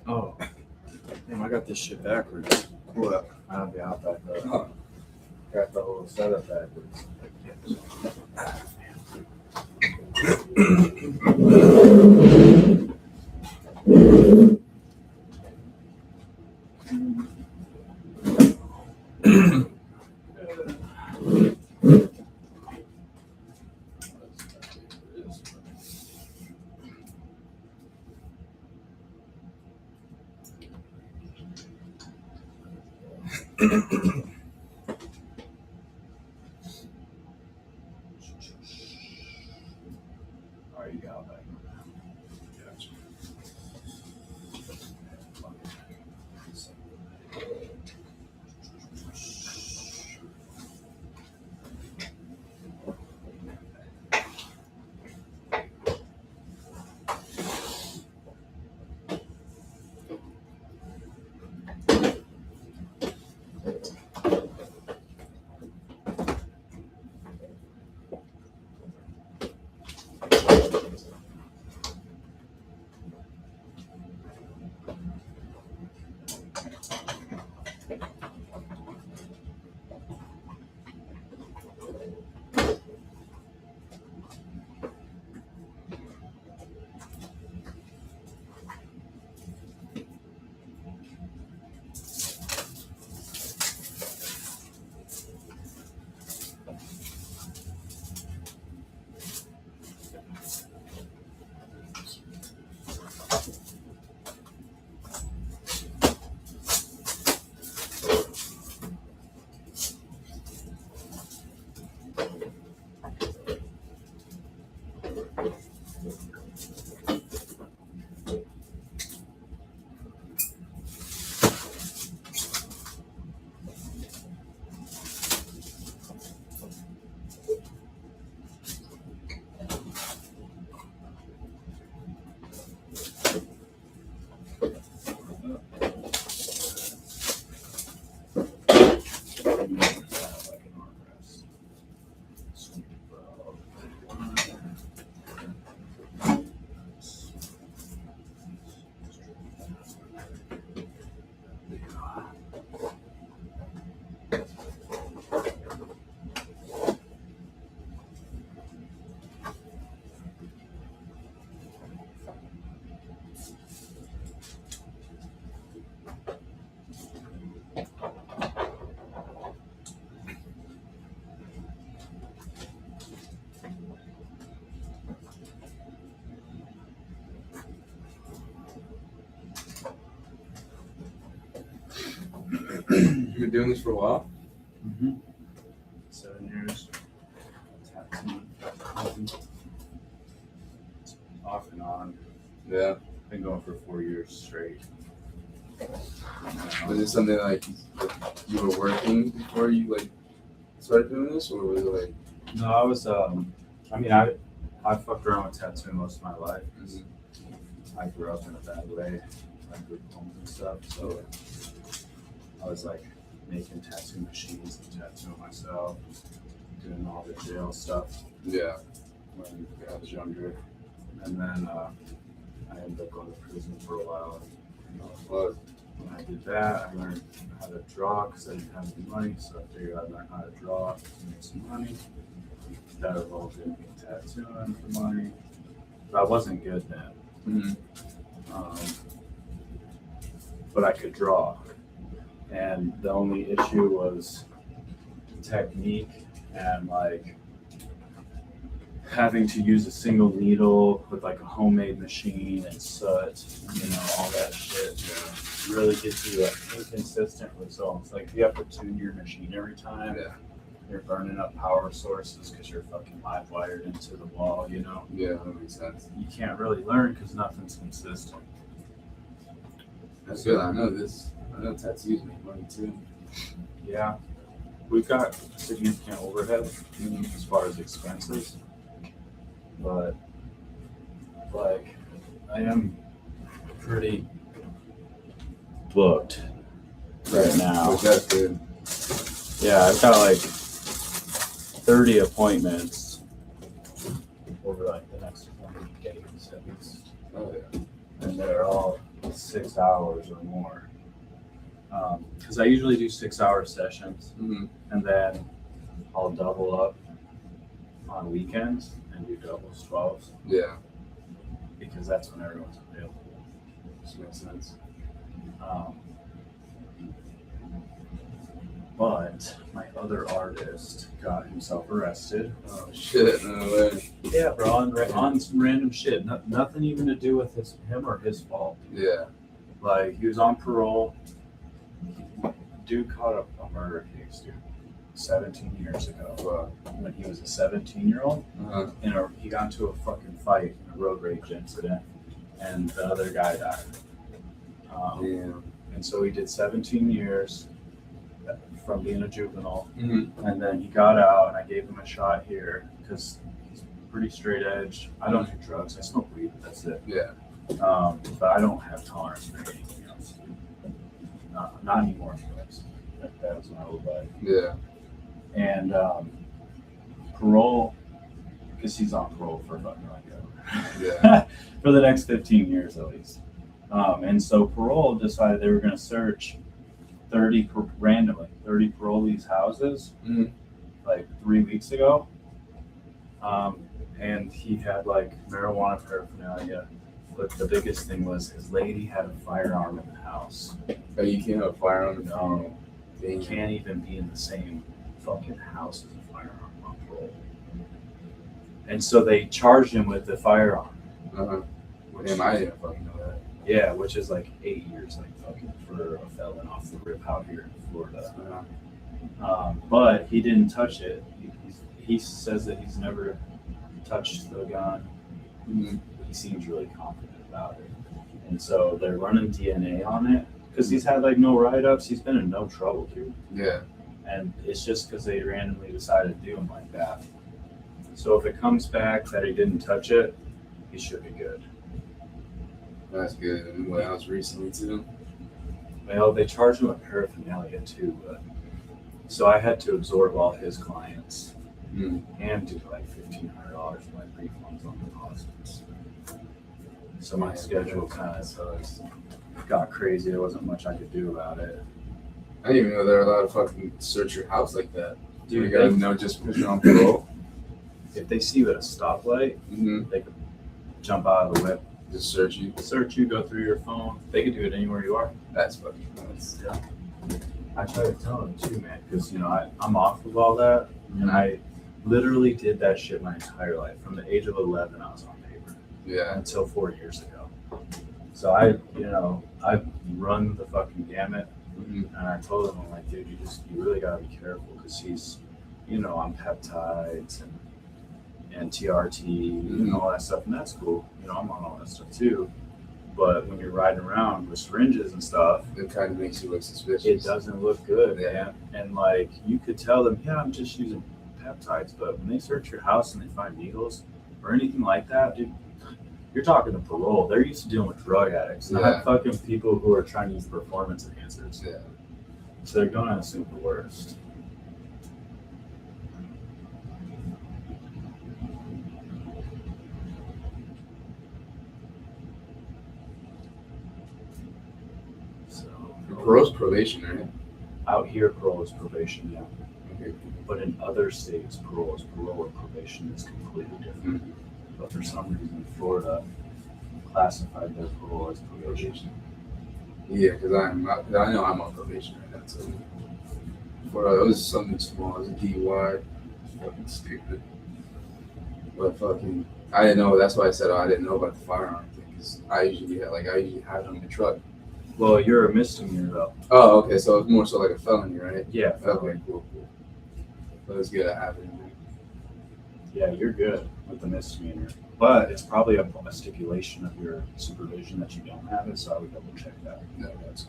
Oh, damn! I got this shit backwards. What? I have the outback. Got the whole setup backwards. Oh, you got that. Gotcha. You've been doing this for a while? Mm-hmm. 7 years. Tattooing. Off and on. Yeah. Been going for 4 years straight. Was it something like you were working before you like started doing this, or was it like? No, I was. I mean, I fucked around with tattooing most of my life. I grew up in a bad way. I grew up homeless and stuff, so I was like making tattoo machines and tattooing myself, doing all the jail stuff Yeah. when I was younger. And then I ended up going to prison for a while. Well, When I did that, I learned how to draw because I didn't have any money, so I figured I'd learn how to draw to make some money. That evolved into tattooing for money. But I wasn't good then. But I could draw. And the only issue was technique and like having to use a single needle with like a homemade machine and soot, you know, all that shit really gets you like inconsistent results. Like if you have to tune your machine every time, you're burning up power sources because you're fucking live wired into the wall, you know? Yeah, that makes sense. You can't really learn because nothing's consistent. That's good. I know this. I know tattoos make money too. Yeah. we've got significant overhead as far as expenses, but like I am pretty booked right now. But that's good. Yeah, I've got like 30 appointments over like the next 20 days at least. Oh yeah. And they're all 6 hours or more. Because I usually do 6-hour sessions, Mm-hmm. and then I'll double up on weekends and do doubles, 12s, Yeah. because that's when everyone's available. Which makes sense. But my other artist got himself arrested. Oh shit, no way. Yeah, bro, on some random shit. Nothing even to do with him or his fault. Yeah. Like, he was on parole. Dude caught a murder case, dude, 17 years ago. Wow. When he was a 17-year-old, Uh-huh. he got into a fucking fight in a road rage incident, and the other guy died. Damn. And so he did 17 years from being a juvenile, Mm-hmm. and then he got out, and I gave him a shot here because he's pretty straight edge. I don't do drugs. I smoke weed, but that's it. Yeah. But I don't have tolerance for anything else. Not anymore, anyways. That was my old life. Yeah. And parole, because he's on parole for fucking like Yeah. for the next 15 years at least. And so parole decided they were going to search 30 parolees' houses Mm-hmm. like 3 weeks ago. And he had like marijuana paraphernalia. But the biggest thing was his lady had a firearm in the house. Oh, you can't have a firearm. No, Damn. they can't even be in the same fucking house as a firearm on parole. And so they charged him with the firearm. Uh-huh. Which, Damn, I didn't fucking know that. yeah, which is like 8 years, like fucking for a felon off the rip out here in Florida. Uh-huh. But he didn't touch it. He says that he's never touched the gun. Mm-hmm. He seems really confident about it. And so they're running DNA on it because he's had like no write-ups. He's been in no trouble, dude. Yeah. And it's just because they randomly decided to do him like that. So if it comes back that he didn't touch it, he should be good. That's good. And what else recently too? Well, they charged him with paraphernalia too, but so I had to absorb all his clients Mm. and do like $1,500 in like refunds on deposits. So my schedule kind of got crazy. There wasn't much I could do about it. I didn't even know they were allowed to fucking search your house like that. Dude, you gotta know just because you're on parole. If they see you at a stoplight, Mm-hmm. they could jump out of the whip, Just search you. search you, go through your phone. They could do it anywhere you are. That's fucking nuts. Yeah. I try to tell them too, man, because I'm off of all that, and I literally did that shit my entire life. From the age of 11, I was on paper Yeah. until 4 years ago. So I've run the fucking gamut, Mm-hmm. and I told him, I'm like, dude, you really gotta be careful because he's, on peptides and TRT and all that stuff, and that's cool. I'm on all that stuff too. But when you're riding around with syringes and stuff, It kind of makes you look suspicious. it doesn't look good, Yeah. man. And like you could tell them, yeah, I'm just using peptides, but when they search your house and they find needles or anything like that, dude, you're talking to parole. They're used to dealing with drug addicts, Yeah. not fucking people who are trying to use performance enhancers. Yeah. So they're going to assume the worst. So Parole's probation, right? out here, parole is probation, yeah. Okay. But in other states, parole and probation is completely different. But for some reason, Florida classified their parole as probation. Yeah, because I know I'm on probation right now. So before it was something small, it was a DUI. Fucking stupid. But fucking, I didn't know. That's why I said I didn't know about the firearm thing. Because I usually have it on my truck. Well, you're a misdemeanor though. Oh, okay. So it's more so like a felony, right? Yeah, Okay, cool. So it's good I have it. yeah, you're good with the misdemeanor. But it's probably a stipulation of your supervision that you don't have it, so I would double check that. No, that's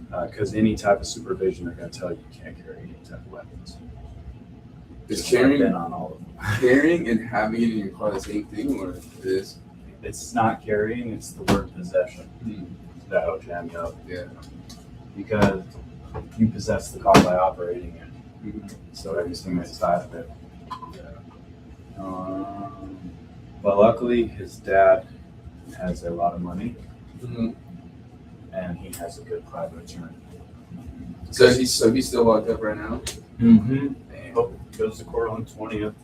Because any type of supervision, they're going to tell you you can't carry any type of weapons. Is I've carrying been on all of them. carrying and having it in your car the same thing, or it is? It's not carrying, it's the word possession. That'll jam you up. Yeah. Because you possess the car by operating it. So everything inside of it. But luckily, his dad has a lot of money, and he has a good private attorney. So he's still locked up right now. Mm-hmm. Hope he goes to court on the 20th.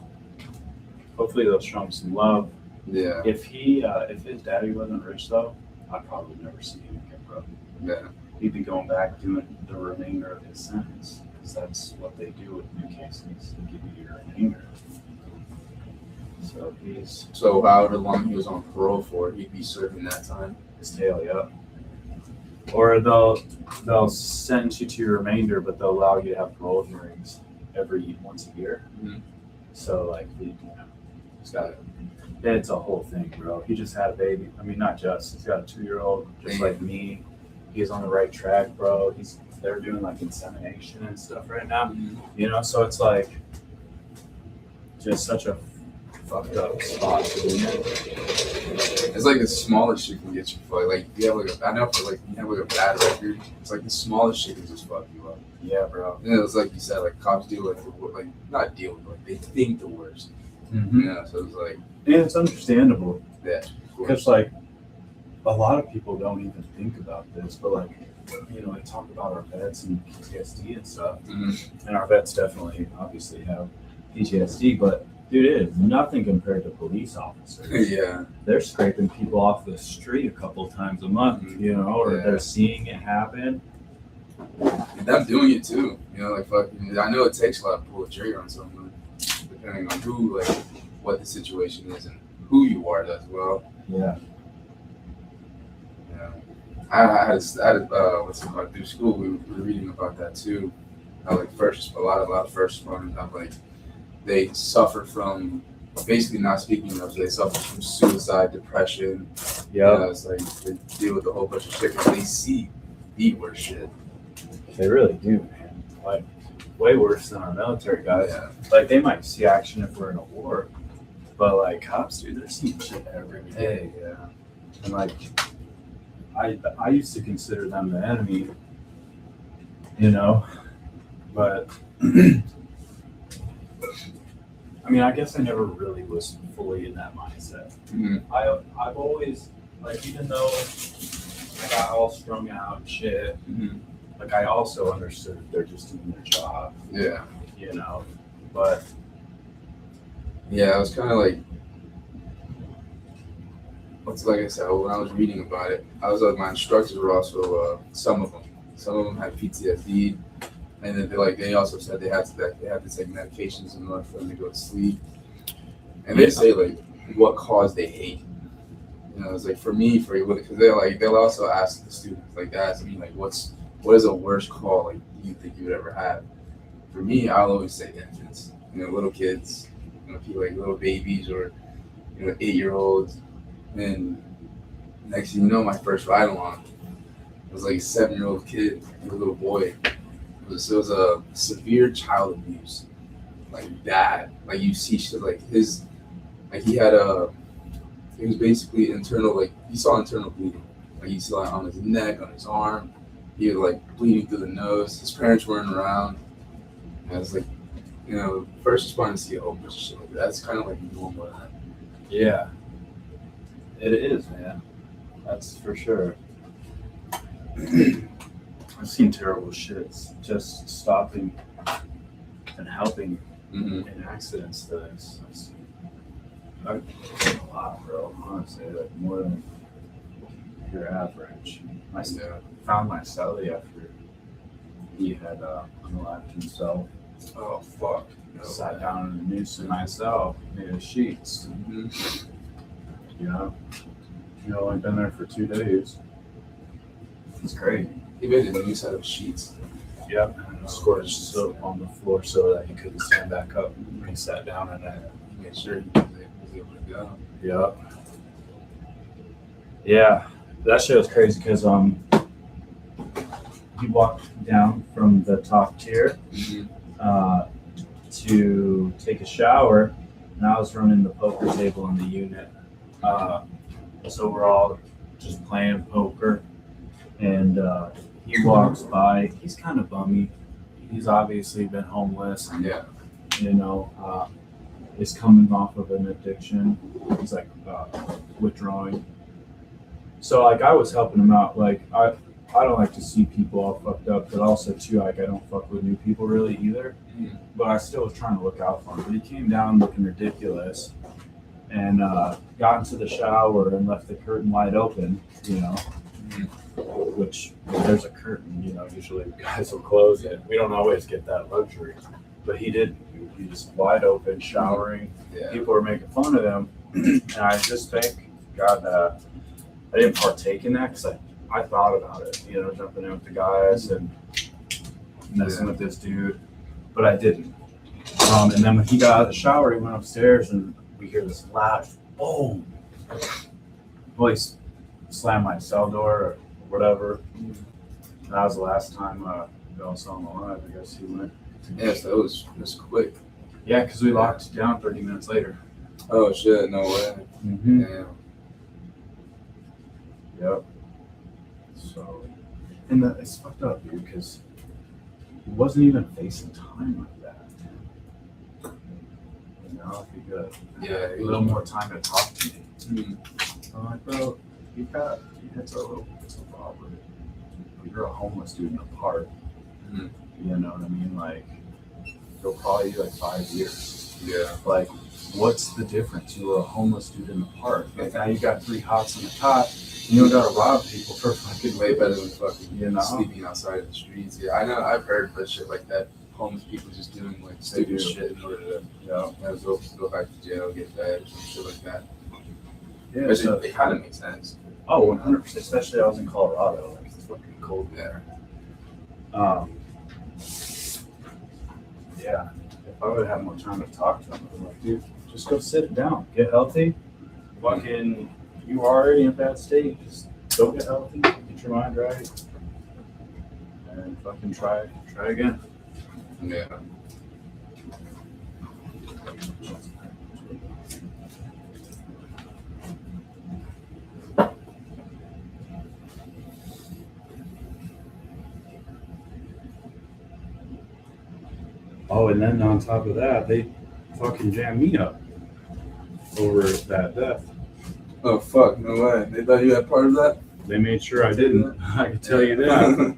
Hopefully, they'll show him some love. Yeah. If his daddy wasn't rich though, I'd probably never see him again, bro. Yeah. He'd be going back doing the remainder of his sentence, because that's what they do with new cases. They give you your remainder. So however long he was on parole for, he'd be serving that time. His tail, yeah. Or they'll sentence you to your remainder, but they'll allow you to have parole hearings once a year. So like, it's a whole thing, bro. He just had a baby. I mean, not just. He's got a 2-year-old, just like me. He's on the right track, bro. They're doing like insemination and stuff right now. So it's like just such a fucked up spot to be in. It's like the smallest shit can get you fucked. Like you have like you have like a bad record. It's like the smallest shit can just fuck you up. Yeah, bro. And it's like you said, like cops deal with not deal with, like they think the worst. So it's like, and it's understandable. Yeah. Because like a lot of people don't even think about this, but like they talk about our vets and PTSD and stuff, and our vets definitely obviously have PTSD, but dude, it is nothing compared to police officers. Yeah. They're scraping people off the street a couple times a month, or they're seeing it happen. And them doing it too, like fucking. I know it takes a lot to pull a trigger on someone, depending on who, like, what the situation is and who you are as well. Yeah. I had what's it called, through school. We were reading about that too. How like a lot of first responders have like they suffer from basically not speaking enough. So they suffer from suicide, depression. Yeah. It's like they deal with a whole bunch of shit because they see the worst shit. They really do, man. Like way worse than our military guys. Yeah. Like they might see action if we're in a war, but like cops, dude, they're seeing shit every day. Yeah. And like I used to consider them the enemy, but I mean, I guess I never really was fully in that mindset. I've always, like, even though I got all strung out and shit, like I also understood that they're just doing their job. Yeah. But yeah, I was kind of like, like I said, when I was reading about it, I was like, my instructors were also some of them had PTSD, and then they also said they had to take medications in order for them to go to sleep, and they say like what caused they hate. It's like for because they'll also ask the students, like, they ask me like what is a worst call like you think you would ever have. For me, I'll always say infants, little kids, people like little babies or 8-year-olds. And next thing you know, my first ride along was like a 7-year-old kid, a little boy. It was a severe child abuse, like bad. Like you see shit like it was basically internal, like you saw internal bleeding. Like you saw it on his neck, on his arm. He was like bleeding through the nose. His parents weren't around. And I was like, first responders see a whole bunch of shit like that. That's kind of like normal. yeah, it is, man. That's for sure. I've seen terrible shits just stopping and helping in accidents. I've seen a lot, bro. Honestly, like more than your average. I found my cellie after he had unalived himself. Oh fuck! Sat down in the noose and myself, made of sheets. He only been there for 2 days. It's crazy. He made a noose out of sheets. Yep, and squirted soap on the floor so that he couldn't stand back up when he sat down in it. He made sure he was able to go. Yep. Yeah, that shit was crazy because he walked down from the top tier to take a shower, and I was running the poker table in the unit. So we're all just playing poker, and he walks by. He's kind of bummy. He's obviously been homeless. Yeah. You know, is coming off of an addiction. He's like withdrawing. So like I was helping him out. Like I don't like to see people all fucked up, but also too like I don't fuck with new people really either. But I still was trying to look out for him. But he came down looking ridiculous, and got into the shower and left the curtain wide open. You know, which if there's a curtain, you know, usually guys will close it. We don't always get that luxury, but he didn't. He just wide open, showering. Yeah. People were making fun of him, and I just thank God that I didn't partake in that because I thought about it, you know, jumping in with the guys and messing with this dude, but I didn't. And then when he got out of the shower, he went upstairs, and we hear this loud boom. Well, he slammed my cell door or whatever. And that was the last time Bill saw him alive. I guess he went. Yeah, so it was quick. Yeah, because we locked down 30 minutes later. Oh shit, no way. Damn. Yep. So, and it's fucked up, dude, because he wasn't even facing time like that. You know, if he could Yeah, a little more time to talk to me. Mhm. I'm like, bro, it's a robbery. You're a homeless dude in a park. Mhm. You know what I mean? Like, it'll probably be like 5 years. Yeah. Like, what's the difference? You were a homeless dude in the park. Like, now you got 3 hots in the cot, and you don't gotta rob people for fucking Way better than fucking You know? sleeping outside of the streets. Yeah, I know. I've heard of shit like that. Homeless people just doing like stupid do. shit in order to go back to jail, get fed, or some shit like that. Yeah, Which so, it kind of makes sense. oh, 100%. Especially I was in Colorado. Like, it's fucking cold there. Yeah. If I would have more time to talk to him, I'd be like, dude, just go sit down, get healthy. Fucking, you are already in a bad state. Just go get healthy, get your mind right, and fucking try again. Yeah. Oh, and then on top of that, they fucking jammed me up over that death. Oh fuck, no way. They thought you had part of that? They made sure I didn't. I can tell you that.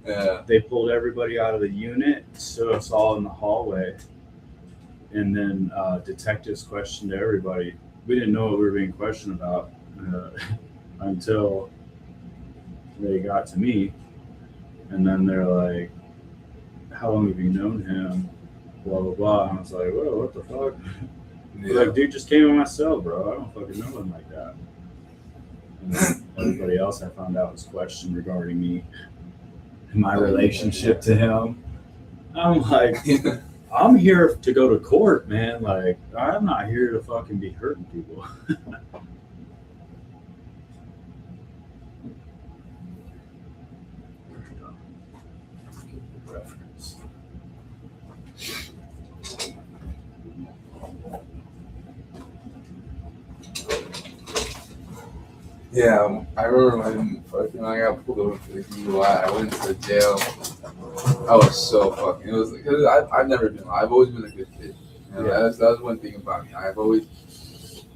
Yeah. They pulled everybody out of the unit, so it's all in the hallway. And then detectives questioned everybody. We didn't know what we were being questioned about until they got to me. And then they're like, how long have you known him? Blah, blah, blah. And I was like, whoa, what the fuck? Yeah. Like, dude just came in my cell, bro. I don't fucking know him like that. And then everybody else I found out was questioned regarding me and my relationship to him. I'm like, I'm here to go to court, man. Like, I'm not here to fucking be hurting people. Reference. Yeah, I remember when I got pulled over for the DUI. I went to jail. I was so fucking. It was because I've never been. I've always been a good kid. You know, Yeah. that was one thing about me. I've always,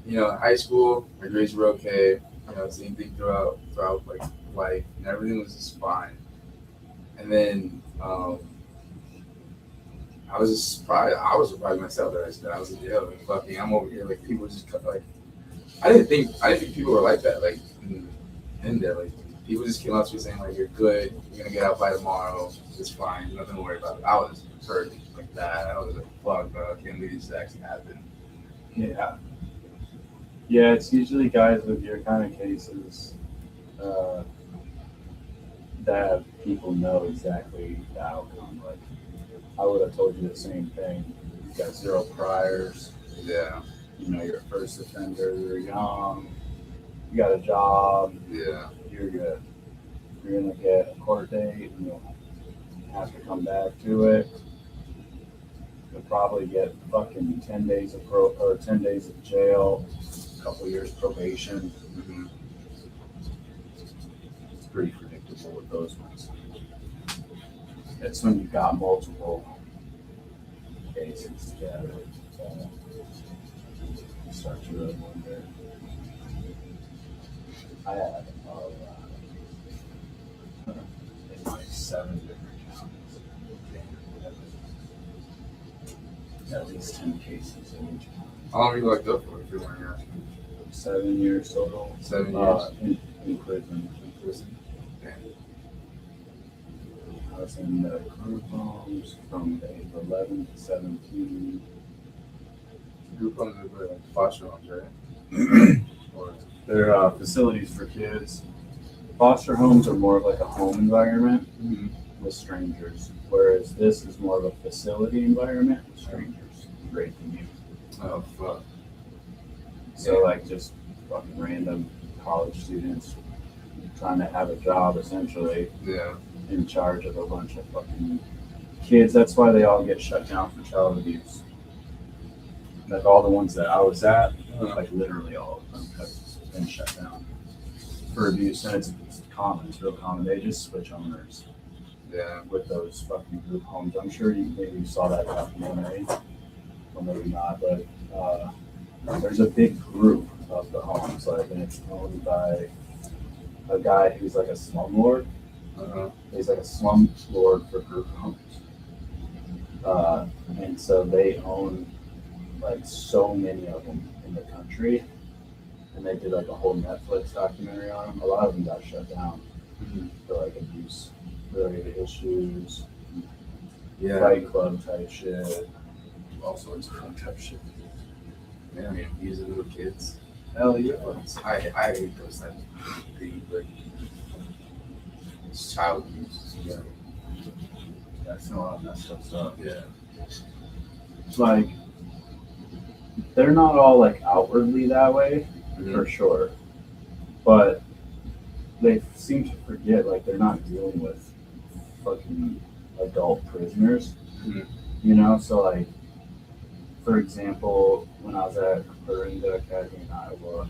you know, in high school, my grades were okay. You know, same thing throughout like life, and everything was just fine. And then I was just surprised. I was surprised myself that I was in jail. And fucking, I'm over here like people just like. I didn't think people were like that. Like in there, like people just came up to me saying like, "You're good. You're gonna get out by tomorrow. It's fine. Nothing to worry about." I was hurt like that. I was like, "Fuck, bro, I can't believe this actually happened." Yeah. Yeah, it's usually guys with your kind of cases that people know exactly the outcome. Like, I would have told you the same thing. You got 0 priors. Yeah. You know, you're a first offender. You're young. You got a job. Yeah. You're good. You're gonna get a court date, and you'll have to come back to it. You'll probably get fucking 10 days of 10 days of jail, a couple years probation. Mm-hmm. It's pretty predictable with those ones. It's when you got multiple cases together. So you start to really wonder. I had in like 7 different counties. At least 10 cases in each county. How long were you locked up for, if you want to ask? 7 years total. 7 years? In prison. In prison? Damn. I was in the group homes from the age of 11 to 17. Group homes are like foster homes, right? Or They're facilities for kids. Foster homes are more of like a home environment with strangers, whereas this is more of a facility environment with strangers raping you. oh fuck. So like just fucking random college students trying to have a job essentially Yeah. in charge of a bunch of fucking kids. That's why they all get shut down for child abuse. Like all the ones that I was at, like literally all of them have been shut down for abuse, and it's common. It's real common. They just switch owners Yeah. with those fucking group homes. I'm sure you maybe saw that documentary, or maybe not, but there's a big group of the homes, like, and it's owned by a guy who's like a slumlord. Uh-huh. He's like a slum lord for group homes, and so they own like so many of them in the country, and they did like a whole Netflix documentary on them. A lot of them got shut down for like abuse related issues, Yeah. Fight Club type shit, all sorts of fun type shit. Yeah, I mean, using little kids. Hell yeah. I hate those types of things, like it's child abuse. Yeah. That's a lot of messed up stuff. Yeah. It's like they're not all like outwardly that way, for sure, but they seem to forget like they're not dealing with fucking adult prisoners, you know. So like, for example, when I was at Clarinda Academy in Iowa,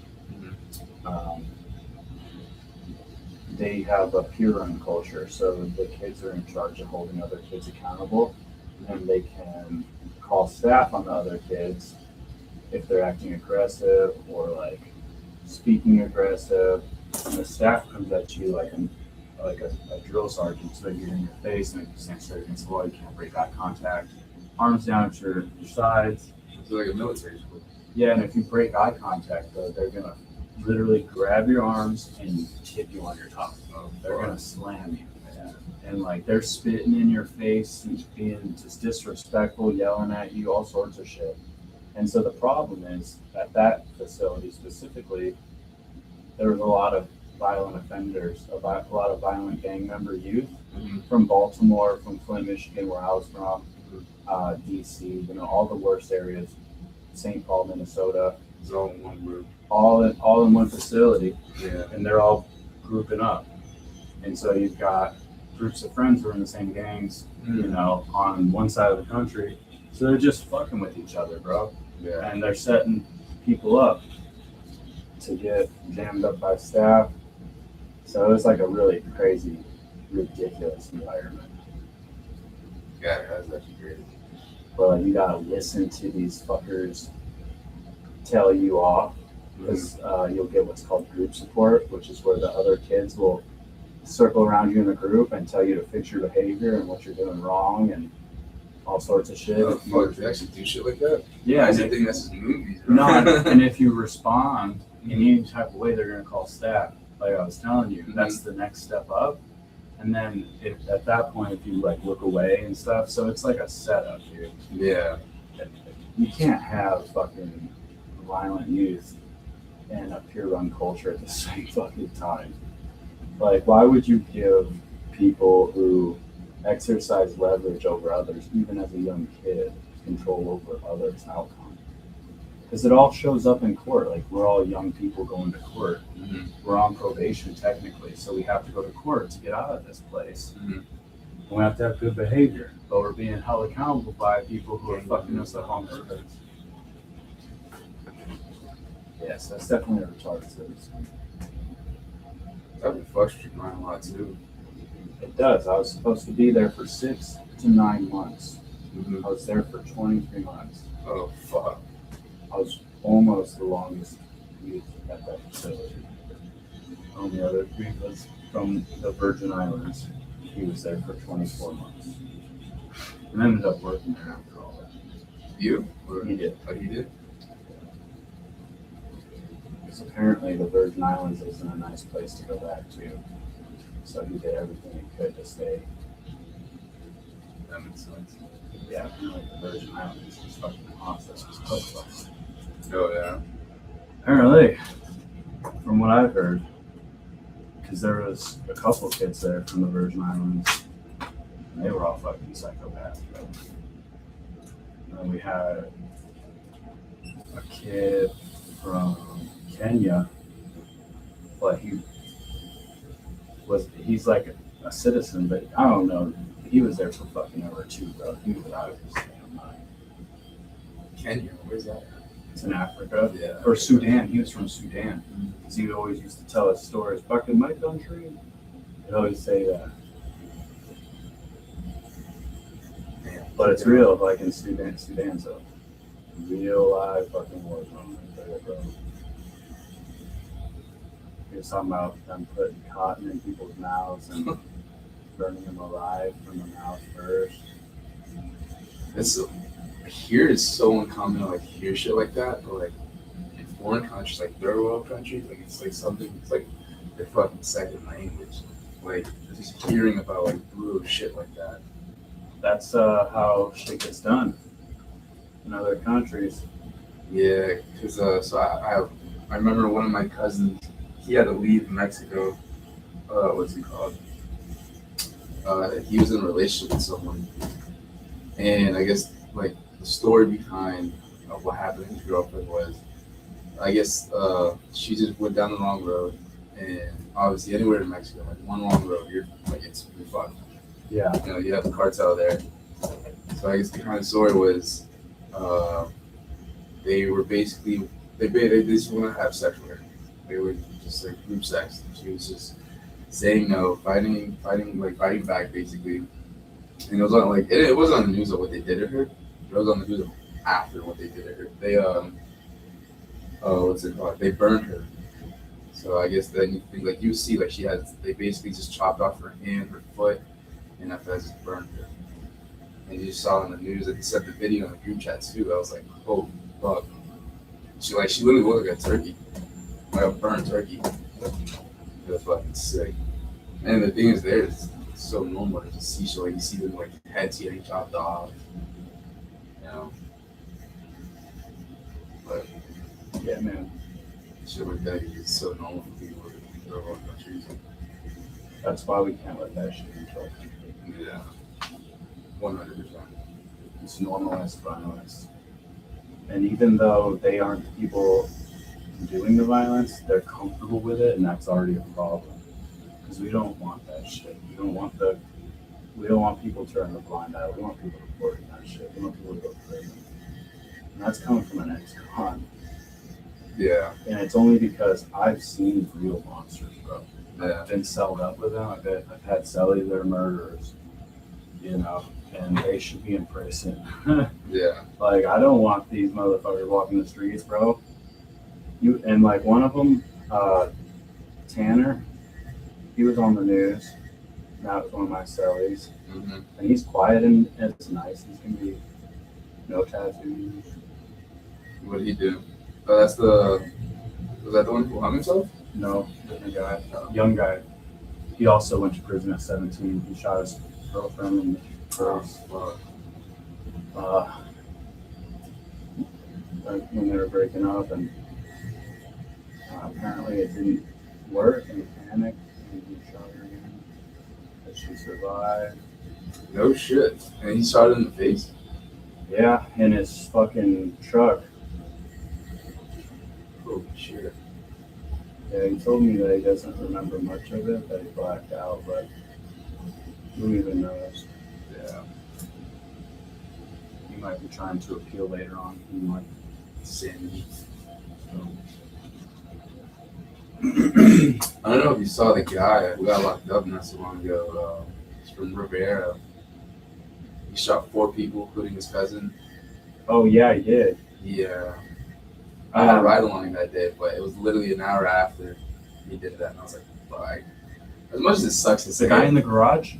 they have a peer run culture, so the kids are in charge of holding other kids accountable, and they can call staff on the other kids if they're acting aggressive or like speaking aggressive, and the staff comes at you like a drill sergeant, so you're in your face and you stand straight against the wall. You can't break eye contact. Arms down at your sides. It's like a military school. Yeah, and if you break eye contact, though, they're gonna literally grab your arms and tip you on your top. They're gonna slam you, and like they're spitting in your face and being just disrespectful, yelling at you, all sorts of shit. And so the problem is at that facility specifically, there was a lot of violent offenders, a lot of violent gang member youth from Baltimore, from Flint, Michigan, where I was from, DC, you know, all the worst areas, St. Paul, Minnesota. It's all in one group. All in one facility, Yeah. and they're all grouping up. And so you've got groups of friends who are in the same gangs, you know, on one side of the country. So they're just fucking with each other, bro. Yeah. And they're setting people up to get jammed up by staff. So it was like a really crazy, ridiculous environment. Yeah, that's actually great. But you gotta listen to these fuckers tell you off, because you'll get what's called group support, which is where the other kids will circle around you in the group and tell you to fix your behavior and what you're doing wrong and all sorts of shit. Oh, fuck, they actually do shit like that? Yeah, I think that's just movies. Bro. no, and if you respond in any type of way, they're gonna call staff. Like I was telling you, that's the next step up. And then if at that point, if you like look away and stuff, so it's like a setup, dude. Yeah. You can't have fucking violent youth and a peer run culture at the same fucking time. Like, why would you give people who exercise leverage over others, even as a young kid, control over others' outcome? Because it all shows up in court. Like, we're all young people going to court. Mhm. We're on probation technically, so we have to go to court to get out of this place. Mhm. We have to have good behavior, but we're being held accountable by people who are fucking us up on purpose. Yes, that's definitely a retarded citizen. That would frustrate mine a lot too. It does. I was supposed to be there for 6 to 9 months. Mhm. I was there for 23 months. Oh fuck. I was almost the longest youth at that facility. Only other dude was from the Virgin Islands. He was there for 24 months. And ended up working there after all that. You? Or, He did. Oh, he did? Because apparently the Virgin Islands isn't a nice place to go back to. So he did everything he could to stay. That makes sense. Yeah, apparently the Virgin Islands is fucking awesome. Oh yeah. Apparently, from what I've heard, because there was a couple kids there from the Virgin Islands, and they were all fucking psychopaths, bro. And then we had a kid from Kenya, but he's like a citizen, but I don't know. He was there for fucking over 2, bro. He was out of his damn mind. Kenya, where's that? It's in Africa. Yeah. Or Sudan. He was from Sudan. Because he always used to tell us stories. Back in my country, he'd always say that. Man. But it's real, like in Sudan's a real live fucking war zone right there, bro. He was talking about them putting cotton in people's mouths and burning them alive from the mouth first. It's here is so uncommon to like hear shit like that, but like in foreign countries, like third world countries, like it's like something. It's like their fucking second language. Like just hearing about like brutal shit like that. That's how shit gets done in other countries. Yeah, because so I remember one of my cousins. He had to leave Mexico. What's he called? He was in a relationship with someone, and I guess like the story behind what happened to his girlfriend was, I guess she just went down the wrong road, and obviously anywhere in Mexico, like one wrong road, you're fucked. Yeah. You know, you have the cartel there. So I guess the kind of story was, they were basically they just want to have sex with her. They were just like group sex. She was just saying no, fighting back basically. And it was on like it wasn't on the news of what they did to her. It was on the news of after what they did to her. They what's it called? They burned her. So I guess then like you see like they basically just chopped off her hand, her foot, and after that just burned her. And you just saw it on the news and they sent the video in the group chat too. I was like, oh fuck. She literally looked like a turkey. Like a burnt turkey. It was fucking sick. And the thing is it's so normal to just see shit like you see them like heads getting chopped off. You know. But Yeah, man. shit like that is so normal for people in third world countries. That's why we can't let that shit control people. Yeah. 100%. It's normalized violence. And even though they aren't the people doing the violence, they're comfortable with it, and that's already a problem. Because we don't want that shit. We don't want people turning a blind eye. We want people reporting that shit. We want people to go to prison. And that's coming from an ex-con. Yeah. And it's only because I've seen real monsters, bro. Yeah. I've been celled up with them. I've had cellies that are murderers, you know, and they should be in prison. Yeah. Like, I don't want these motherfuckers walking the streets, bro. And like one of them, Tanner, he was on the news. That was one of my cellies. Mm-hmm. And he's quiet and it's nice. He's gonna be no tattoos. What did he do? Oh, was that the one who hung himself? No, different guy, young guy. He also went to prison at 17. He shot his girlfriend in the face. When they were breaking up, and apparently it didn't work, and he panicked, and he shot her again. But she survived. No shit. And he shot it in the face? Yeah, in his fucking truck. Oh shit. Yeah, he told me that he doesn't remember much of it, that he blacked out, but who even knows? Yeah. He might be trying to appeal later on. He might. Sanity. I don't know if you saw the guy who got locked up not so long ago. He's from Rivera. He shot 4 people, including his cousin. Oh yeah, he did. Yeah. I had a ride along that day, but it was literally an hour after he did that, and I was like, fuck. As much as it sucks to say. The guy in the garage?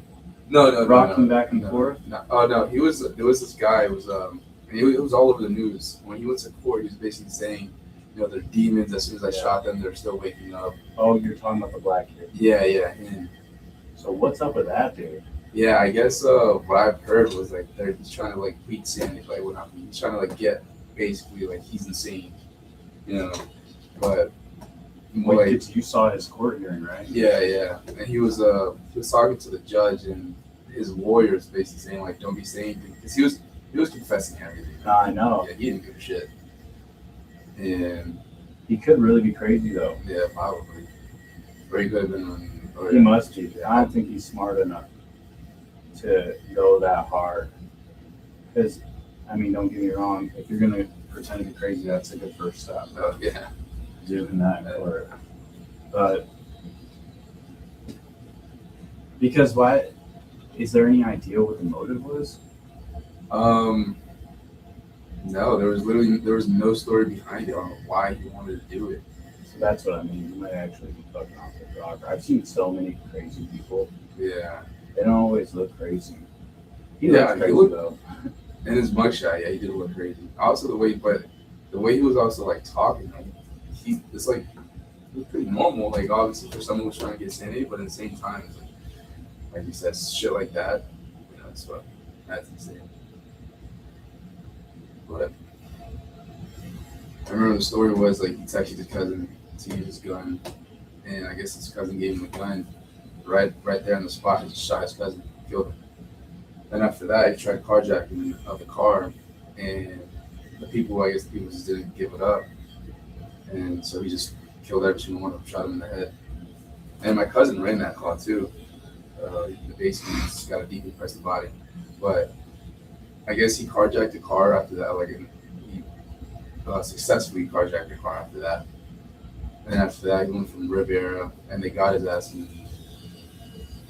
No, rocking back and forth? No. Oh no, there was this guy who was and it was all over the news. When he went to court, he was basically saying, they're demons. As soon as I shot them, they're still waking up. Oh, you're talking about the black kid. Yeah, him. So what's up with that, dude? Yeah, I guess what I've heard was like he's trying to like beat sanity, like what happened. He's trying to like get basically like he's insane, But Wait, you saw his court hearing, right? Yeah, and he was talking to the judge, and his lawyers basically saying like, don't be saying anything, because he was confessing everything. I know. Yeah, he didn't give a shit. And he could really be crazy though. Yeah, probably. Or he could have been. He must be. I don't think he's smart enough to go that hard. Because, I mean, don't get me wrong. If you're gonna pretend to be crazy, that's a good first step. Oh yeah. Doing that in court. But because why? Is there any idea what the motive was? No, there was no story behind it on why he wanted to do it. So that's what I mean. You might actually be fucking off the rock. I've seen so many crazy people. Yeah. They don't always look crazy. He looks crazy though. In his mugshot, yeah, he did look crazy. Also the way he was also like talking, like it's like it was pretty normal, like obviously for someone who's trying to get sanity, but at the same time, it's like you said, shit like that, it's what that's insane. But I remember the story was like he texted his cousin to use his gun, and I guess his cousin gave him the gun right there on the spot. He just shot his cousin, killed him. Then after that, he tried carjacking of the car, and the people just didn't give it up, and so he just killed every single one of them, shot him in the head. And my cousin ran that car too. Basically, just got a deep impressive body, but I guess he carjacked the car after that. Like he successfully carjacked the car after that. And after that, he went from Rivera, and they got his ass in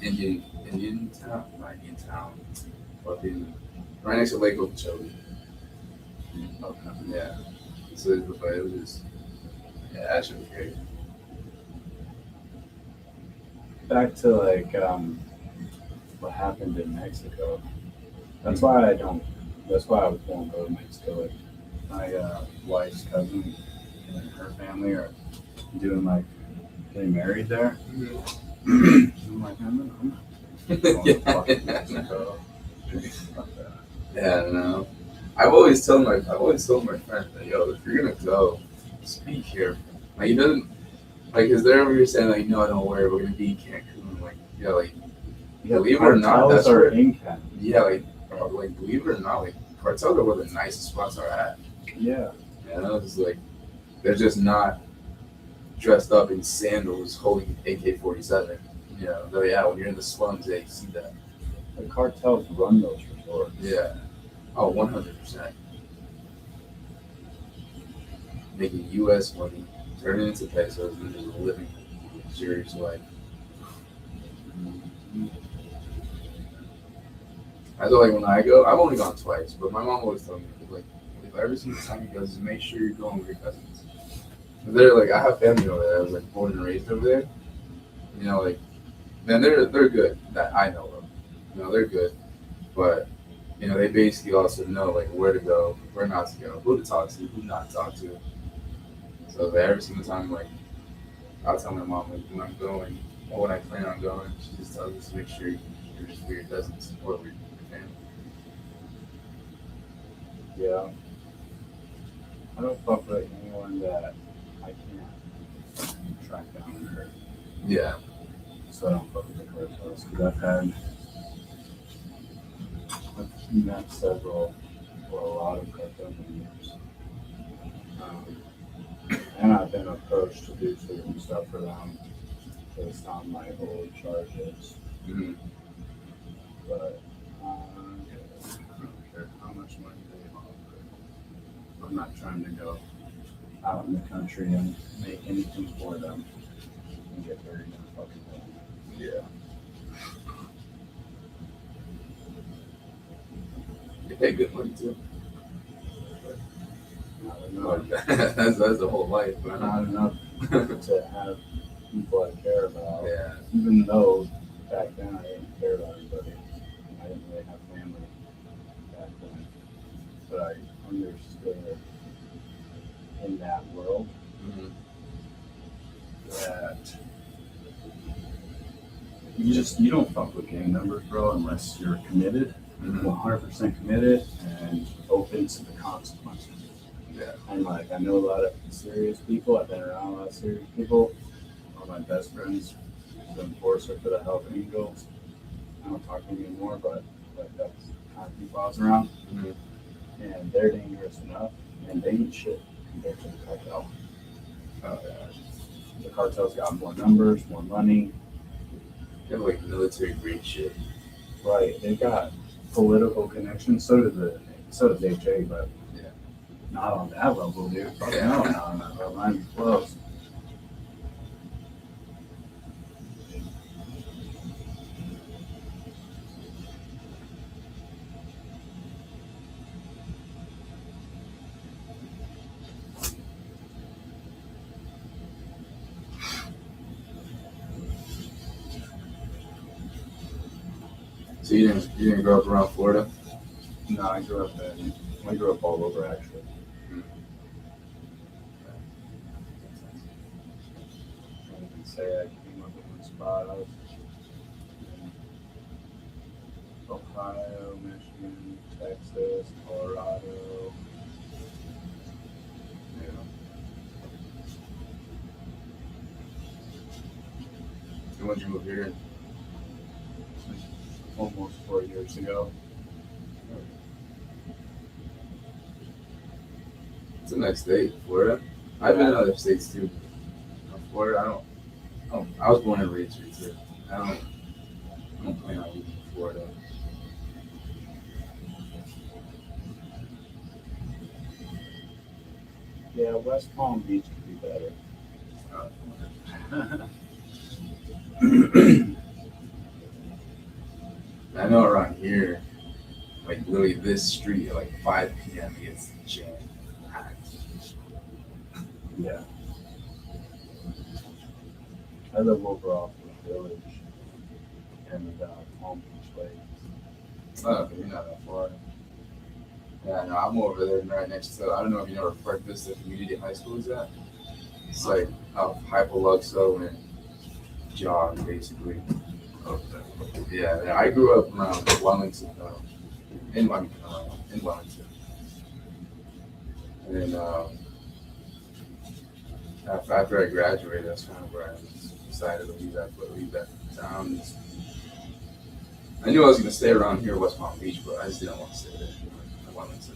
Indian town, fucking right next to Lake Okeechobee. Yeah. So it was just, that shit was great. Back to like what happened in Mexico. That's why I won't go to Mexico. Like my wife's cousin and her family are getting married there. I'm like, I'm not going to fucking Mexico. Yeah, I don't know. I've always told my friends that, if you're gonna go, just be careful. Like he doesn't because they're over here saying like, no, don't worry, we're gonna be in Cancun. Like, believe it or not, that's where in Cancun. Yeah, like believe it or not, like cartels are where the nicest spots are at. Yeah. It's like they're just not dressed up in sandals holding AK-47. Though when you're in the slums, you see that. The cartels run those resorts. Yeah. Oh, 100%. Making U.S. money, turning into pesos, and just living a luxurious life. I feel like when I go, I've only gone twice, but my mom always told me, like, if every single time you go, just make sure you're going with your cousins. They're like, I have family over there. I was like born and raised over there. Man, they're good that I know of. They're good, but they basically also know like where to go, where not to go, who to talk to, who not to talk to. So every single time, like, I'll tell my mom like when I'm going or when I plan on going, she just tells us to make sure you're just with your cousins or with your family. Yeah. I don't fuck with anyone that I can't track down and hurt. Yeah. So I don't fuck with the cartels because I've met a lot of cartel members. And I've been approached to do certain stuff for them based on my old charges. Mm-hmm. But I don't care how much money they offer. I'm not trying to go out in the country and make anything for them and get buried in a fucking hole. Yeah. They pay good money too. Not enough. That's the whole life, man. Not enough to have people I care about. Yeah. Even though back then I didn't care about anybody. I didn't really have family back then. But I understood in that world Mm-hmm. that you don't fuck with gang members, bro, unless you're committed, Mm-hmm. 100% committed and open to the consequences. Yeah. And like I know a lot of serious people. I've been around a lot of serious people. One of my best friends is an enforcer for the Help Angels. I don't talk to him anymore, but like that's the kind of people I was around. Mm-hmm. And they're dangerous enough, and they eat shit compared to the cartel. Oh, yeah. The cartel's got more numbers, more money. They have like military grade shit. Right, they got political connections. So does HA, but Yeah. not on that level, dude. Fuck Yeah. no, not on that level. Not even close. So you didn't grow up around Florida? No, I grew up all over actually. I can say I came up in one spot. I was in Ohio, Michigan, Texas, Colorado. Yeah. And when did you move here? Almost 4 years ago. It's a nice state, Florida. I've been in other states too. Florida, I was born and raised here too. I don't plan on leaving Florida. Yeah, West Palm Beach could be better. I know around here, like literally this street at like 5 p.m. it gets jammed. Yeah. I live over off the village and Palm Beach Lake. Oh, you're not that far. Yeah, no, I'm over there right next to, I don't know if you know where Park Vista Community High School is at. It's like out Hypoluxo and John, basically. Yeah, I grew up around Wellington, in Wellington. And then after I graduated, that's kind of where I decided to leave that town. I knew I was going to stay around here, West Palm Beach, but I just didn't want to stay there. I wanted to.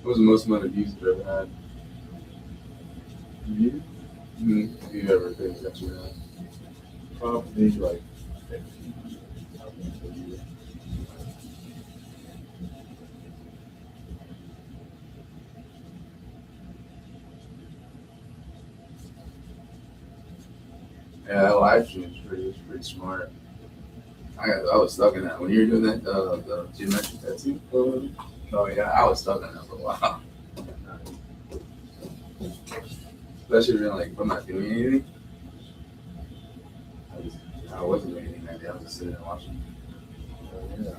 What was the most amount of views you've ever had? You? If you've ever think that you had. Probably like 15. I think for you. Yeah, that live stream was pretty smart. I was stuck in that when you were doing that the geometric tattoo. Oh yeah, I was stuck in that for a while. That should have been like, I'm not doing anything. I wasn't doing anything that day. I was just sitting and watching. Yeah.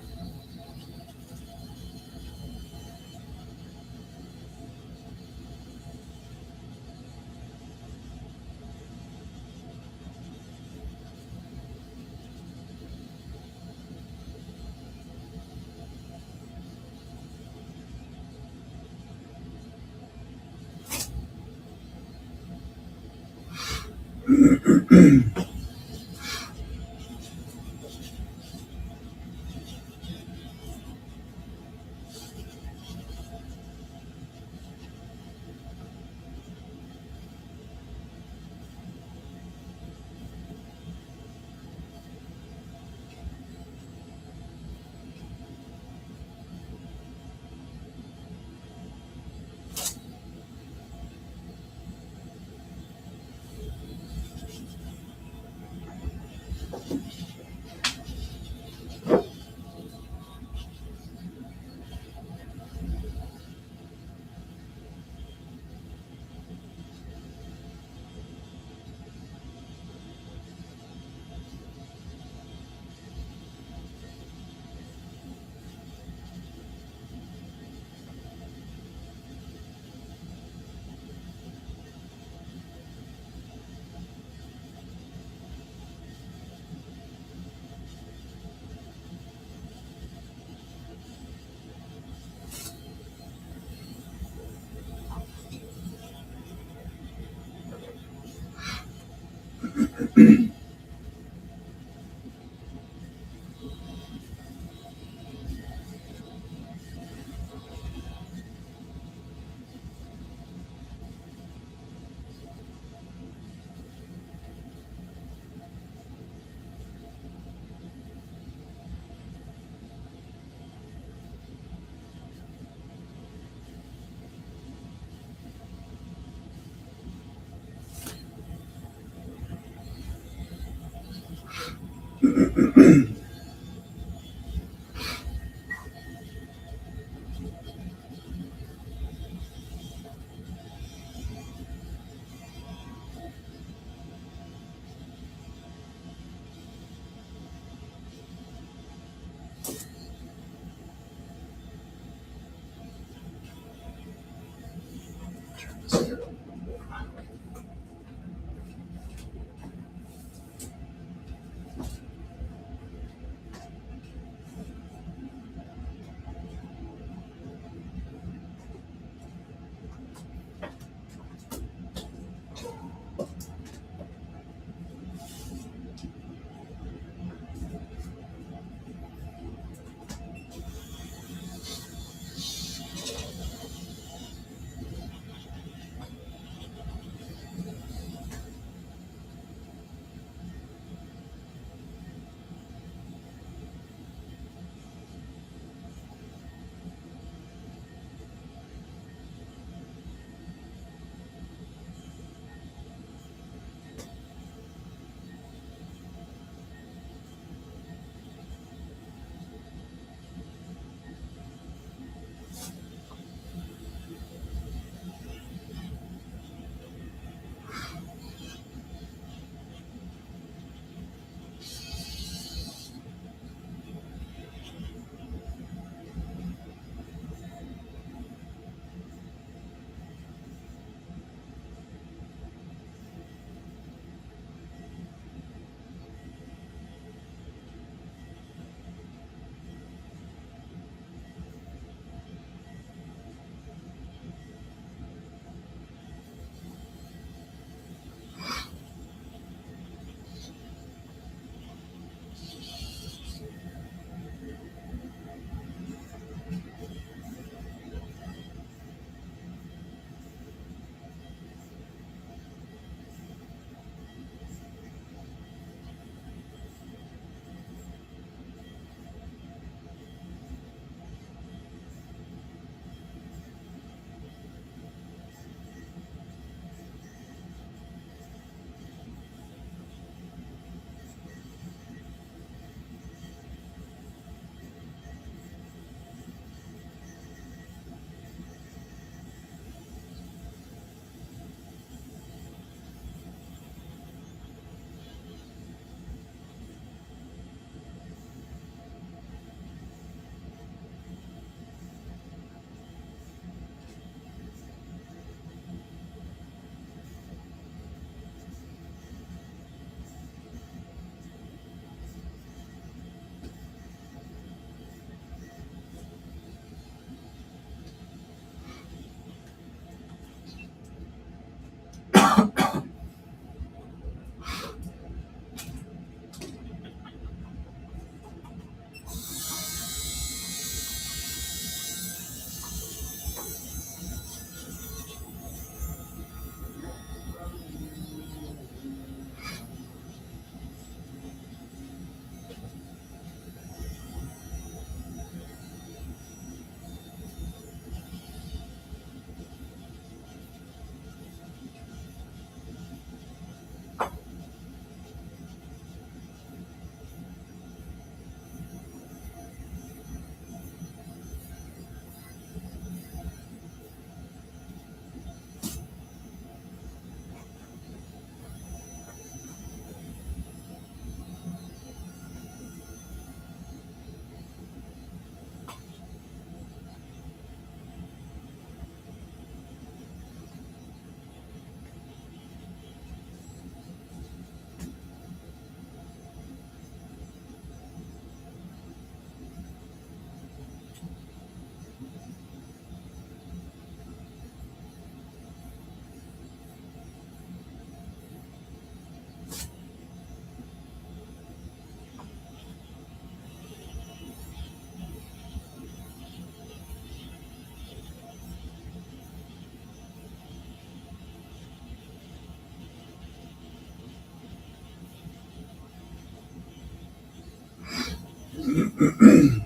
You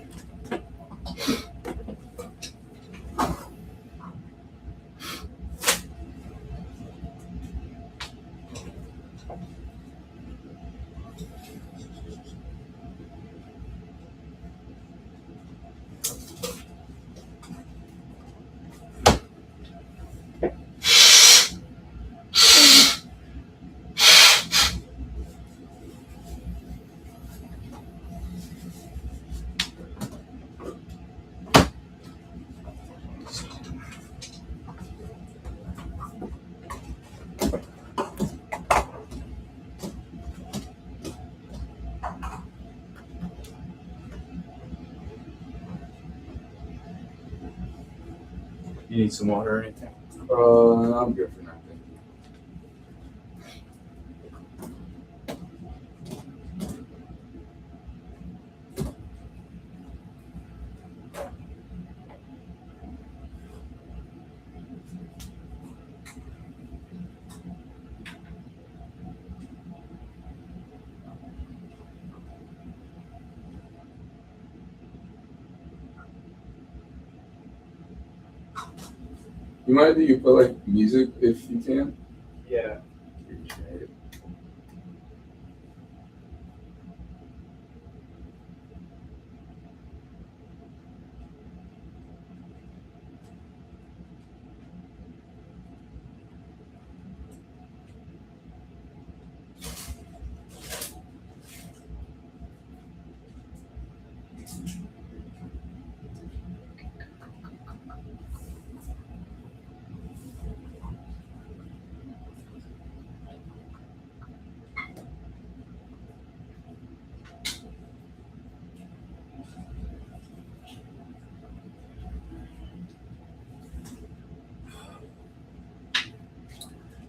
need some water or anything? I'm good for now. You mind if you put like music if you can? Yeah. Appreciate it.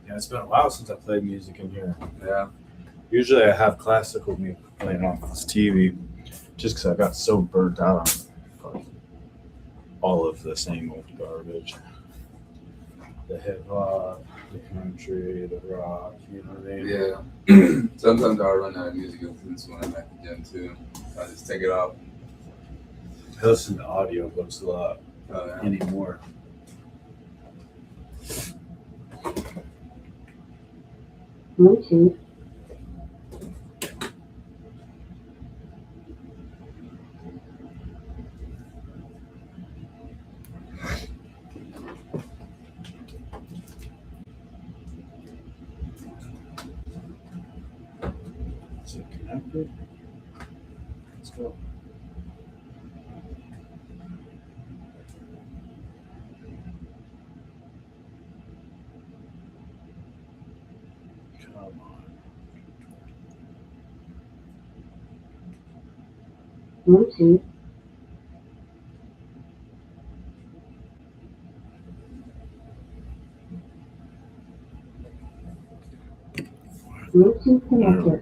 Yeah, it's been a while since I played music in here. Yeah. Usually I have classical music playing off this TV just because I got so burnt out on fucking all of the same old garbage. The hip hop, the country, the rock, you know what I mean? Yeah. Sometimes I run out of music since when I'm at the gym too. I just take it off. I listen to audiobooks a lot Yeah. anymore. Bluetooth. Is it connected? Let's go. Come on. Bluetooth. Bluetooth connected.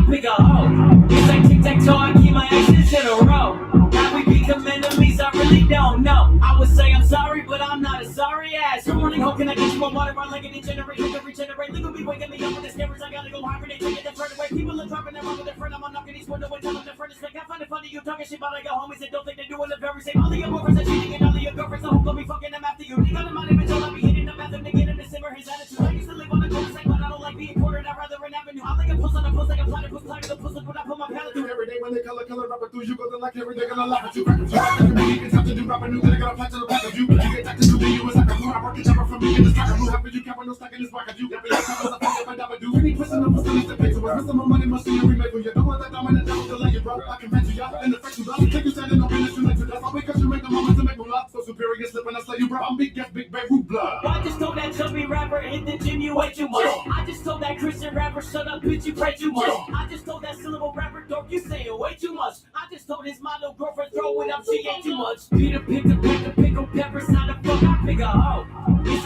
Pick a hoe. It's like tic-tac-toe, I keep my actions in a row. How we become enemies, I really don't know. I would say I'm sorry, but I'm not a sorry ass. Good morning, how can I get you on water? Like it regenerate, legal be waking me up with the scammers. I gotta go hibernate, take it the further away. People are dropping their with their friend. I'm knocking these windows and telling their friend it's like I find it funny you talking shit about like your homies and don't think they're doing the very same. All of your boyfriends are cheating and all of your girlfriends are home, be fucking them after you. They got them out of control, I'll be hitting them after they get him to simmer his attitude. I used to live on the coast, but I don't like being quartered. I'd rather an avenue. I like a puss on a puss, like a platypus, like a puss, when I put my palate through every day when they color rubber through you, go to like every day gonna laugh at you. It's have to do rapping new, then I gotta apply to the back of you. You get back to the you, it's like a fool. I work the jumper from me in the tracker. Who happens you can't no stack in this pocket. You got me like I'm a fuck if I do. Any pushing up, pushing to pay to us. Some money must see you remake when you don't want that dominant devil to let you bro. I can match you up in the fact you love. Take you standing up in this, you like to death. All because you make the moment to make me laugh. So superior, slipping, I slay you, bro. I'm big, get big, big root blood. I just told that chubby rapper hit the gym, you way too much. I just told that Christian rapper shut up, bitch, you pray too much. I just told that syllable rapper dope, you saying way too much. I just told his model girlfriend throw it up, she ain't too much. Peter picked a pickle peppers, how the fuck I pick a hoe? It's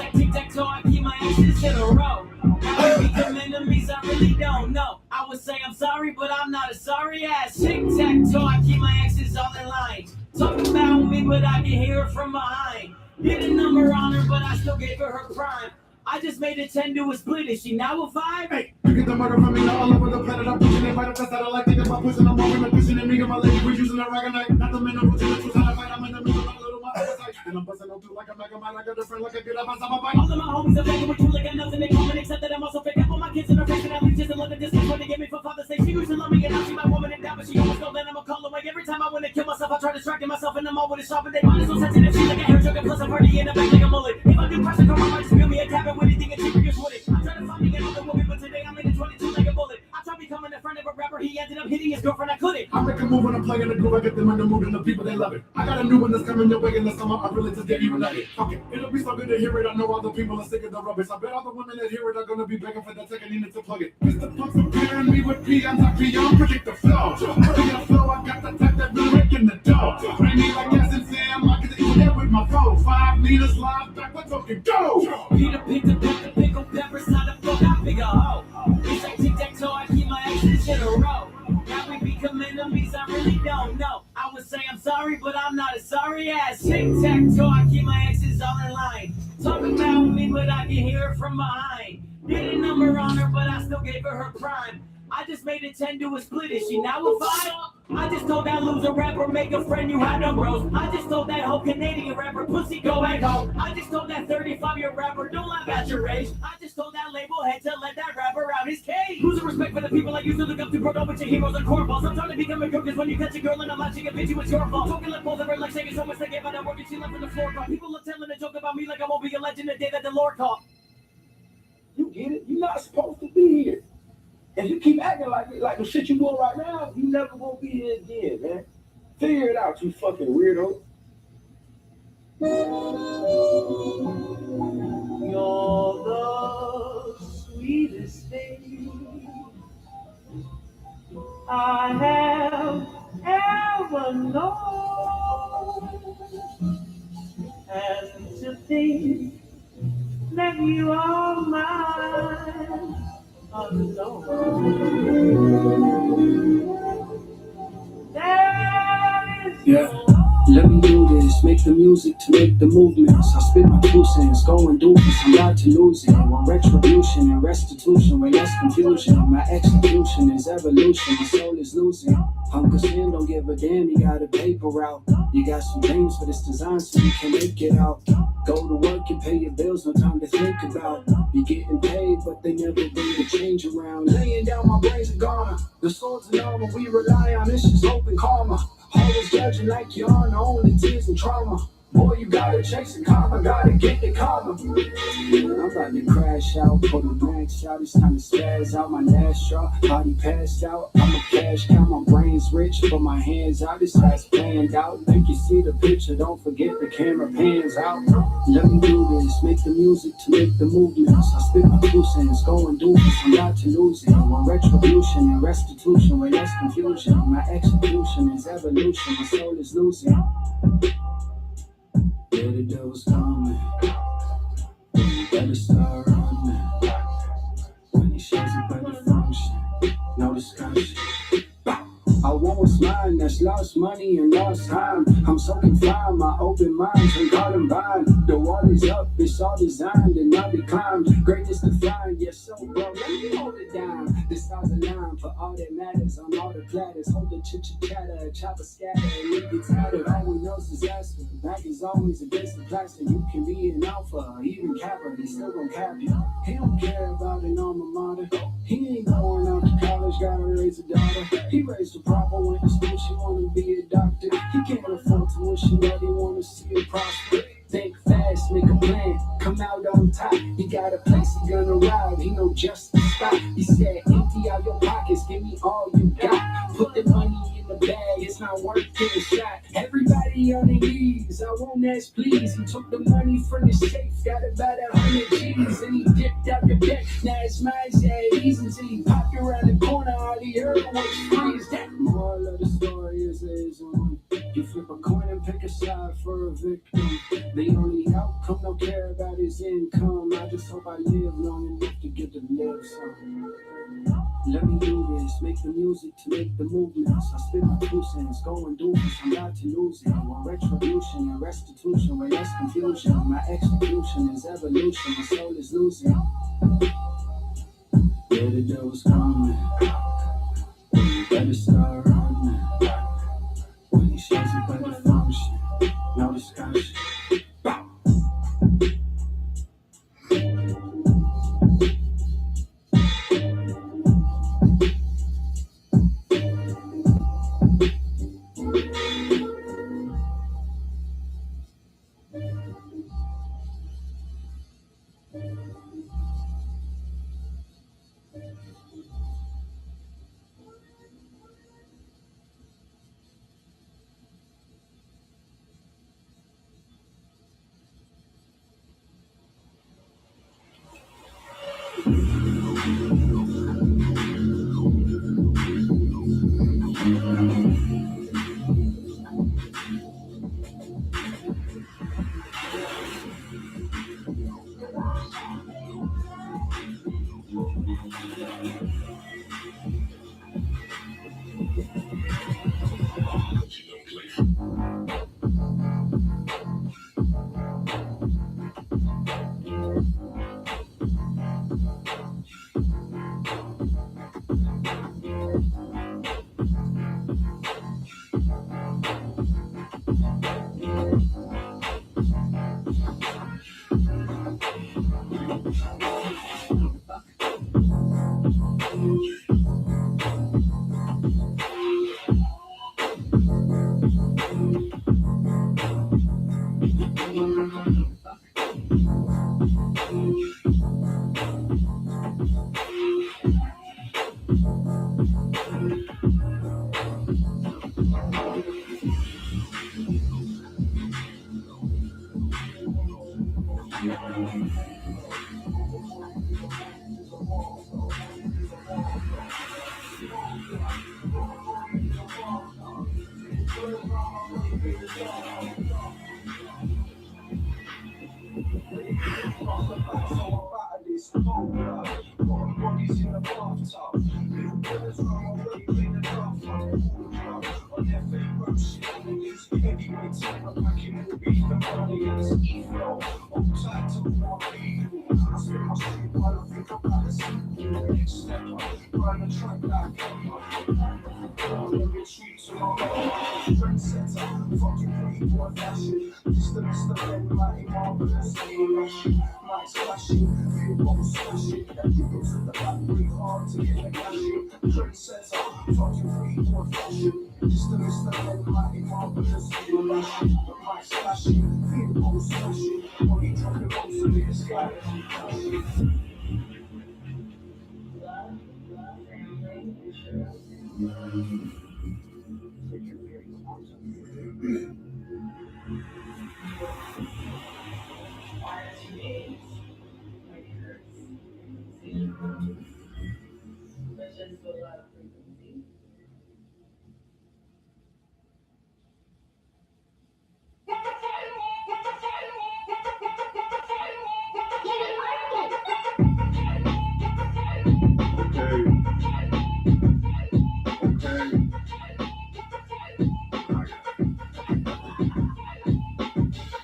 exes in a row. How we become enemies, I really don't know. I would say I'm sorry, but I'm not a sorry ass. Tic-tac-toe, I keep my exes all in line. Talk about me, but I can hear it from behind. Hit a number on her, but I still gave her her prime. I just made a 10 to a split. Is she now a 5? Hey, you get the murder from me all over the planet. I'm pushing it right up the side. I like thinking about pushing. I'm moving and pushing it. Me and my lady, we're using a rag night. Not the minute, we're trying to fight. I'm in the middle of a little my appetite. And I'm busting on through like a mega man. I got a friend like a good up on my bike. All of my homies are begging with you like got nothing in common except that I'm also fake. I put my kids in her face and I leave just a little distance when they get me for Father's Day. She used to love me and now she my woman and down, but she always know that I'm a call away. Every time I want to kill myself, I try distracting myself and I'm all with a sharp and they mind is so sensitive. She like a hair joke plus I'm already in the back like a mullet. If I do pressure, come on, I just feel me a cabin with anything and cheaper with it. I try to find me another woman, but today I'm in a 22 like a bullet. I tried becoming a friend of a rapper, he ended up hitting his girlfriend, I couldn't. I make a move when I'm playing the groove. I get them in the mood and the people, they love it. I got a new one that's coming your way in the summer. I really just get even like it. Okay, it'll be so good to hear it. I know all the people are sick of the rubbish. I bet all the women that hear it are gonna be begging for that second unit to plug it. Mr. Punk's comparing me with peons. I beyond predict the flow. Predict the flow, I got the type that really making the dough. Bring me like yes and Sam. I get it there with my foe. 5 meters live back, let's fucking go. Peter picked up the pickle peppers, how the fuck I figure hoe. It's like tic-tac-toe, I keep my exes in a row. Now we become enemies, I really don't know. I would say I'm sorry, but I'm not a sorry ass. Tic-tac-toe, I keep my exes all in line. Talk about me, but I can hear it from behind. Hit a number on her, but I still gave her her prime. I just made a 10 to a split. Is she now a 5? I just told that loser rapper, make a friend, you had no bros. I just told that whole Canadian rapper, pussy, go back home. I just told that 35-year rapper, don't laugh at your age. I just told that label head to let that rapper out his cage. Lose the respect for the people I used to look up to, bro, don't put your heroes on cornballs. I'm trying to become a cook, cause when you catch a girl and I'm latching a bitch, you, it's your fault. Talking like both of her, like shaking so much they gave out that work and she left on the floor. People are telling a joke about me like I won't be a legend the day that the Lord called. You get it? You're not supposed to be here. If you keep acting like the shit you doing right now, you never gonna be here again, man. Figure it out, you fucking weirdo. You're the sweetest thing I have ever known. And to think that you are mine. Yeah, let me do this, make the music to make the movements. I spit my 2 cents, go and do this, I'm about to lose it. Want retribution and restitution with less confusion. My execution is evolution, the soul is losing. Uncle Sam don't give a damn, you got a paper route. You got some dreams for this design so you can make it out. Go to work and pay your bills, no time to think about. You getting paid, but they never bring the change around. Laying down, my brains are gone. The soul's an armor we rely on, it's just open karma. Always judging like you're on the only tears and trauma. Boy, you gotta chase the karma, gotta get the karma. I'm about to crash out, pull the max out. It's time to spaz out, my last straw. Body passed out, I'm a cash cow. My brain's rich, but my hands out. This guy's planned out. Think you see the picture, don't forget the camera pans out. Let me do this, make the music to make the movements. I spit my 2 cents, go and do this, I'm about to lose it. Want retribution and restitution with less confusion. My execution is evolution, my soul is losing. Yeah, the devil's coming. Better start running. When he shows up at the function, no discussion. I want what's mine, that's lost money and lost time. I'm so confined, my open mind can combined. The wall is up, it's all designed and not declined. Greatness defined, yes, so bro, let me hold it down. The stars align for all that matters on all the platters. Hold the chitter-chatter, chopper scatter, and leave you tattered. All we know is disaster. Back is always against the plaster. You can be an alpha, even capper, they still gon' cap you. He don't care about an alma mater. He ain't going out to college, gotta raise a daughter. He raised a proper, went to school, she wanna be a doctor. He can't afford to when she ready, wanna see her prosper. Think fast, make a plan, come out on top. He got a place he gonna ride, he know just the spot. He said, empty out your pockets, give me all you got. Put the money in the bag, it's not worth getting shot. Everybody on their knees, I won't ask please. He took the money from the safe, got about 100 G's. And he dipped out the deck, now it's mine, at ease. Until he popped around the corner, all he heard was freeze. That moral of the story is one. You flip a coin and pick a side for a victim. The only outcome don't care about his income. I just hope I live long enough to get to live some. Let me do this, make the music to make the movements. I spit my 2 cents, go and do this, I'm not to lose it. Want retribution and restitution, way less confusion. My execution is evolution, my soul is losing. Yeah, the devil's coming. Better start running. When he shows it by the function, no discussion.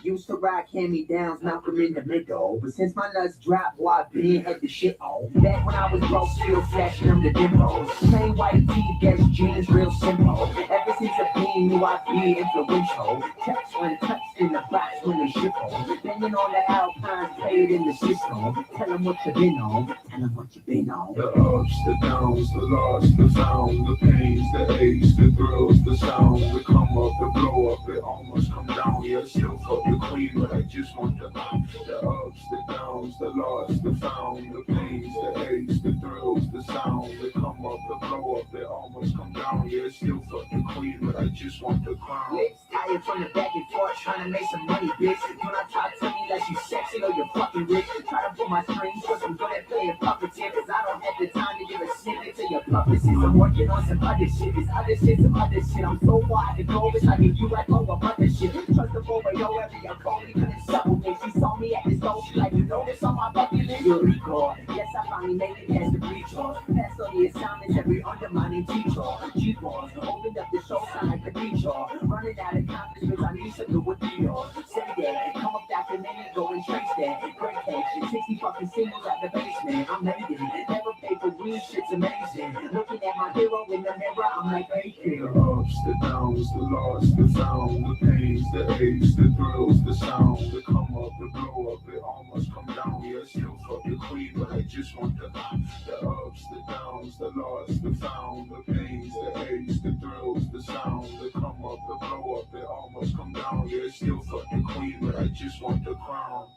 Used to rock hand-me-downs, knock them in the middle. But since my nuts dropped, boy, I been had the shit on. Back when I was broke, still flashing them the demos. Plain white tee, gas jeans, real simple. Ever since I been, knew I'd be influential. Checks when touched in the box when they ship on. Banging on the Alpines, played in the system. Tell them what you been on, tell them what you been on. The ups, the downs, the lost, the found, the pains, the aches, the thrills, the sound, the come up, the blow up, it almost come down. Yeah, still fuck the queen, but I just want the ups, the downs, the lost, the found, the pains, the aches, the thrills, the sound, the come come up, the blow up, it almost come down. Yeah, still fuck the queen, but I just want the crown. Lips tired from the back and forth, trying to make some money, bitch. When I talk to me like you sexy or you're fucking rich, try to pull my strings, cause I'm good at playing puppeteer, cause I don't have the time to give a snippet to your puppets. I'm working on some other shit, this other shit, some other shit. I'm so wide to go, it's like a UFO or other shit. Trust the boy, but yo, every a Cody couldn't supple me. She saw me at the store, she like, you know this on my bucket list? You'll recall, yes, I finally made it past the pre-charge. Past all the assignments, every undermining teacher. G-balls, opened up the show, sound like the teacher. Running out of accomplishments, I need some new with Dior. Say that, come up documented, go and trace that. Great cash, 60 fucking singles at the basement. I'm made it, never paid for weed, shit's amazing. Looking at my hero in the mirror, I'm like, hey, The ups, the downs, the lost, the found, the pains, the aches, the thrills, the sound, the come up, the blow up, it almost come down. Yeah, still fuck the queen, but I just want the ups, the downs, the lost, the found, the pains, the aches, the thrills, the sound, the come up, the blow up, it almost come down. Yeah, still fuck the queen, but I just want the crown.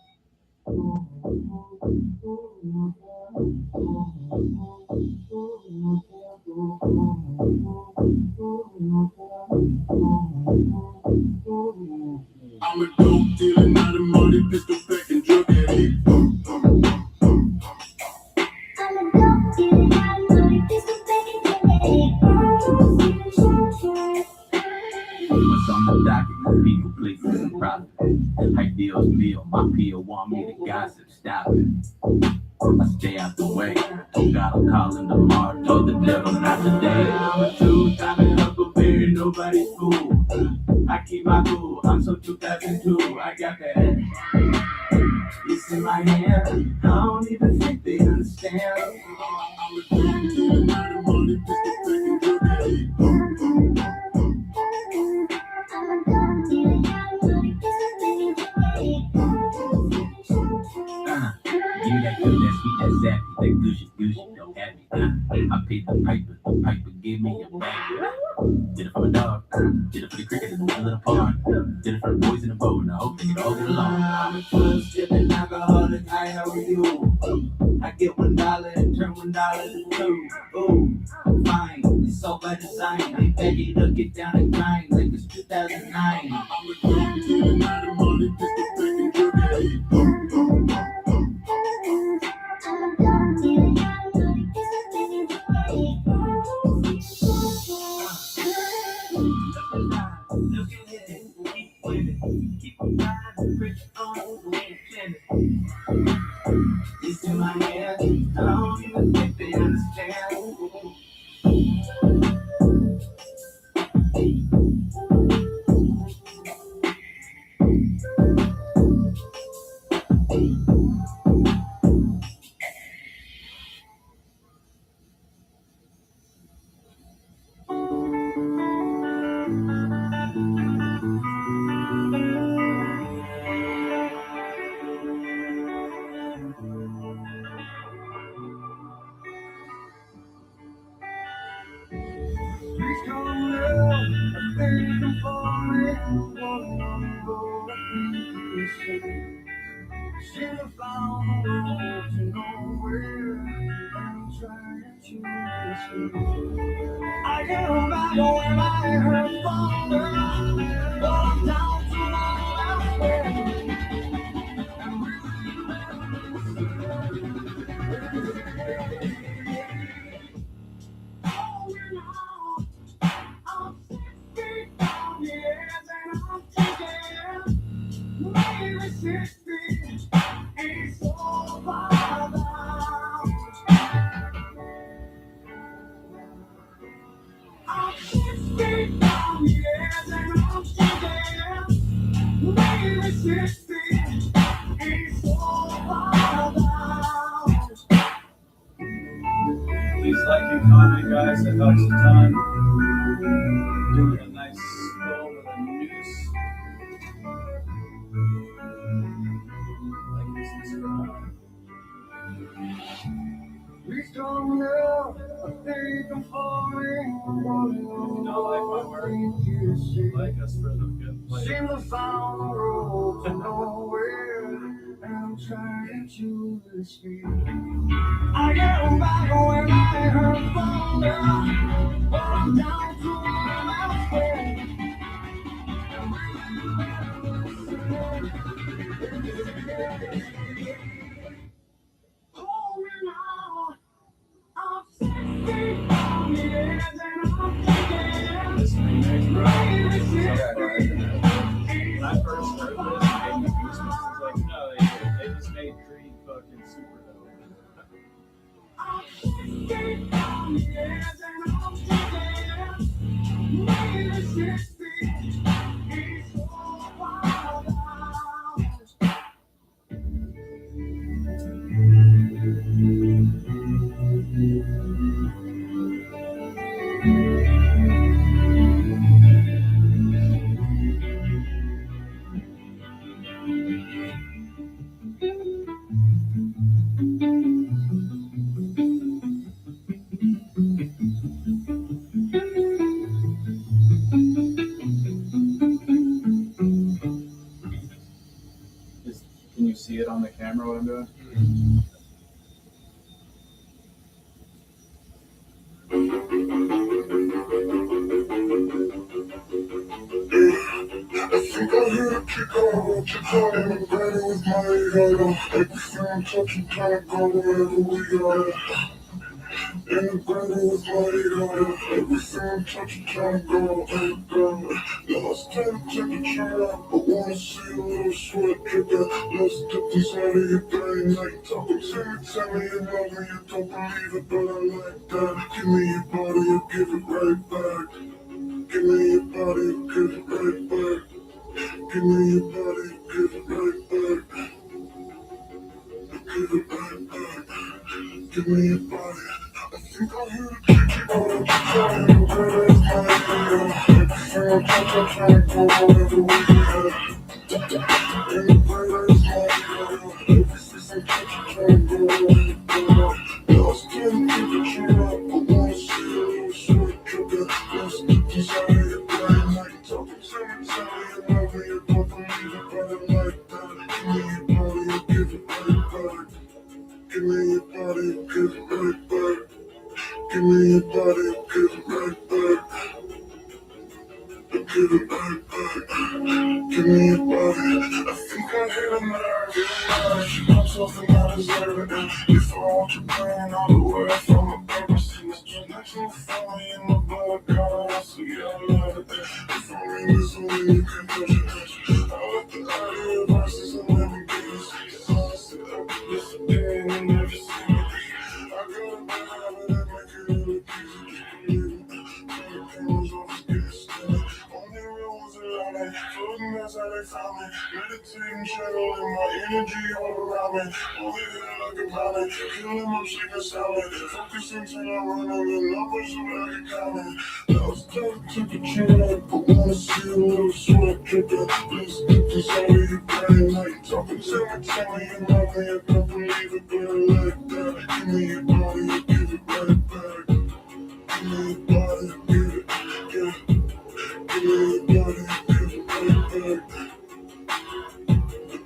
I'm a dope dealer, not a money pistol packing drug addict. I'm a dope dealer, not a money pistol packing drug addict. What's on the docket? My people, places, and profit. Ideals meal, my PO want me to gossip. Stop it. I stay out the way. Oh God, I'm calling tomorrow. Told the devil not today. I'm a two-time Huckleberry, nobody's fool. I keep my cool. I'm so 2002. I got that. It's in my hand. I don't even think they understand. I'm a dope dealer, not a money pistol packing drug addict. I'm a dope dealer, not a money pistol packing drug addict. Give me that good, that sweet, that zappy, that gushy, don't have me. I paid the piper gave me a bag. Did it for my dog, did it for the cricket in the middle of the park, did it for the boys in the boat, and I hope they can all get along. I'm a 12-stepping alcoholic, hi, how are you? I get $1 and turn $1 to 2. Ooh, fine, it's all by design. They beg you to get down and grind like it's 2009. I'm a dope dealer, not a money pistol packing drug addict. I'm a dope dealer, not a money pistol packing drug addict. Look at it, keep winning, keep on riding, rich on the way planet. It's in my head, I don't even think they understand. I get back where my hurt from, but I'm down to my last way. I'm 6 feet down, yes, and I'm thinking, maybe 6 feet ain't so far down. I'm 6 feet down, yes, and I'm thinking, maybe 6 feet ain't so far down. Please like and comment, guys. It helps a ton. Doing a nice scroll with the news. Like and subscribe. Please don't know, I think I'm falling. If you don't like my work, like us for the good play. Seem to found the road to nowhere, I'm trying to escape. I get back when I heard from girl, but I'm down to my way. Hold me now. I'm 65 years and I'm thinking. This remix, bro. When I first heard this, it made me goosebumps. I was like, no, they just made Creed fucking super dope. I'm 65 years and I'm thinking. Maybe 60. It's all wild out. Can you see it on the camera what I'm doing? I think I heard a kick on what you're talking about. Granny with my ego. Everything I'm touching, trying to go wherever we go. And the granny with my ego. Everything I'm touching, trying to go wherever we go. Lost temperature up, but wanna see a little sweat dripping. Let's dip inside of your brain like talking to me. Tell me you love me, you don't believe it, but I like that. Give me your body, I'll give it right back. Give me your body, I'll give it right back. Give me your body, I'll give it right back. I'll give it right back. Give me your body. I think I heard a kick on what you're talking about. Girl, that's my ego. Everything I'm trying to go wherever we go. And the girl that's my ego. Everything I'm trying to go wherever we go. Lost temperature up, I wanna see a little sweat dripping. Let's dip inside of your brain like talking to me. Tell me you love me, you don't believe it, but I like that. Give me your body, I'll give it right back. Give me your body, I'll give it right back. Give me your body, I'll give it right back. I'll give it right back. Give me your body. I think I hit a nerve. I'm something I deserve it. If I want your brain all the way from a purpose, this connection for me in my blood, God, I see I love it. If I mean this only you can touch it. I let the audio verses and let me get this. Honestly, I could disappear and you never see me. I got a bad habit that make it really easy. The cameras always get steady. Only real ones around me. Floating, that's how they found me. Meditating, channeling my energy all around me. Only there like a bounty. Killing my shaking sound. Focusing till I run on the numbers so that I can count it. Now it's time to take a chill out, but wanna see a little sweat dripping. Please dip inside of your brain like talking to me. Tell me you love me, I don't believe it, but I like that. Give me your body, I'll give it right back. Give me your body, I'll give it, yeah. Give me your body, I'll give it right back.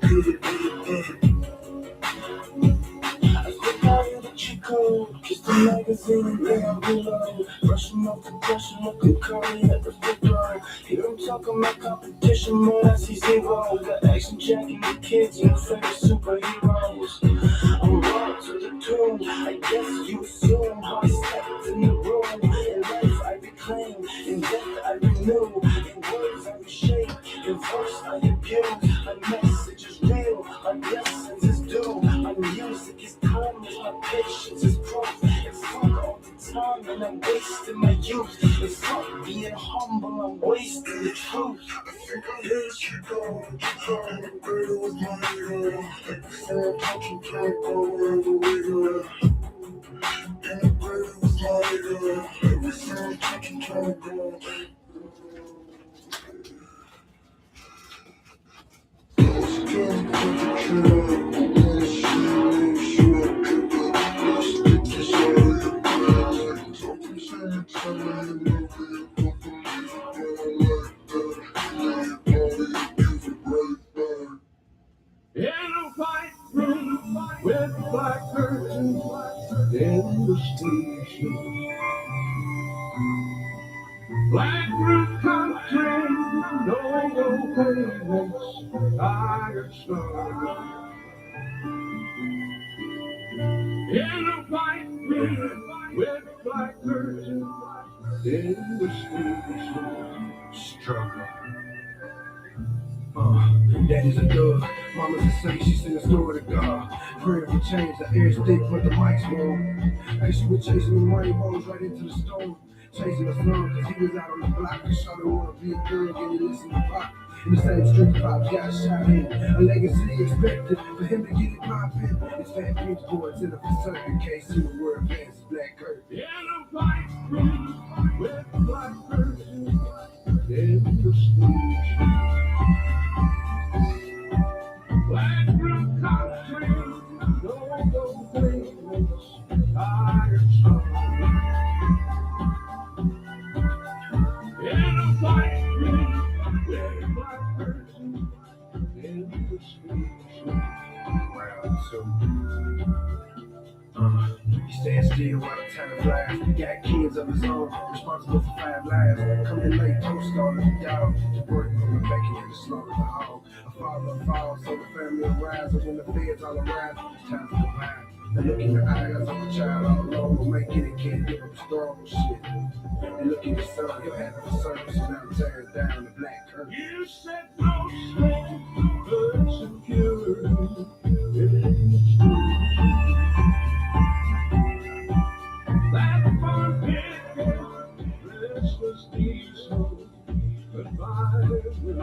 I'll give it right back. I think I hear the cheat code, just a magazine and then I'm below. Brushing off the pressure, looking curry at the free throw. Here I'm talking about competition, but I see zero. Got action jacking the kids and favorite superheroes. I'm raw to the tomb, I guess you assume how I stepped in the room. In life I reclaim, in death I renew. In words I reshape, in verse I abuse. My message is real, my blessings is due. My music is timeless, my patience is proof. And fuck all the time and I'm wasting my youth. And fuck being humble, I'm wasting the truth. I think I hear you go, trying to grade with my ego. Everything I'm touching, trying to go wherever we go. Integrated with my ego. Everything I'm touching, trying to go. Lost temperature, I wanna see a little sweat dripping. Let's dip inside of your brain like talking to me. Tell me you love me, you don't believe it, but I like that. Give me your body, I'll give it right back. Yeah, no fight. in the station. Black root country, no payments, iron stone. In a white room with black curtains, in the station. Struggle. Daddy's a dog. Mama's a saint, she sing a story to God. Praying for change, the air stick, but the mic's wrong. Hey, she was chasing the rainbows right into the storm. Chasing the sun, cause he was out on the block. He shot her wanna be a girl, and he listened to pop. In the same street, Pops got shot in. A legacy expected for him to get it poppin'. It's fat pinch boards in a facility case. See the word pants, black curtain. In a white room with black curtains, in the station. Black room country, no payments, iron stone. In a white room with black curtains, in the station. Round two. He stands still while the time flies. Got kids of his own, responsible for 5 lives. Coming late, post all of the dog. To work from the bacon and the slaughter the hog. A father falls, so the family arrives. And when the feds all arrive, it's time to provide. They look in the eyes of a child all alone. Will make it and can't give up strong shit. And look at his son, he'll have the service. And now tears down the black curtain. You said no strength, but security. That farm picket, restless diesel, goodbye with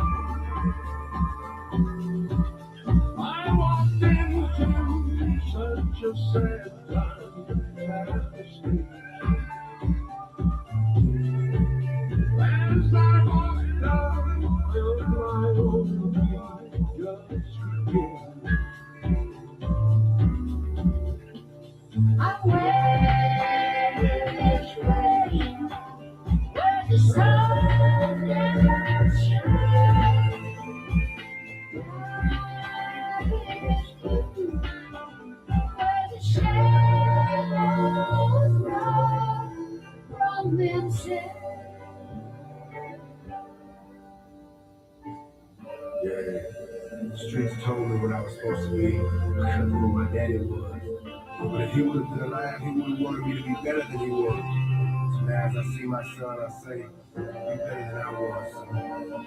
I walked into such a sad time, travesty. As I walked down of my own just began. I'm waiting this way, where the sun never shines. Where the shadows run from themselves. Yeah, the streets told me what I was supposed to be because of who my daddy was. But if he would have been alive, he would have wanted me to be better than he was. So now as I see my son, I say, be better than I was.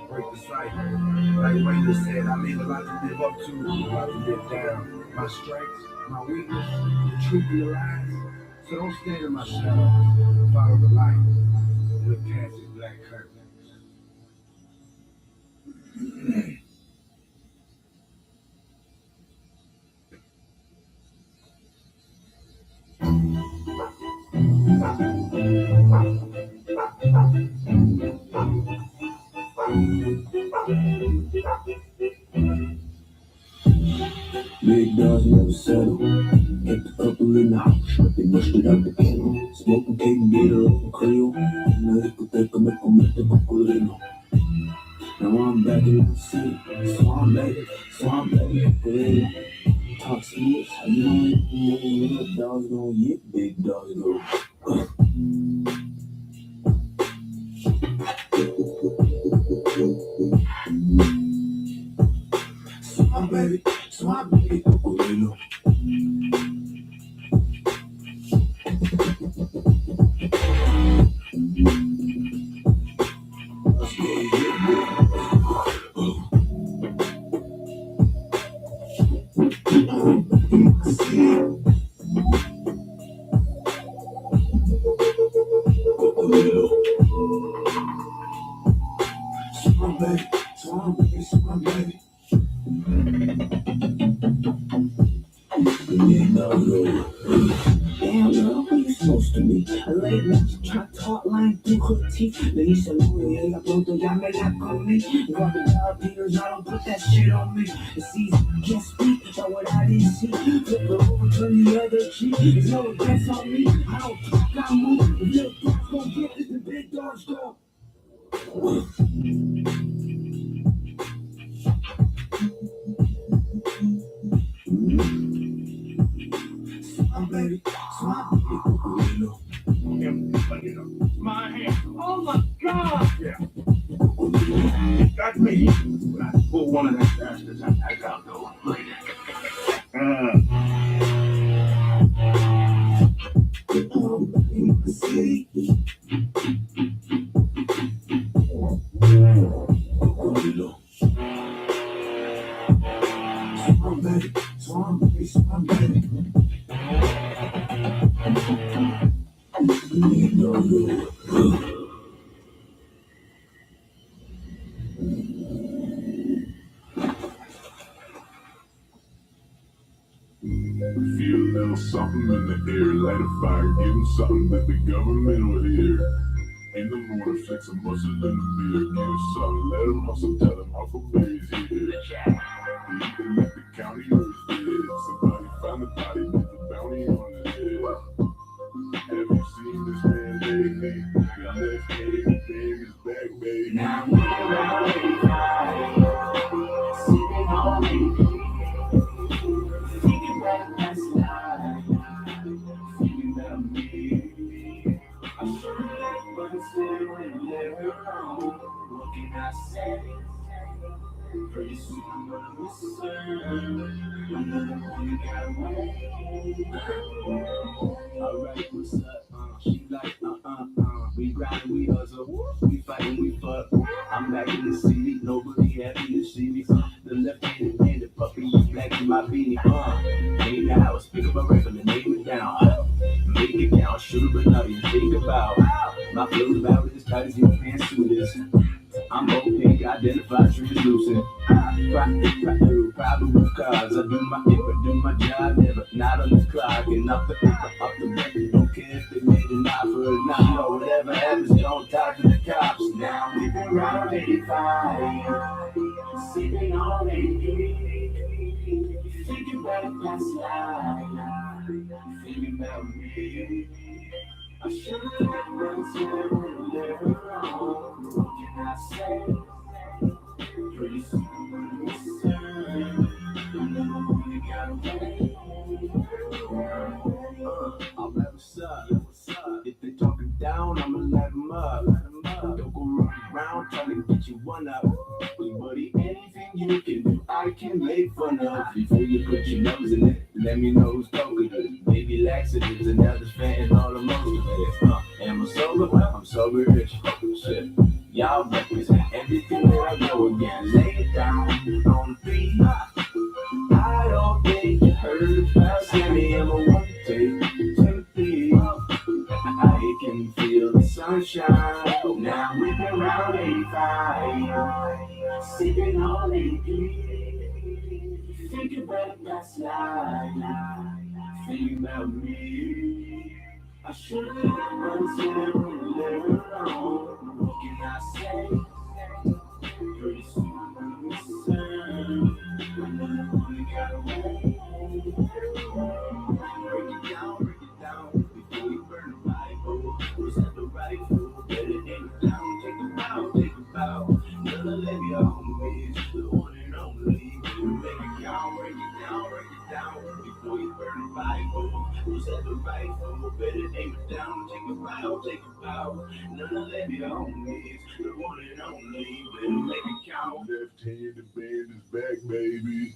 Break the cycle. Like Raymond said, I leave a lot to live up to, a lot to live down. My strengths, my weakness, the truth and the lies. So don't stand in my shadow. Follow the light. And look past this black curtain. Big dogs never settle. Kept a couple in the house, but they mushed it out the kennel. Smoking cake, bitter up in Creole. Na discoteca me comete cocolino. Now I'm back in the city, so I'm back. Talk smooth, how you know little dogs gon' get, big dogs go. So I'm baby, cocolino. Damn girl, what you supposed to be? A late night try to talk line through her teeth. Le hice muy la pronto ya me la comí. Crocodile tears, I don't put that shit on me. It's easy, can't speak about what I didn't see. Flip her over, turn the other cheek. There's no regrets on me. I don't talk, I move. The little dogs gon' get it, the big dogs go. So I'm baby, so I'm Bastards, I got those. Feel a little something in the air, light a fire, give them something that the government will hear. In the morning, flex a muscle in the beer, give them something, let them hustle, tell them Huckleberry's here. Either let the county or it's dead. Somebody find the body, put the bounty on his head. Have you seen this man lately? Your left hand bang his back, baby. Now we're around 85, sitting on 80. Thinking about past life, thinking about me. I should have but instead went later on. What can I say? Pretty soon I'm gonna miss her. You gotta wait. Alright, what's up? She like, we grind, we hustle, we fight and we fuck. I'm back in the city, nobody happy to see me. The left-handed man, the puppy is black in my beanie. Ain't the house, pick up my rifle and name it down. Make it count, shoot but nothing, think about. My feelings about it as tight as your pants suit is. I'm opaque, identified, translucent. Problem with cars. I do my job, never not on the clock. And off the record, don't care if they made an offer or not. Or whatever happens, don't talk to the cops. Now we've been around 85, sitting on 80. Thinking about past life, thinking about me. I should have been said later on. What can I say? Pretty soon I'm miss her. You gotta wait. Alright, what's up? If they talking down, I'ma let them up. Don't go running around trying to get you one up. Buddy, anything you can do, I can make fun of. Before you put your nose in it, let me know who's talking to it. Maybe laxatives and others fanting all the most of it. Am I sober? I'm sober rich. Shit. Y'all represent everything that I go against. Lay it down on the beat. I don't think you heard about Sammy. I'm a one take, Timothy. I can feel the sunshine. Now we've been around 85, sitting on 80. Thinking about past life, thinking about me. I should have run later on. What can I say? Pretty soon I'm gonna miss her. You gotta wait. Break it down before you burn the Bible. Was that the right fool? Better aim it down, take a bow. Never let your homies, the one and only. Make it count, break it down before you burn the Bible. Was that the right fool? Better aim it down, take a bow. Never let your homies, the one and only. Better make it count. Left hand to bend his back, baby.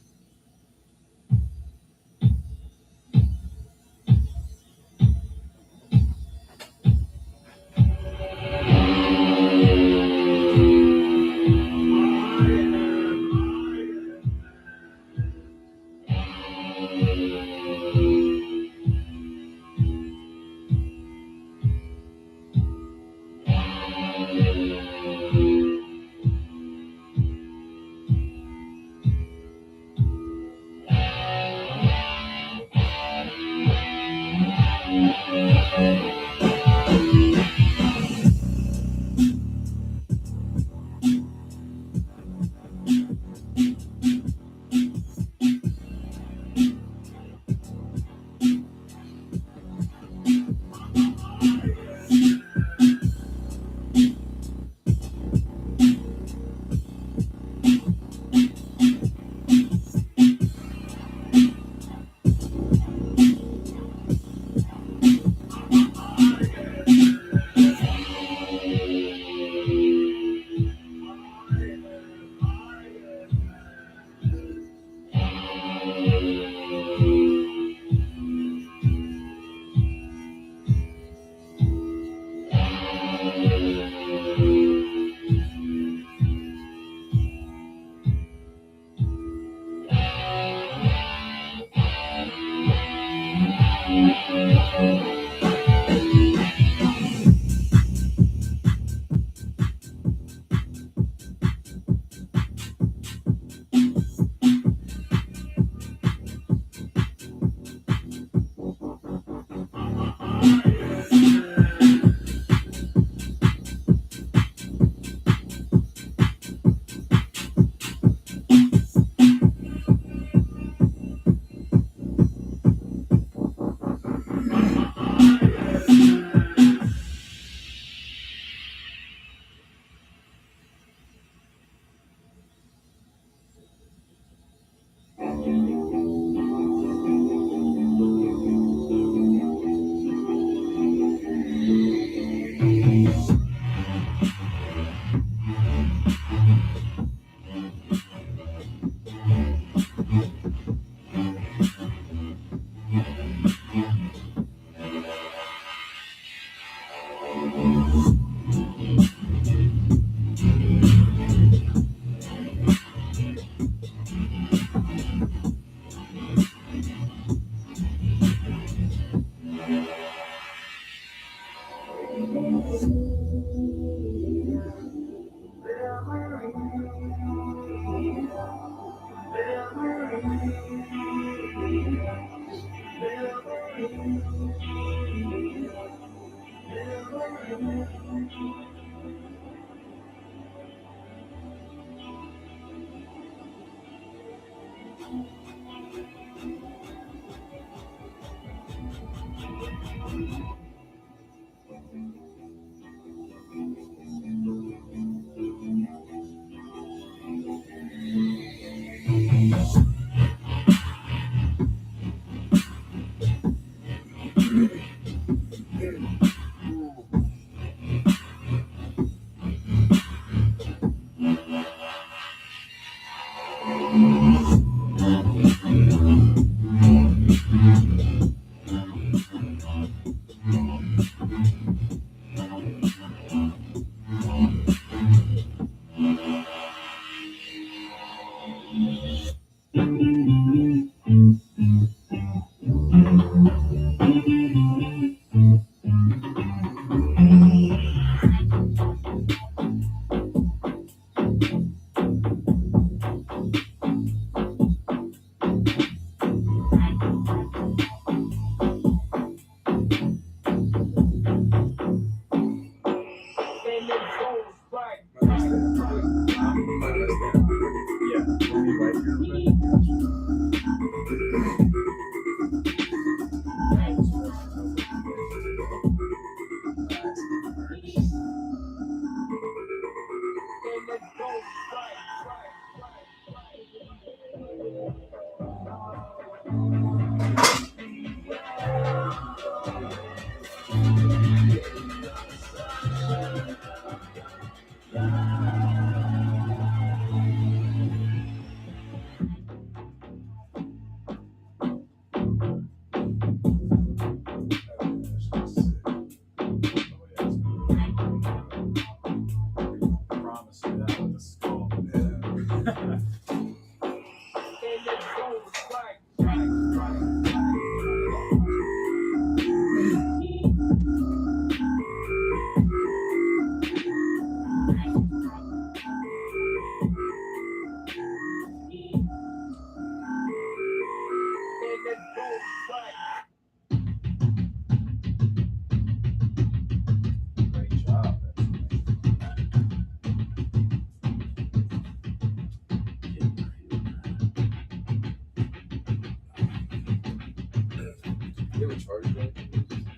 You have a charger?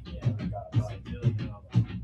Yeah, I got about $1 million on that.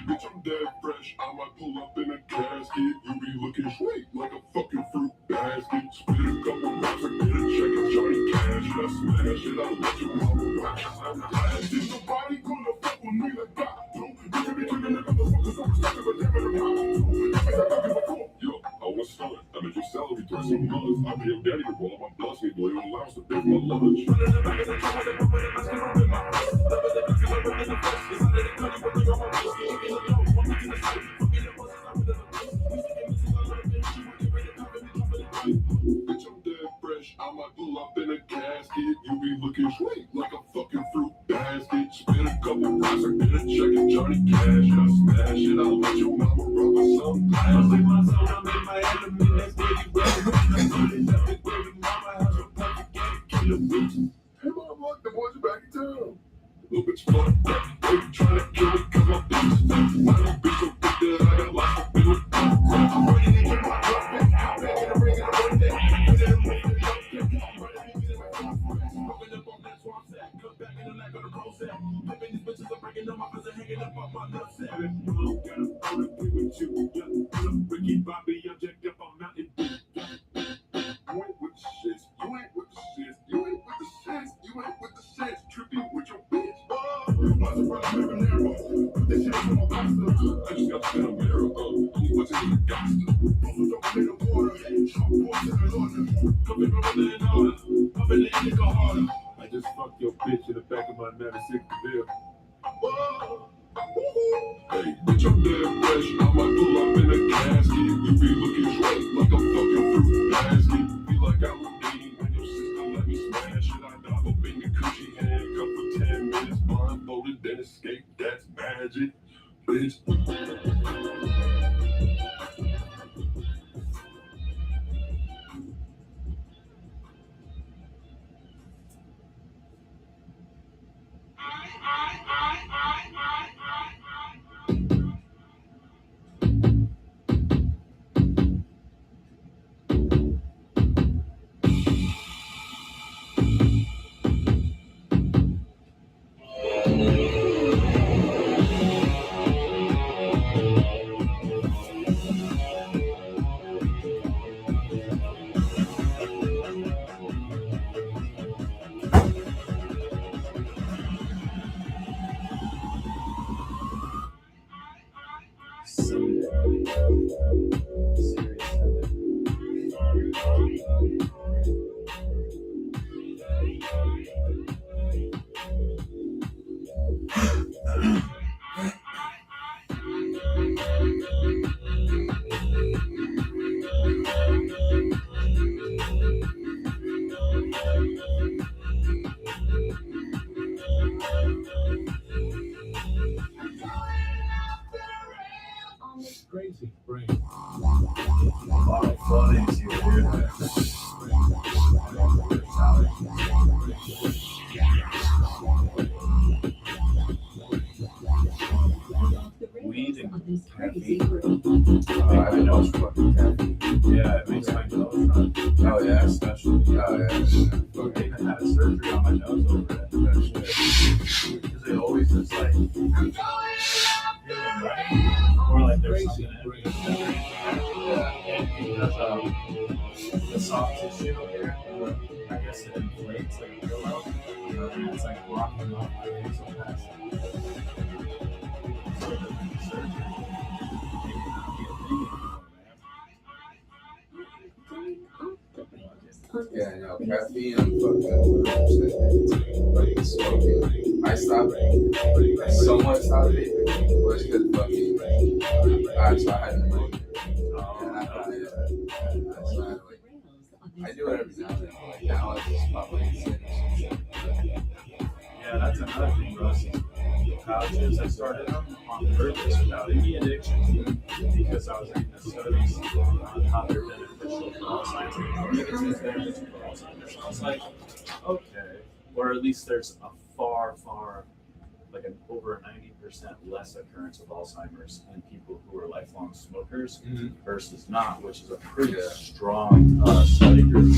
Bitch, I'm dead fresh. I might pull up in a casket. You be looking sweet like a fucking fruit basket. Spit a couple rocks, I get a check of Johnny Cash. And I smash it, I let your mama watch. Is nobody gonna fuck with me like that? You can be killing the motherfuckers on the side of a damn it, yo, I was stunned. I made your salary throw some nuts. I be your daddy to roll up my blood, me boy, you allows to pay my lunch. boxer in a check Johnny Cash. I smash it, I'll let your mama roll my son. I leave my son, I'm in my enemy, that's where you ready. I'm running up the baby mama house, I'm about to get a killer bitch. Hey mama, the boys are back in town. Little bitch fucked up, they trying to kill me cause my bitch. My little bitch so big that I got lots of feelings. I'm ready to get my drop back, out back in the ring and I'm running that. Put it in my drop back, I'm ready to get my drop back. Rubbing up on that swamp sack, cut back in the lag of the roll sack. Pippin' these bitches, I'm breaking up my friends and hanging up on my nutsack. You gotta own it, we with you. Yeah, pull up Ricky Bobby, I'm jacked up on Mountain Dew. You ain't with the shits, you ain't with the shits, you ain't with the shits, you ain't with the shits, tripping with your bitch. Why's the front of the narrow? Put that shit on my pasta. I just got the middle mirror. What's it in the gangster? Both of them in the water. Short boys in the order. Come in my mother in order. Pump in the nigga harder. I just fucked your bitch in the back of my 96 bill. Hey, bitch, I'm dead fresh. I might pull up in a casket. You be looking straight like a fucking fruit basket. Feel like I was dating when your sister let me smash it. I dive up in your coochie handcuff for 10 minutes. Blindfolded, then escape. That's magic, bitch. Crazy brain. A lot of floodings here, dude. Weed and caffeine. I know it's fucking caffeine. Yeah, it makes my nose run. Oh yeah, Especially. oh yeah. I even had surgery on my nose over it. Because it always is like, feeling right. Or like there's something in it. Because the soft tissue here, I guess it inflates like a pillow. And it's like blocking off my nasal passage. So the surgery may not be a thing anymore, man. Yeah, no, caffeine, I'm fucked up with 100% like smoking. I stopped, somewhat stopped vaping, but it's because fucking, so I had pneumonia. And I don't do that. So I do it every now and then, but like now I just pop my in or some shit. Yeah, that's another thing, Russ. Pouches, I started them on purpose without any addiction because I was reading the studies on how they're beneficial for Alzheimer's. Nicotine is beneficial for Alzheimer's. So I was like, okay. Or at least there's a far, like an over 90% less occurrence of Alzheimer's in people who are lifelong smokers versus not, which is a pretty strong study group.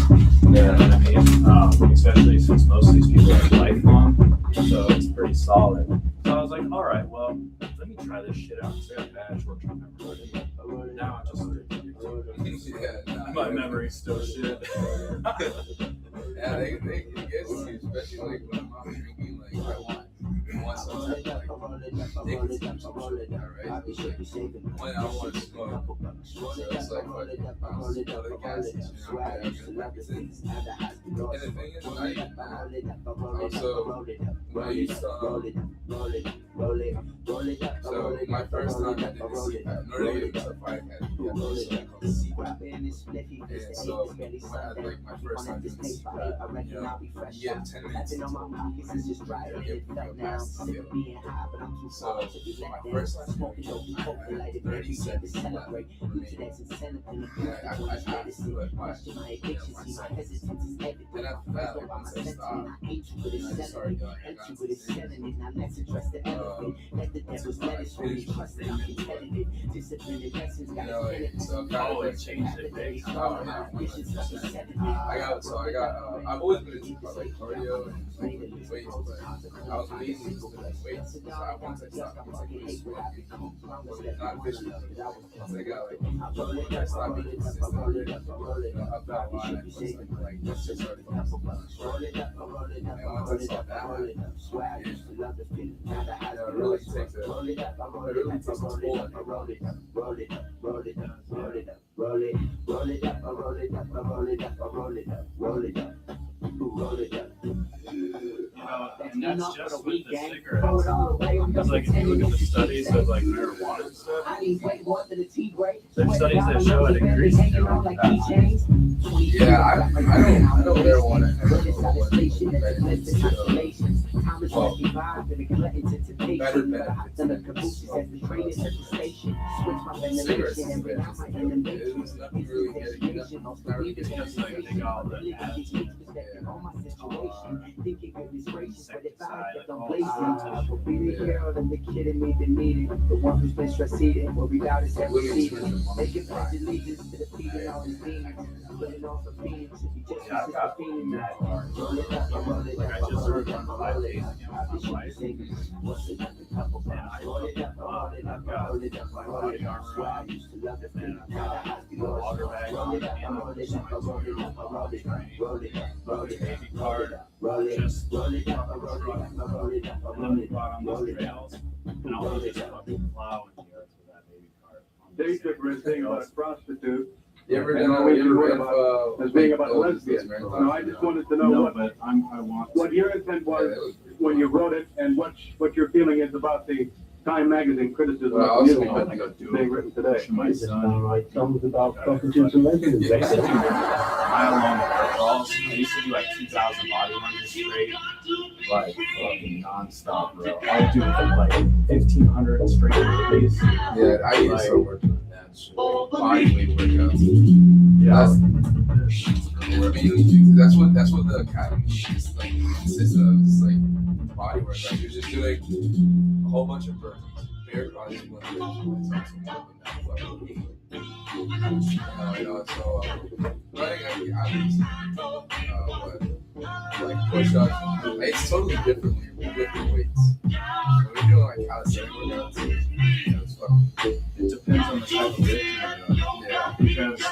Yeah, I mean, especially since most of these people are lifelong, so it's pretty solid. So I was like, all right, well, let me try this shit out. It's very bad short term memory. Now I'm just my memory's still shit. Yeah, they get to me, especially like when I'm out drinking, like I want some type of like nicotine or some shit, right? It's like when I want to smoke, so it's like fucking bounce to the gas station, I'm nicotine. And the thing is, I also, when I used to roll it, roll it up, So roll it my up, first roll time I it did up, the roll CPAP, it up, in order roll to it get up. into the fight, I had to do something called CPAP. And so when I had like my first time doing CPAP, you know, you get 10 minutes into it, you get past the field. So my first time I had 30 seconds left remaining. And I passed through it by, you know, myself. Then after that, like once I stopped, I just started yelling, I got to the you know, like, so kind of like changed it big. oh yeah, I've always been into like cardio and like weights, but I was amazing with weights. So once I stopped, I was like really sweaty, not vicious. Once I got like, I stopped being consistent, you know, up that line, I was like just started focusing on short. And once I saw that happen, it really takes a toll on me. Roll it, roll it up, roll it up, roll it up, roll it up, roll it up, roll it up. And that's just with the cigarettes. Because like if you look at the studies of like marijuana and stuff, there's studies that show it increases neural capacity. Yeah, I don't ever want to ever know what benefits well, better benefits than cigarettes is bad. It was nothing really getting enough. Not really getting enough. Just like they got all the ads, yeah, I've got mad cards. Like I just started on 5 days again with my wife, and I fucking love it. I've got my body armor on, and I've got a water bag on, and I'm just the baby card, just fucking truck. And then we brought on those trails, and I'll just fucking plow in the earth with that baby card. They took a thing about a prostitute. You ever And done always you ever worried read about as being about those lesbians. marathons? No, I just wanted to know No, what, but I want what your intent was when you wrote it and what your feeling is about the Time Magazine criticism Well, I of also music want to that's go do being it. written today. my son. Like songs about prostitutes and lesbians. I used to do mile-long water crawls. I used to do like 2,000 body lunges straight, like fucking non-stop, bro. I would do like 1,500 straight days. Yeah, I need to start working on that shit. Body weight workouts. Yeah. That's what the academy is like consists of. It's like body workouts. You're just doing a whole bunch of burpees, bare body movement. You know, so running at least like push-ups. It's totally different weights. When you're doing like calisthenic workouts, you know, it's fucking. It depends on the type of lift you're doing. Yeah. Because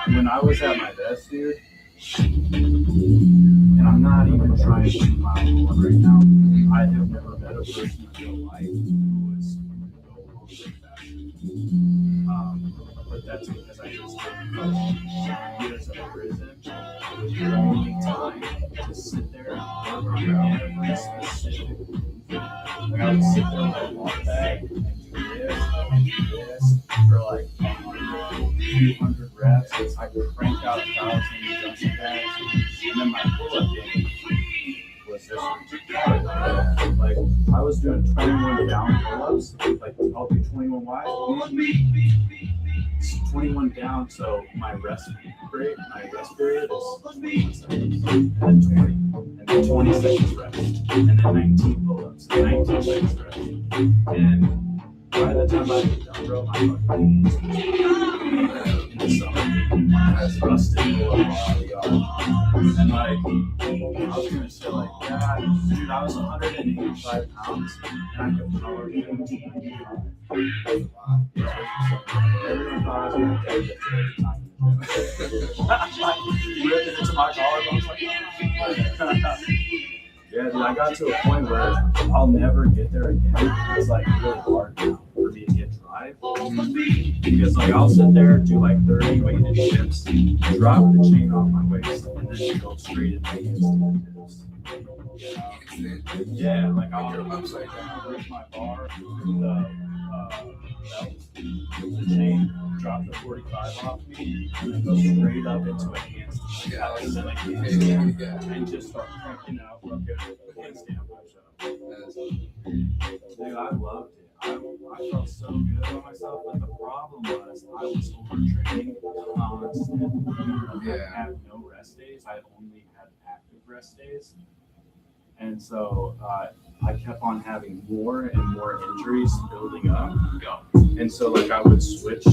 when I was at my best, dude, and I'm not even trying to do my own right now, I have never met a person in real life who was go a little bit faster. But that's because I just did years of prison. It was the only time to sit there and work on every specific move. Like I would sit there with my walk bag and do this for like 200 reps. I could crank out 1,000 jumping jacks, and then my pull-up game was just retarded. Like I was doing 21 down pull-ups, like I'll do 21 wide, 21 down, so my rest period is 21 seconds, and then 20, and then 20 seconds rest, and then 19 pull-ups, 19 seconds rest, and by the time I get done, bro, my fucking in the summer has rusted pull-up body off, and like I was gonna say like, yeah, dude, I was 185 pounds, and I could power do 95. Everyone thought I was gonna take it every time. Ripped it into my collarbones like, yeah, dude, I got to a point where I'll never get there again. It's like really hard now for me to get drive. Because like I'll sit there, do like 30 weighted shifts, drop the chain off my waist, and then go straight into the handstands. Yeah, like I'll You're upside down. raise my bar, the belt, the chain, drop the 45 off me, and then go straight up into a handstand. Yeah, And then a yeah, handstand, and just start cranking out fucking handstand push-ups. Dude, I loved it. I felt so good about myself, but the problem was I was overtraining constantly. I had no rest days. I only had active rest days. And so I kept on having more and more injuries building up. And so like I would switch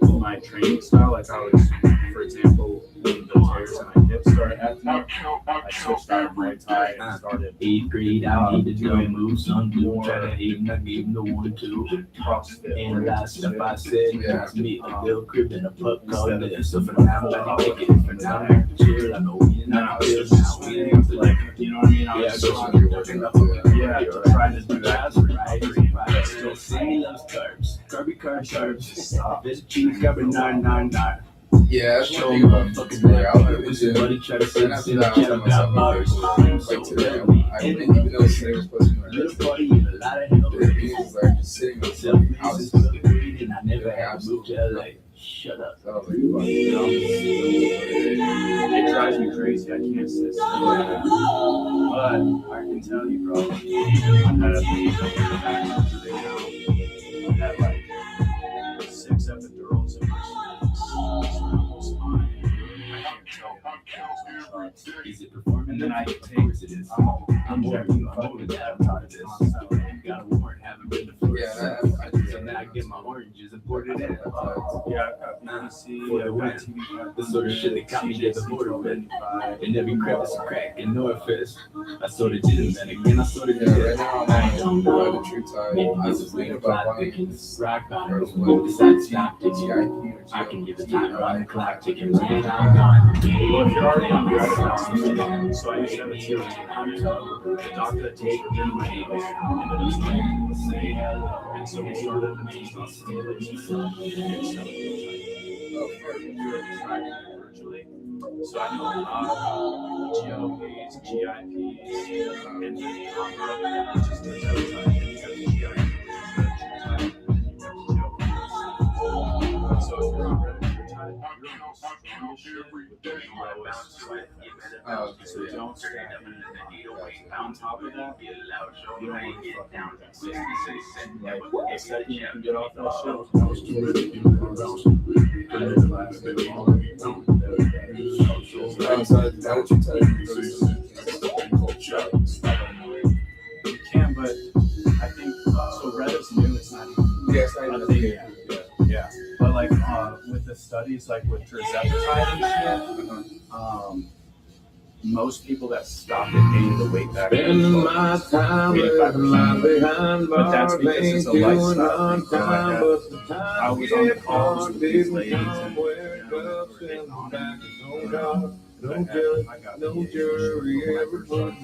my training style. Like I was, for example, when the tears in my hips started acting up, I switched out of Muay Thai and started 8th grade, I need to do a move, son. Blue, try to hate, and I gave him the 1-2. CrossFit. And last stuff I said, Yeah. me a bill crib and a pup called it. So for now, I take it. For now, I can chill. I know we No, not it's feel just now. We ain't like, you know what I mean? I yeah, was so trying you're to working up. yeah, to try to do that. Right? Still say loves carbs. Carby carbs. This cheese got 999. Yeah, that's Show one thing me about fucking today. back. I was With in your the buddy try to gym, say and the after same that, I was shit telling about myself, bars. like today, I wouldn't even know today was supposed to be my You're rest the day. party in a lot of hell. The thing is, like, just sitting on the fucking house. Self-made is good, and I never had to move to LA. Shut up. So I was like, fuck, you know, It drives me crazy. I can't sit still. But I can tell you, bro, I've had a back surgery now. I've had like 6 epidurals in my spine. I can't tell you how many pounds I'm trying. Is it performing? And then I Of take, course it is. I'm checking fucking that. I'm tired of this. Got a warrant, haven't been to Florida. Yeah, I So now I get my oranges imported in. Yeah, I've got BBC, For the I've win. got TV. The sort of shit that caught me at the border with. In every crevice and crack in North Fist. I sort of did it, then again I sort of yeah, did right it. now I'm on the true tide. I was thinking about buying this Rock bottom, first with one, the side stop, GIP or I can give the time GIP. on the clock, ticking right now. I'm gone. Well, if you're already on your so I used to have a TV. The doctor that takes me in my name and it was like, say hello. And so we started to make virtually. So I know a lot about GLPs, GIPs, and then just turns out you got the GIP, so if you're on Reddit, you're so don't stack on top of that. You don't want to fucking like the second you can get off that shit. You can, but I think so. Reddit's new. It's not even. Yeah, it's not even a thing. Yeah. But like with the studies, like with tirzepatide and shit, most people that stop it gain the weight back. Spending my time living life behind But that's bars, because it's a ain't doing lifestyle on thing. So time, but the I time was on the get calls hard, with these didn't ladies come and where cups in the back, no God, no judge, no jury, everybody.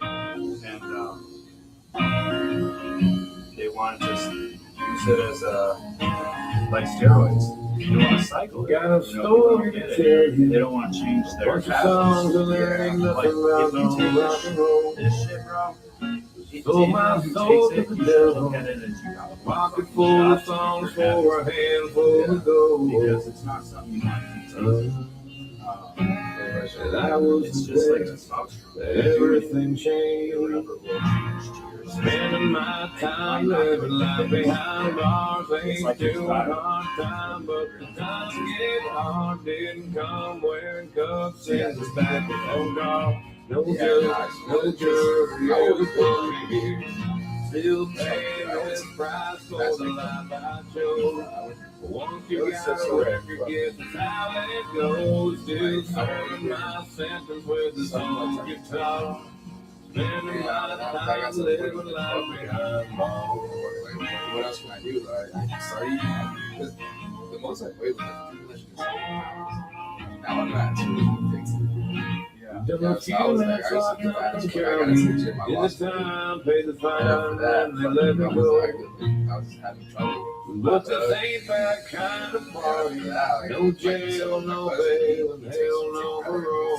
And they want to just use it as like steroids. They don't want to cycle it. Got a You know, story people to don't tell get it. you. They don't want to change their Bunch of songs and there ain't Like, nothing wrong if you on take rock and roll. this shit, bro. Sold my soul to the devil. Look at it as you got a Pocket full of songs for a handful of gold. because it's not something you want to take. And I was It's just like there. testosterone. Everything changed. Whatever will change to your Spending my time living life behind bars, ain't doing hard time, but the times get hard, didn't come wearing cuffs in the back. Oh God, no judge, no jury, everybody here. Still paying this price for the life I chose. Once you got a record, guess that's how it goes. Still serving my sentence with the song guitar. Spending my time living life behind bars. What else can I do? Like, I started eating healthy because the most I weighed was like 200. Now I'm not too fixed. Don't Yeah, so I feel was that like, I used to do that. fucking I carry gotta say, Jim, I in the lost weight. time, pay the And fine, after that, and they let me I go. was just having trouble. But this ain't that kind of party. No jail, no bail, and hell no parole.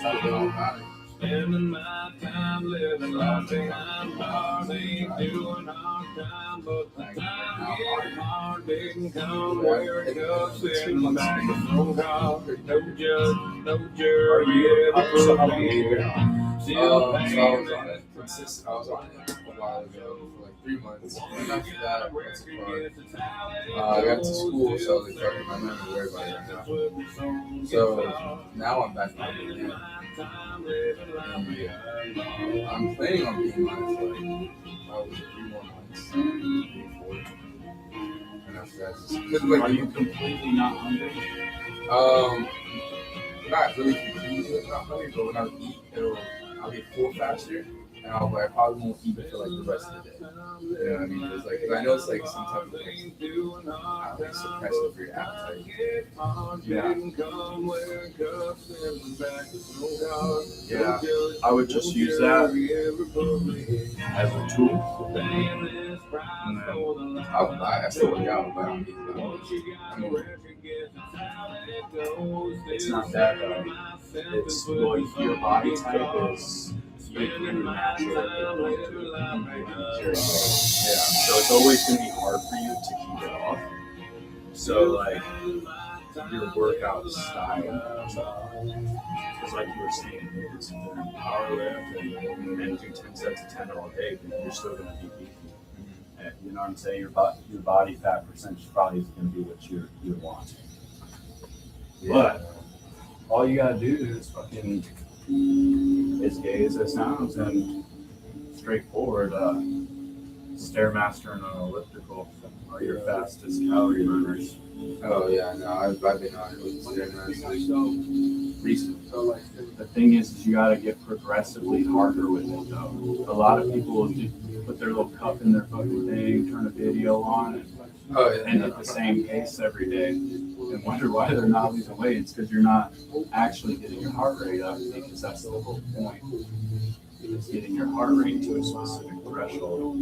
Spending my time living life behind bars, ain't doing hard time, but the time getting hard didn't come where it goes. Sitting back with no car, no judge, no jury, So how long every have you been on? So I was on it consistent. I was on it a while ago for like 3 months. And after that, what's it called? I got to school, so I was like, fuck it, I'm not gonna worry about it right now. So now I'm back on it again. And I'm planning on being on it for like probably 3 more months, maybe 4. And after that, just because Are like you completely not hungry? not really completely not hungry, but when I eat, I'll get full faster, and I probably won't eat for like the rest of the day. You know what I mean? It's like, 'cause I know it's like some type of like suppressive for your appetite. Yeah, I would just use that as a tool. And then I still work out, but I don't need that. it's not that it's what your body type is. Yeah. So it's always going to be hard for you to keep it off. So like your workout style, because like you were saying, you can sit there and power lift and do 10 sets of 10 all day, but you're still going to be beefy. And you know what I'm saying? Your body fat percentage probably is going to be what you want. But all you gotta do is fucking, as gay as it sounds and straightforward, Stairmaster and an elliptical are your fastest calorie burners. Oh yeah, no, I've been on it with Stairmaster recently. The thing is you gotta get progressively harder with it though. A lot of people will put their little cup in their fucking thing, turn a video on, and at the same pace every day, and wonder why they're not losing weight. It's because you're not actually getting your heart rate up, because that's the whole point. It's getting your heart rate to a specific threshold,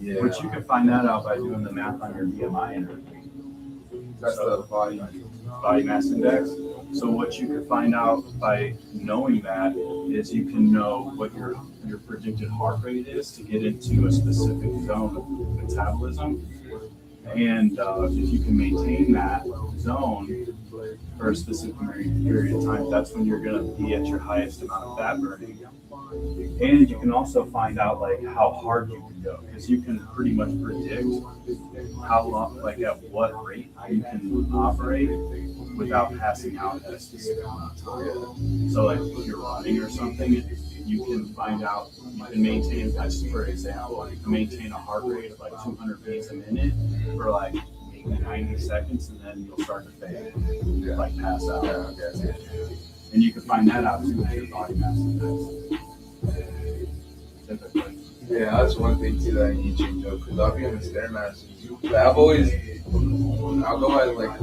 which you can find that out by doing the math on your BMI and everything. That's the body mass index. So what you can find out by knowing that is you can know what your predicted heart rate is to get into a specific zone of metabolism. And if you can maintain that zone for a specific period of time, that's when you're going to be at your highest amount of fat burning. And you can also find out like how hard you can go, because you can pretty much predict how long, like at what rate you can operate without passing out at a specific amount of time. So like if you're running or something, you can find out, you can maintain, for example, you can maintain a heart rate of like 200 beats a minute for like maybe 90 seconds, and then you'll start to fade, like pass out. And you can find that out too with your body mass index. Typically. Yeah, that's one thing too that I need to change up, because I'll be on the Stairmaster. But I'll go at like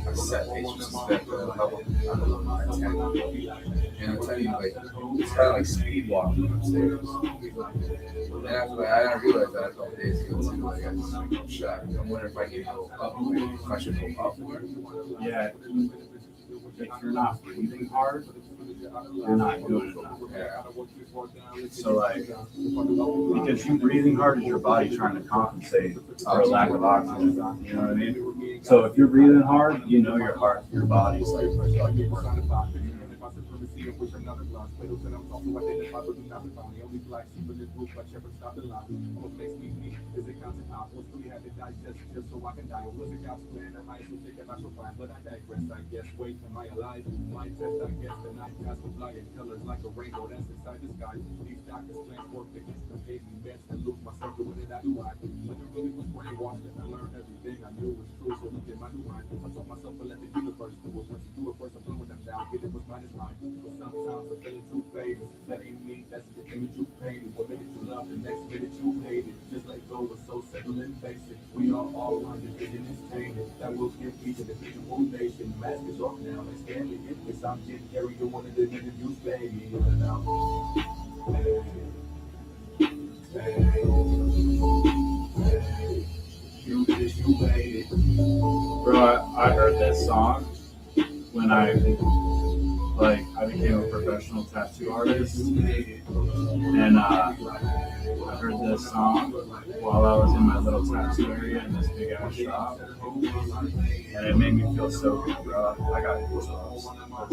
a set pace, which is that level 10. And I'm telling you, like, it's kind of like speed walking upstairs. And after that, I didn't realize that a couple days ago too. Like, I just like, shocked. I'm wondering if I can go up, if I should go up more. Yeah, if you're not breathing hard, you're not doing enough. Yeah. So like, because you breathing hard is your body trying to compensate for a lack of oxygen. You know what I mean? So if you're breathing hard, you know your body's like working on. Which another glass, but I'm also identified with another body. Only black sheep in this group, but shepherds stop the line. What makes me me is a constant out. What's really had to digest just so I can die. Was a God's plan, the highest will take a natural plan, but I digress. I guess, wait, am I alive? My test, I guess, the night past the flying colors like a rainbow that's inside the sky. These doctors plans work against the gave me meds and lose myself doing it. I do I. But it really was brainwashed, and I learned everything I knew was true. So look at my new mind. I told myself to let the universe do it. Once you do it first, I'm blowing them down. Get it was mine is mine. Sometimes I'm feeling too famous. That ain't me, that's the image you painted. One minute you love, the next minute you hate it. Just let go, it's so simple and basic. We are all one, the vision is tainted. That will give each individual nation. Mask is off now, let's stand it. If I'm getting carried, you one of the interviews, baby. You did it, you made it. Bro, I heard this song when I like I became a professional tattoo artist, and I heard this song while I was in my little tattoo area in this big ass shop, and it made me feel so good, bro. I got goosebumps.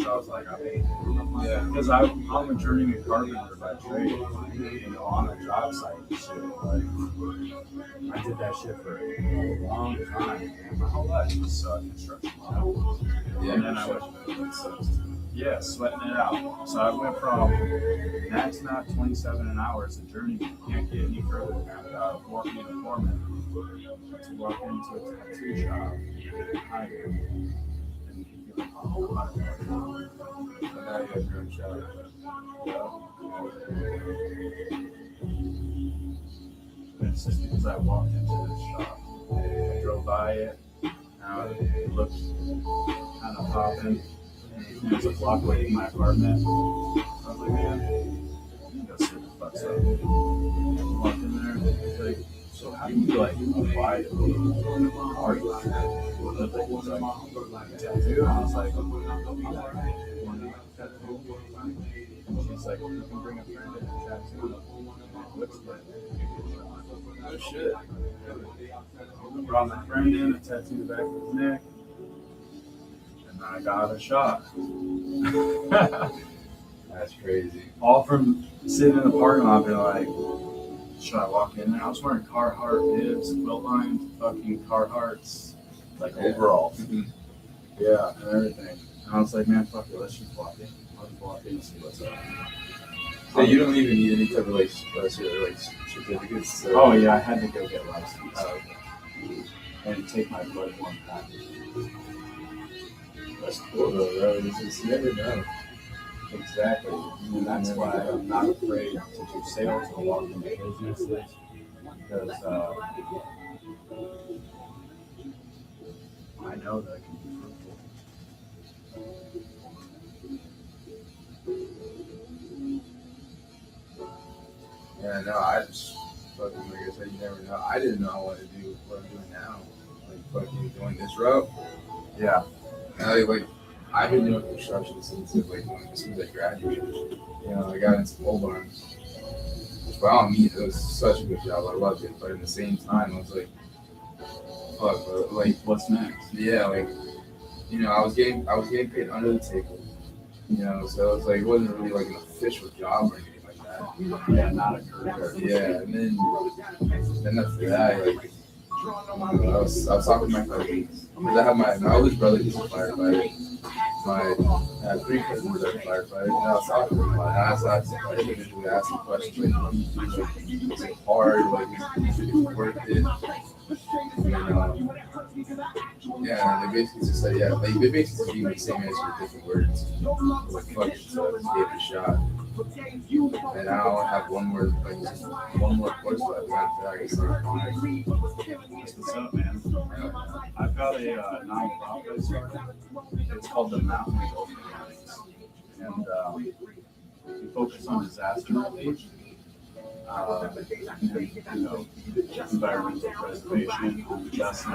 So I was like, yeah, because I'm a journeyman carpenter by trade, you know, on a job site and shit. Like, I did that shit for a long time, man. My whole life was construction. And then I went, yeah, sweating it out. So I went from max not 27 an hour as a journeyman. Can't get any further than that. Working in a foreman to walk into a tattoo shop, hire, and you get a whole lot of money. So now you have your own shop. And it's just because I walked into this shop. I drove by it. It looked kind of popping. It was a block away from my apartment. I was like, man, you go sit the fuck up. Walked in there. It's like, so how do you like apply to be art? Like, tattoo? And I was like, alright. And she's like, you can bring a friend in and tattoo. Looks like, oh shit. I brought my friend in and tattooed the back of his neck. And I got a shot. That's crazy. All from sitting in the parking lot being like, should I walk in there? I was wearing Carhartt bibs, quilt lined, fucking Carhartts, like overalls. Mm-hmm. Yeah, and everything. And I was like, man, fuck it, let's just walk in. I'll just walk in and see what's up. So you don't even need any type of like certificates. Oh yeah, I had to go get licensed and take my bloodborne package. That's cool though, bro. You just never know. Exactly. And that's why I'm not afraid to do sales or walk into businesses, because I know that can be fruitful. Yeah, no, I just fucking, like I said, you never know. I didn't know I wanted to do what I'm doing now. Like fucking going this route. Yeah. And I've been doing construction since as I graduated. You know, I got into pole barns. Which by all means, it was such a good job. I loved it. But at the same time, I was like, fuck, bro, like what's next? Yeah, like, you know, I was getting paid under the table. You know, so it was like, it wasn't really like an official job or anything. Yeah, not a career. Yeah, and then after that, like, I was talking to my cousins. Because I have my oldest brother, he's a firefighter. I have 3 cousins that are firefighters. And I was talking to them about it. I was individually asking questions like, is it hard? Like, is it worth it? And, yeah, they basically just said, yeah, they basically gave me the same answer with different words. Like, fuck it, so just gave it a shot. And I only have one more course left. After that, I can start flying. What's up, man? I've got a non-profit started. It's called the Mountain Gold Alliance. And we focus on disaster relief. You know, environmental preservation, justice.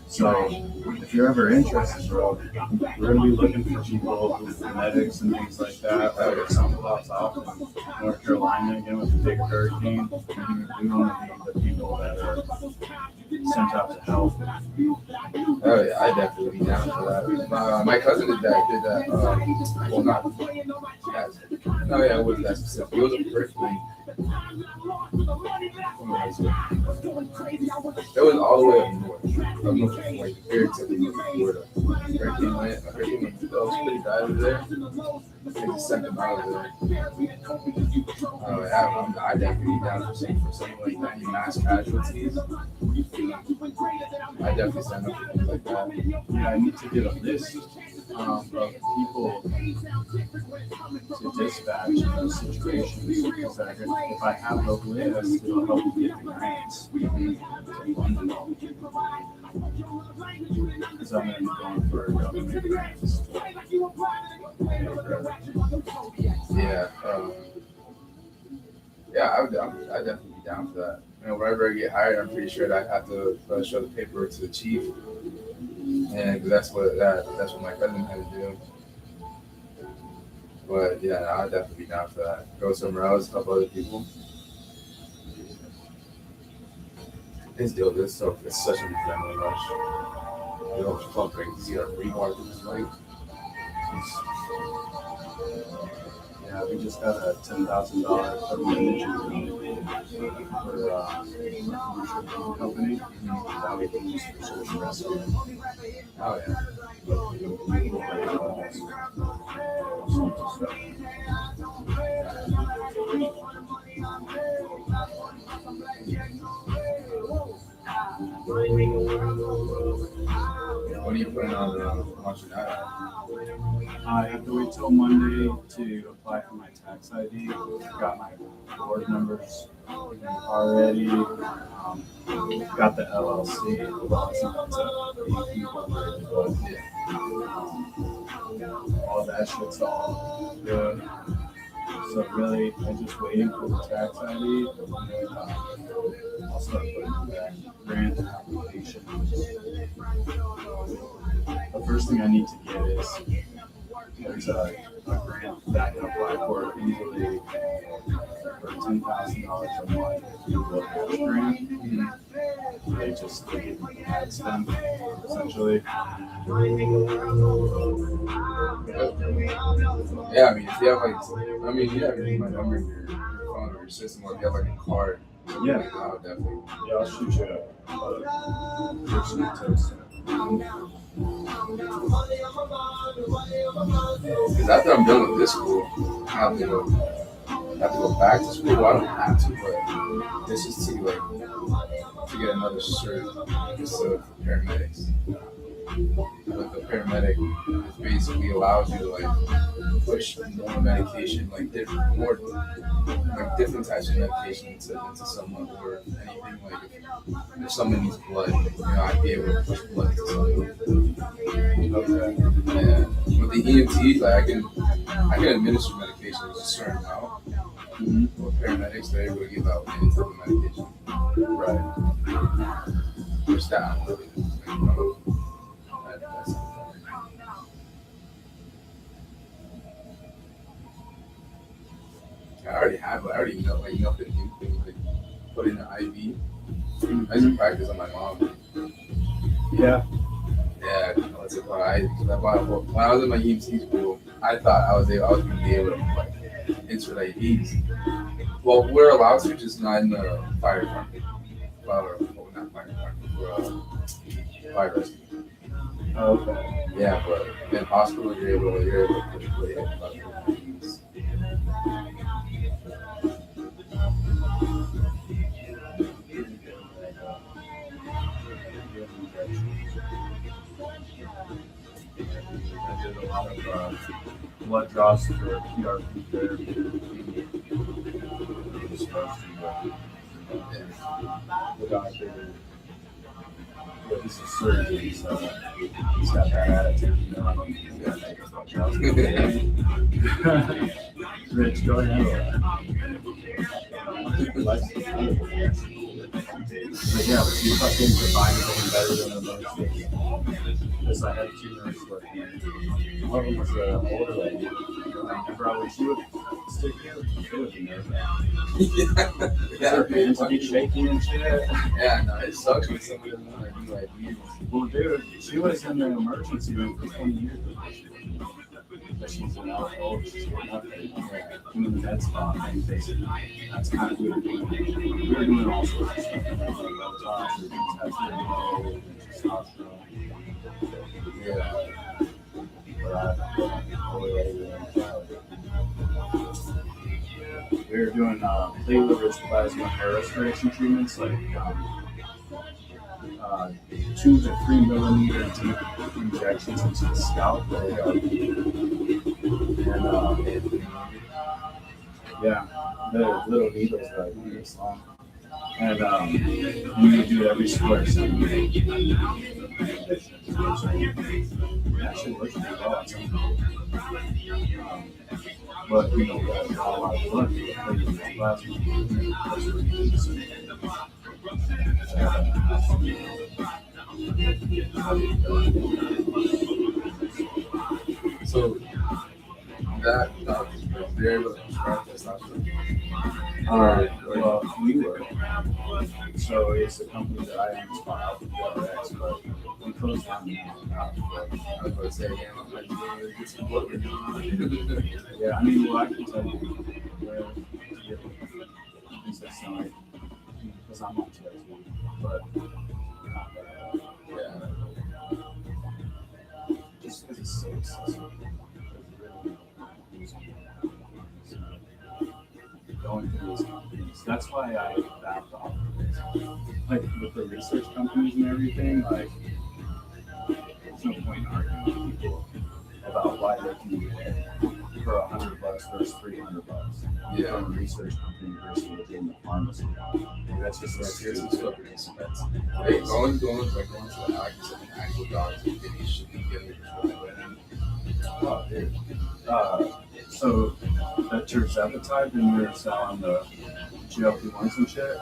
So, if you're ever interested, bro, we're gonna be looking for people, medics and things like that. Like some plots off in North Carolina again with the big hurricane. We want to be the people that are sent out to help. Oh yeah, I definitely be down for that. My cousin did that. Well, not that. No, yeah, it wasn't that specific. It was a hurricane. It was all the way up north. Up north, like very typically Florida. Hurricane went. That was pretty bad over there. They just sent them out of there. I definitely be down for something like that. Any mass casualties. I definitely sign up for things like that. Yeah, I need to get a list of people to dispatch in those situations, because if I have the list, it'll help me get the grants. Because I'm going to be going for government grants. Yeah, I'd definitely be down for that. You know, wherever I get hired, I'm pretty sure that I have to show the paperwork to the chief. Yeah, because that's what my cousin had to do. But yeah, I'd definitely be down for that. Go somewhere else, help other people. It's dope. It's such a adrenaline rush. You know, fucking see our free markets like. Yeah, we just got a $10,000 commitment for a commercial company that we can use for social wrestling. Oh yeah. What are you planning on watching that? I have to wait till Monday to apply for my tax ID. Got my board numbers already. Got the LLC. All that shit's all good. So really, I'm just waiting for the tax ID. I'll start putting that grant application. The first thing I need to get is there's a grant that I can apply for easily for $10,000 a month. Grant. They just ads them essentially. Yeah, I mean, if you have you have my number in your phone or your system, or if you have like a card, Yeah. I would definitely. Yeah, I'll shoot you a personal text. Because after I'm done with this school, I have to go back to school. Well, I don't have to, but this is to get another cert just for paramedics. But the paramedic basically allows you to push more medication, different types of medication into someone, or anything if someone needs blood, I'd be able to push blood into someone. Okay. Yeah. With the EMTs, I can administer medication at a certain amount. With paramedics, they're able to give out any type of medication. Right. Which that I'm really that's I already know the new put in the IV. I used to practice on my mom. Yeah. Yeah, what's it called? When I was in my EMT school, I thought I was going to be able to insert IVs. Well, we're allowed to, just not in the fire department. Well, not fire department, fire rescue. Okay. Yeah, but in hospital, you're able to put it in IVs. I did a lot of blood draws for PRP therapy. The doctor, he's a surgeon, so he's got that attitude. Rich, go ahead. But yeah, but you fucking define anything better than the most. Because I had two nurses working. One of them was an older lady. Remember she would stick here? She would be nervous. Yeah, her hands would be shaking and shit. Yeah, no, it sucks when somebody doesn't know how to do IVs. Well, dude, she was in the emergency room for 20 years. But she's an alcoholic. She's getting up there. Doing the med spa thing, basically. That's kind of weird. We were doing all sorts of stuff. Yeah. We were doing platelet-rich plasma hair restoration treatments, like 2 to 3 millimeter deep injections into the scalp. And the little needles are like this long. And you do it every square centimeter. Actually works pretty well. But we don't got a lot of blood for the platelet plasma. So that they're able to prescribe testosterone. Well, we were. So it's the company that I am spot WRX, but we closed down now. I was going to say, yeah, I'm like, get some blood work on. Yeah, I mean, well, I can tell you where to get things that sound like, because I'm on TRT, but Yeah. just because it's so accessible. Going through these companies. That's why I backed off of this. Like with the research companies and everything, like there's no point in arguing with people about why they can do it for $100 versus $300. Yeah. From a research company versus within the pharmacy. That's just It's like fucking expensive. Hey, going to the actual doctor, you should be getting Oh, dude. So that tirzepatide when we were selling the GLP-1s and shit,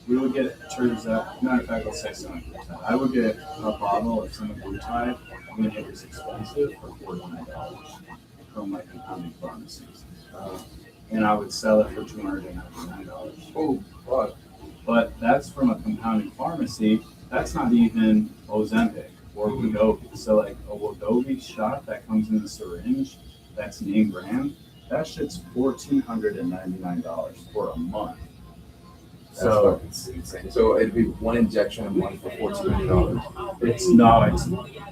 we would get tirzepatide. Matter of fact, let's say semaglutide. I would get a bottle of semaglutide when it was expensive for $49 from like compounding pharmacies. And I would sell it for $299. Oh, fuck. But that's from a compounding pharmacy. That's not even Ozempic or Wegovy. So like a Wegovy shot that comes in the syringe, that's name brand, that shit's $1,499 for a month. So That's insane. So it'd be one injection a month for $1,400. it's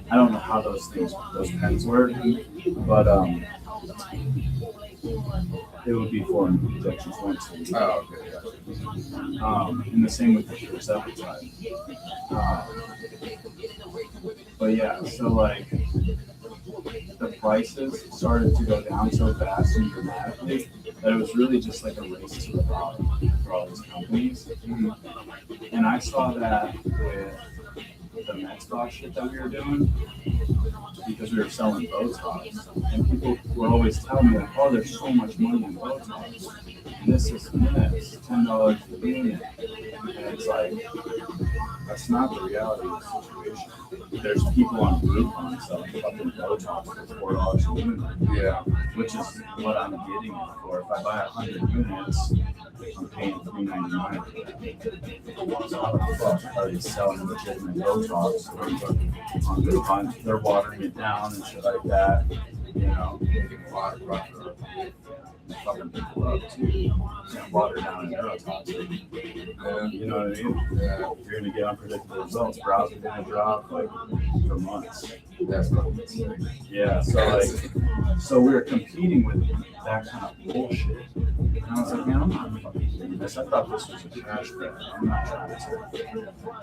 I don't know how those pens work, but it would be 4 injections once a week. Oh, okay. Yeah. And the same with the tirzepatide. But yeah, so like the prices started to go down so fast and dramatically that it was really just like a race to the bottom for all these companies. And I saw that with the Xbox shit that we were doing because we were selling Botox. And people were always telling me, like, oh, there's so much money in Botox. And this is this, $10 a unit. And it's like, that's not the reality of the situation. There's people on Groupon selling fucking Botox for $4 a unit. Yeah. Which is what I'm getting it for. If I buy 100 units, I'm paying $399 for that. So how the fuck are they selling legitimate Botox on Groupon? They're watering it down and shit like that. You know, Making a lot of profit. fucking people up too. You know, water down and neurotoxic. You know what I mean? Yeah. You're gonna get unpredictable results. Browse are gonna drop like for months. That's fucking insane. Yeah, so we were competing with that kind of bullshit. And I was like, man, I'm not fucking doing this. I thought this was a cash grab. I'm not trying to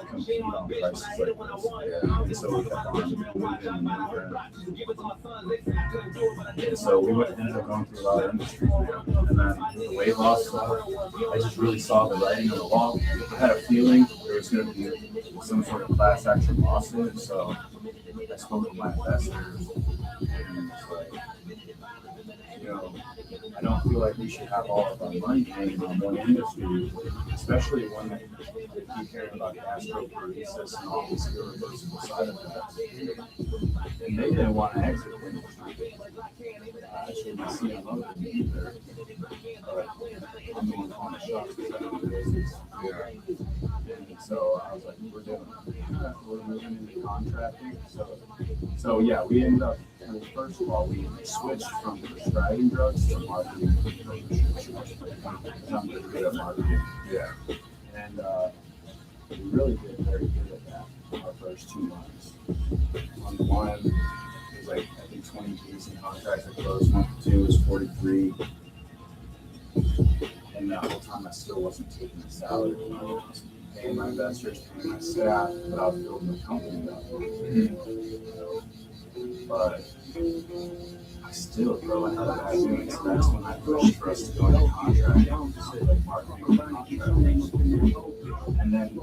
compete on prices like this. Yeah. And so we kept on moving. And so we ended up going through a lot of industry. And then the weight loss stuff, I just really saw the writing on the wall. I had a feeling there was going to be some sort of class action lawsuit. So I spoke with my investors, and it's like, you know, I don't feel like we should have all of our money hanging on one industry, especially one that keep hearing about gastroparesis and all these irreversible side effects. And they didn't want to exit the industry. Actually, my CMO didn't either. But I'm the one calling the shots because I know the business. And so I was like, we're moving into contracting. So yeah, we ended up, first of all, we switched from prescribing drugs to marketing. I'm really good at marketing. Yeah. And we really did very good at that our first 2 months. On the one, it was like, I think 20 decent contracts that closed. Month 2 was 43. And that whole time I still wasn't taking a salary. I was paying my investors, paying my staff, but I was building the company up. But I still throw ahead of that doing. So that's when I pushed for us to go into contracting, like marketing contracting. And then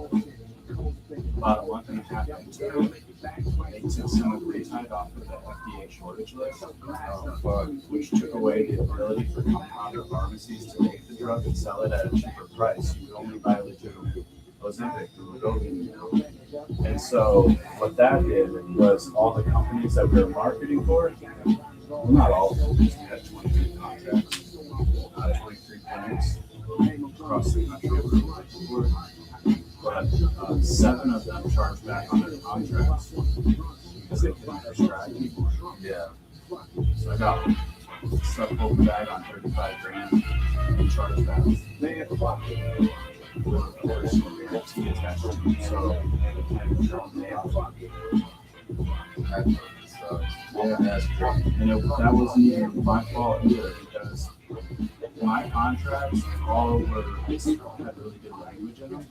about a month and a half into it, they took semaglutide off of the FDA shortage list, which took away the ability for compounder pharmacies to make the drug and sell it at a cheaper price. You could only buy legitimate Ozempic through Blvd. And so what that did was all the companies that we were marketing for, well, not all of them, we had 23 contracts, 23 clinics across the country we were working for. But 7 of them charged back on their contracts because they couldn't prescribe anymore. Yeah. So I got stuck whole bag on 35 grand and charged back. They had a lot with a personal guarantee attached to it. So that wasn't even my fault either because my contracts all were had really good language in them.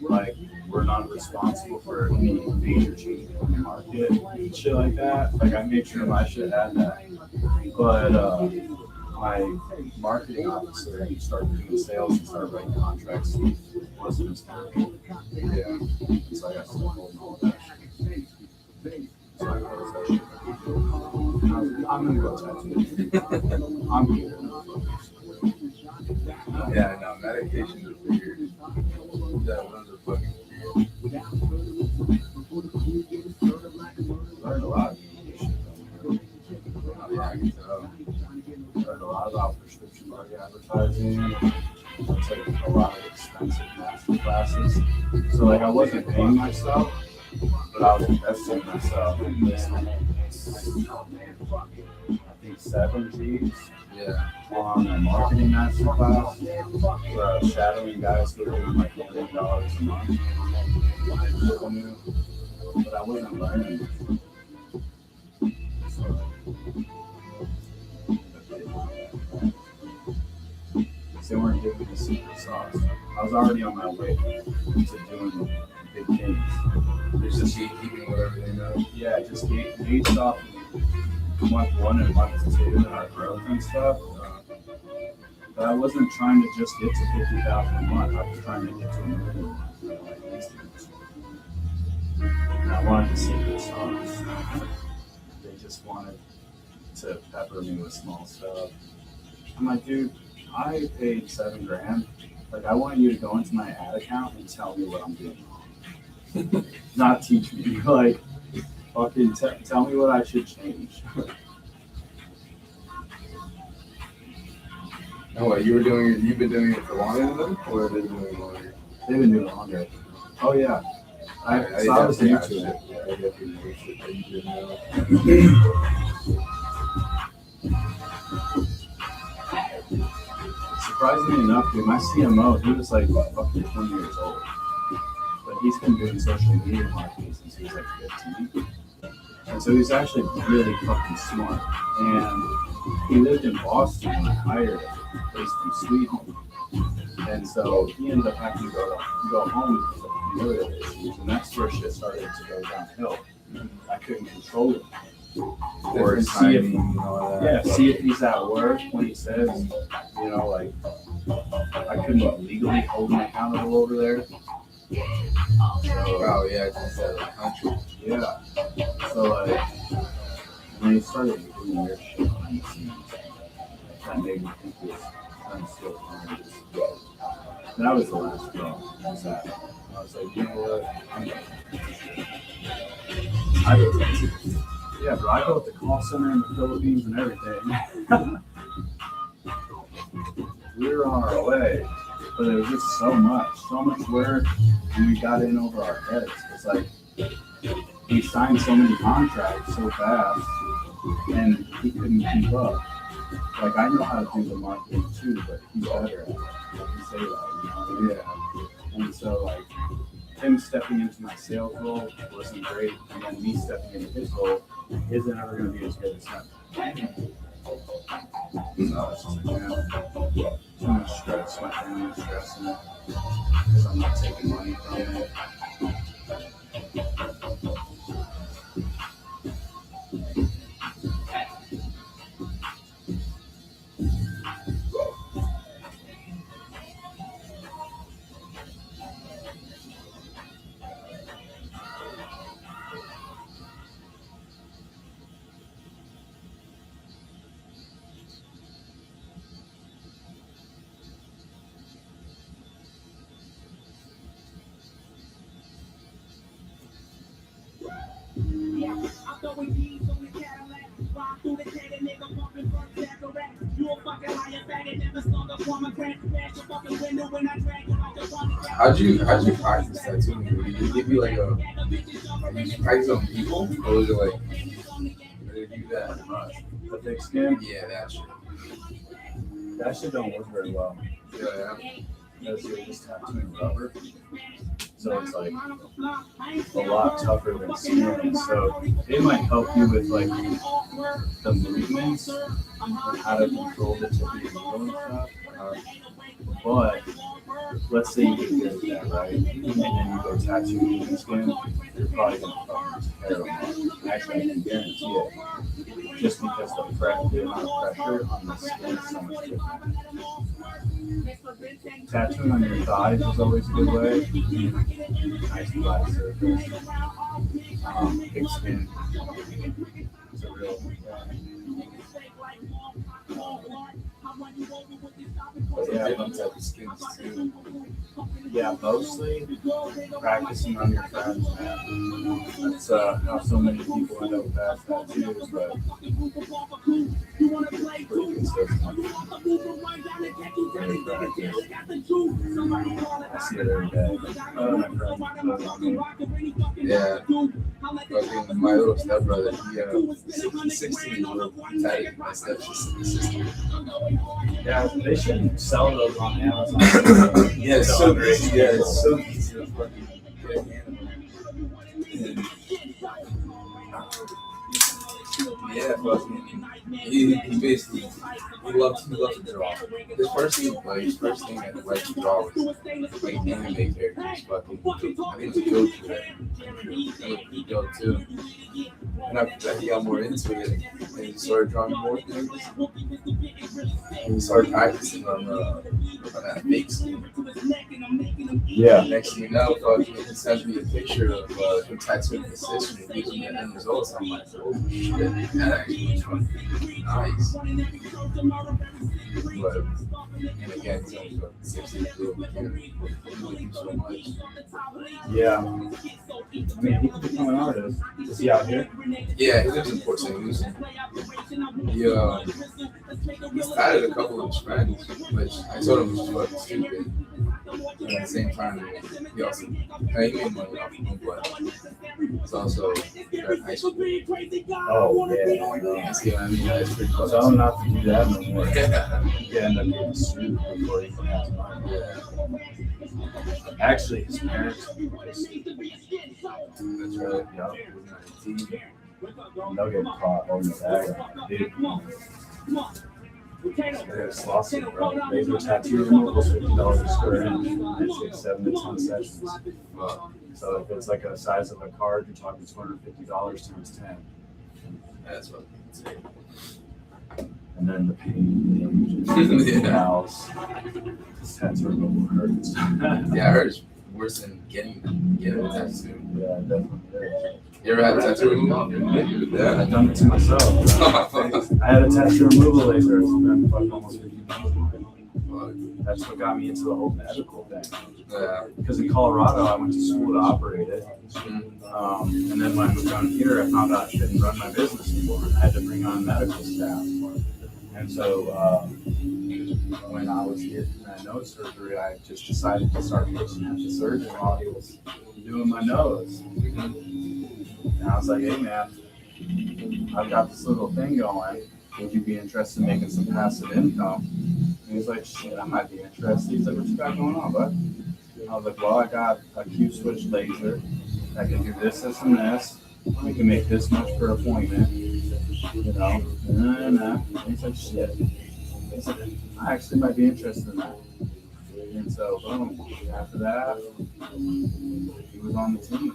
Like we're not responsible for any major change in the market, shit like that. Like I made sure my shit had that. But my marketing officer started doing sales and started writing contracts. Wasn't as terrible. Yeah. So I got to hold all that shit. So I closed that shit. I'm gonna go tattoo. I'm here. Yeah, no, medication is weird. That one's a fucking weird. Learned a lot of shit. Yeah, I can tell. Learned a lot about prescription drug advertising. I took a lot of expensive master classes. So like I wasn't paying myself, but I was investing in myself. I think 7 G's. Yeah. On a marketing master class where I was shadowing guys who were doing like $1 million a month. But I wasn't learning. They weren't giving me the secret sauce. I was already on my way to doing big things. It's just keeping whatever they know. Yeah, just based off month 1 and month 2 and our growth and stuff. But I wasn't trying to just get to 50,000 a month. I was trying to get to $1 million at least. And I wanted the secret sauce. They just wanted to pepper me with small stuff. I'm like, dude, I paid 7 grand. Like, I want you to go into my ad account and tell me what I'm doing wrong. Not teach me. Like, fucking tell me what I should change. No, what, you've been doing it for longer than them, or have they been doing it longer? They've been doing it longer. Oh, yeah. I was new to it. Yeah, I definitely know shit that you didn't know. Surprisingly enough, dude, my CMO, he was like fucking 20 years old. But he's been doing social media marketing since he was like 15. And so he's actually really fucking smart. And he lived in Boston when I hired him, based in Sweden. And so he ended up having to go home because of familial issues. And that's where shit started to go downhill. I couldn't control it. Or see if he's at work when he says, you know, like, I couldn't legally hold him accountable over there. Oh, yeah, it's out of the country. Yeah. So, like, when he started doing weird shit behind the scenes, that made me think this kind of still behind this. That was the last straw. I was like, you know what? I'm done. Yeah, bro, I built the call center in the Philippines and everything. We were on our way, but it was just so much work, and we got in over our heads. It's like, he signed so many contracts so fast, and he couldn't keep up. Like, I know how to do the marketing too, but he's better at it. I can say that, you know? Yeah. And so, like, him stepping into my sales role wasn't great, and then me stepping into his role isn't ever going to be as good as him. So it's just like, man, too much stress, my family's stressing because I'm not taking money from it. How'd you practice tattooing? Did you give you like a did you practice on people or was it like did you do that? The thick skin, Yeah, that shit. that shit don't work very well. Yeah, Because you're just tattooing rubber. So it's like a lot tougher than skin. So it might help you with like the movements and how to control the tip of your needle and stuff. But let's say you get good at that, right? And then you go tattoo human skin, you're probably gonna fucking tear them up. Actually, I can guarantee it. Just because the amount of pressure on the skin is so much different. Tattooing on your thighs is always a good way. Nice flat surface. Big skin. It's a real but yeah, different type of skins too. Yeah, mostly practicing on your friends, man. That's how so many people end up past tattoos, but pretty consistent. Very practice. I see it every day. My friend. Yeah. Fucking my little stepbrother, he's 16 real tight. My stepsister. Yeah, they should sell those on Amazon. Yeah, it's so easy. Yeah, it's so easy to fucking get a hand of them. Yeah, fucking. He basically he loves to draw. His first thing I liked to draw was like anime characters. Fucking, I think it was Goku. That was dope too. And after that, he got more into it, and he started drawing more things. And he started practicing on that fake skin. Yeah. Next thing you know, fucking, he sends me a picture of him tattooing his sister and gives me the end results. I'm like, oh shit, that actually looks fucking nice. But, and again, he's only fucking 16 years old. He can't really do so much. Yeah. I mean, he could become an artist. Is he out here? Yeah, he lives in Port St. Lucie. He's tired of a couple of his friends, which I told him was fucking stupid. And at the same time, he also he made money off of him, but it's also very high school. Oh, yeah. You see what I mean? That's pretty close. Tell him not to do that no more. Yeah. You end up getting sued before he can have money. Yeah. Actually, his parents just, That's right. yeah, they'll get caught on the bag. Dude. There's lawsuit, bro. Laser tattoo removal, $50 a square inch. And it takes 7 to 10 sessions. Wow. So if it's like a size of a card, you're talking $250 times 10. That's what I'm saying. And then the pain, the Yeah. house, this tattoo removal hurts. Yeah, I heard it's worse than getting a tattoo. Yeah, definitely is. You ever had a tattoo removed? Yeah, I've done it to myself. I had a tattoo removal laser. It's been fucking almost 50 years. That's what got me into the whole medical thing. Yeah. Because in Colorado, I went to school to operate it. And then when I moved down here, I found out I couldn't run my business anymore. I had to bring on medical staff. And so when I was getting that nose surgery, I just decided to start pitching at the surgeon while he was doing my nose. And I was like, hey man, I've got this little thing going. Would you be interested in making some passive income? And he's like, shit, I might be interested. He's like, what you got going on, bud? And I was like, well, I got a Q switch laser. I can do this, this, and this. We can make this much per appointment. You know, and he's like, shit. He said, I actually might be interested in that. And so, boom, after that, he was on the team.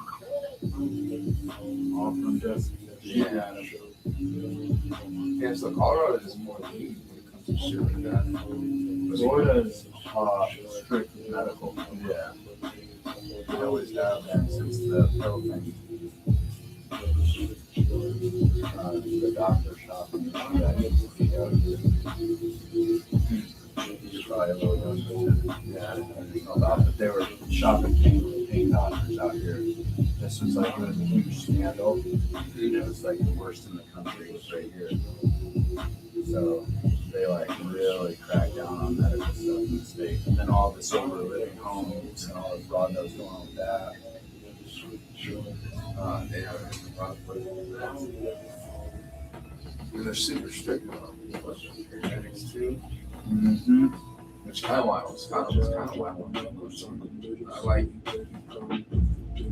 All from just Yeah. Yeah, so Colorado is more lenient when it comes to shit like that. Florida's strict with medical. Yeah. They always have that since the pill thing. The doctor shop. probably a little younger. Yeah, I didn't know about, but they were shopping pain doctors out here. This was like, it was a huge scandal. It was like the worst in the country right here. So they like really cracked down on medical stuff in the state. And then all this over living homes and all the fraud that was going on with that. They have a lot of places. And they're super strict on genetics too. Mm-hmm. Which kind of why I was kind of why I like.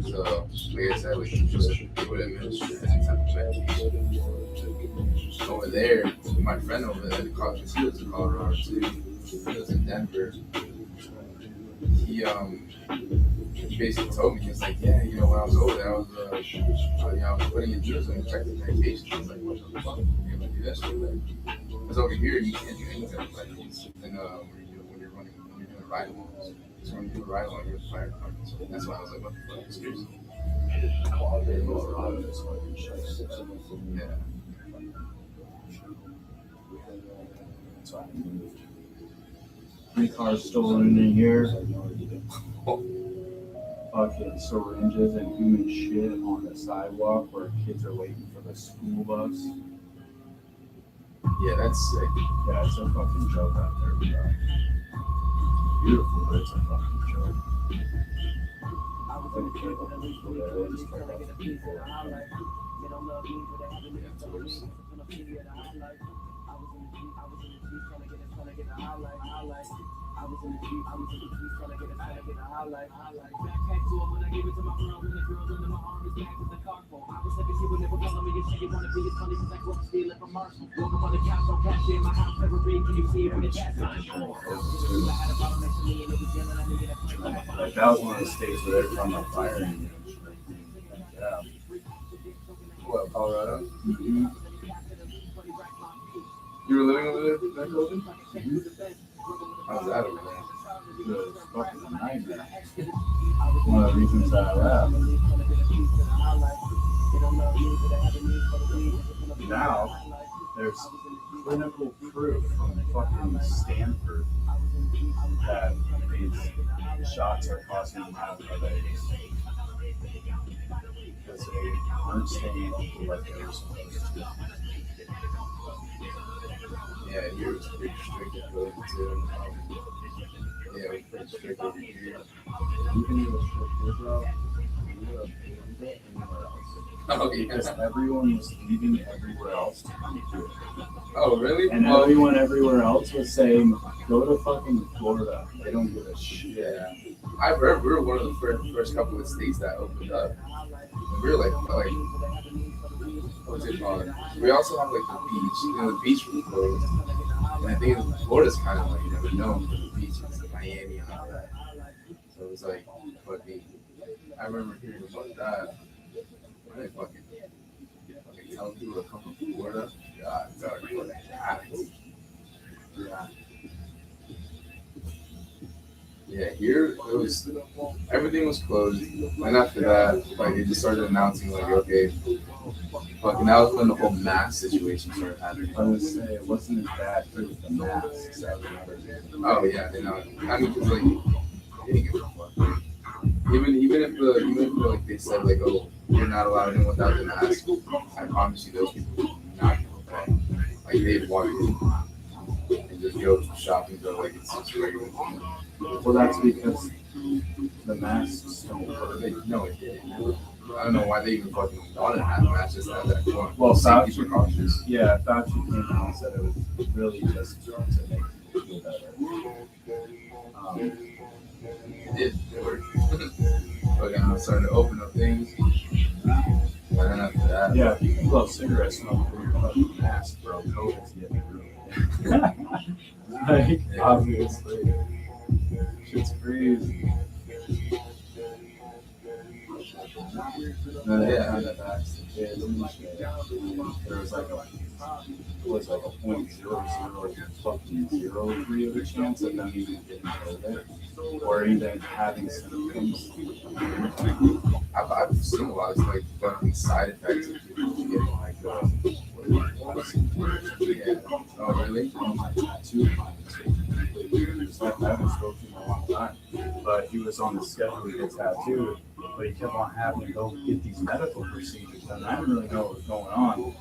So, like I said, like just would administer any type of medication. Over there, my friend over there, he lives in Colorado too. He lives in Denver. He basically told me, he's like, yeah, you know, when I was over there, I was putting in drugs and injecting medication. I was like, what the fuck? You're gonna do this? Because over here, you can't do anything like this. And when you're doing ride-alongs. So when you do a ride-along, you're a fire department. So that's why I was like, what the fuck is this? Yeah. That's why I moved. 3 cars stolen in a year. Fucking syringes and human shit on the sidewalk where kids are waiting for the school bus. Yeah, that's sick. Yeah, it's a fucking joke out there, bro. Beautiful, but it's a fucking joke. I was in the Jeep trying to get a highlight. Backpack to him when I gave it to my girl, and the girl under my arm is back to the car phone. I was looking, she would never call me if she didn't want to be as funny as I grew up stealing from Marshall. Woke up on the couch, don't cash in my house, never read, can you see it when it's past my phone? I had a bottle next to me and it was yelling at me and I played like that was one of the states where they're from a fire engine. Yeah. What, Colorado? Mm-hmm. You were living over there back COVID? How's that over there? It was fucking a nightmare. One of the reasons that I left. Now, there's clinical proof from fucking Stanford that these shots are causing them to have headaches. Because they weren't staying like they were supposed to. Yeah, here it's pretty strict at COVID too. Yeah, we're pretty strict over here. You can even shift here, bro. You would have hated it anywhere else. Oh, yeah. Because everyone was leaving everywhere else to come here. Oh, really? And everyone everywhere else was saying, go to fucking Florida. They don't give a shit. Yeah. I've heard we were one of the first couple of states that opened up. And we were like, what's it called? We also have like the beach. You know, the beach was closed. And I think Florida's kind of like, you never known for the beaches, like Miami and all that. So it was like, fucking, I remember hearing about that. When they fucking telling people to come from Florida. God, it's already fucking happening. Yeah. Yeah, here it was, everything was closed, and after that, like they just started announcing, like, okay, fucking, that was when the whole mask situation started happening. I was gonna say, it wasn't as bad for the masks that we never did. Oh yeah, they know. I mean, cause like, they didn't give a fuck. Even if like they said like, oh, you're not allowed in without the mask, I promise you, those people would not give a fuck. Like they'd walk in and just go shopping, so like it's just regular. Well, that's because the masks don't work. No, it didn't. I don't know why they even fucking wanted to have masks just at that point. Well, safety Fauci, precautions. yeah, Fauci came out and said it was really just to make people feel better. It did. It worked. But then I started to open up things. And then after that, Yeah, if you can blow cigarette smoke through your fucking mask, bro, COVID's getting through it. Like, obviously. Shit's crazy. Then Yeah. kind of asked the kids and shit. There was like a 0.00003 chance of them even getting COVID or even having symptoms. I've seen a lot of like fucking side effects of people getting like yeah. Oh really? On my tattoo, I haven't spoken to him in a long time. But he was on the schedule to get tattooed, but he kept on having to go get these medical procedures done. I didn't really know what was going on,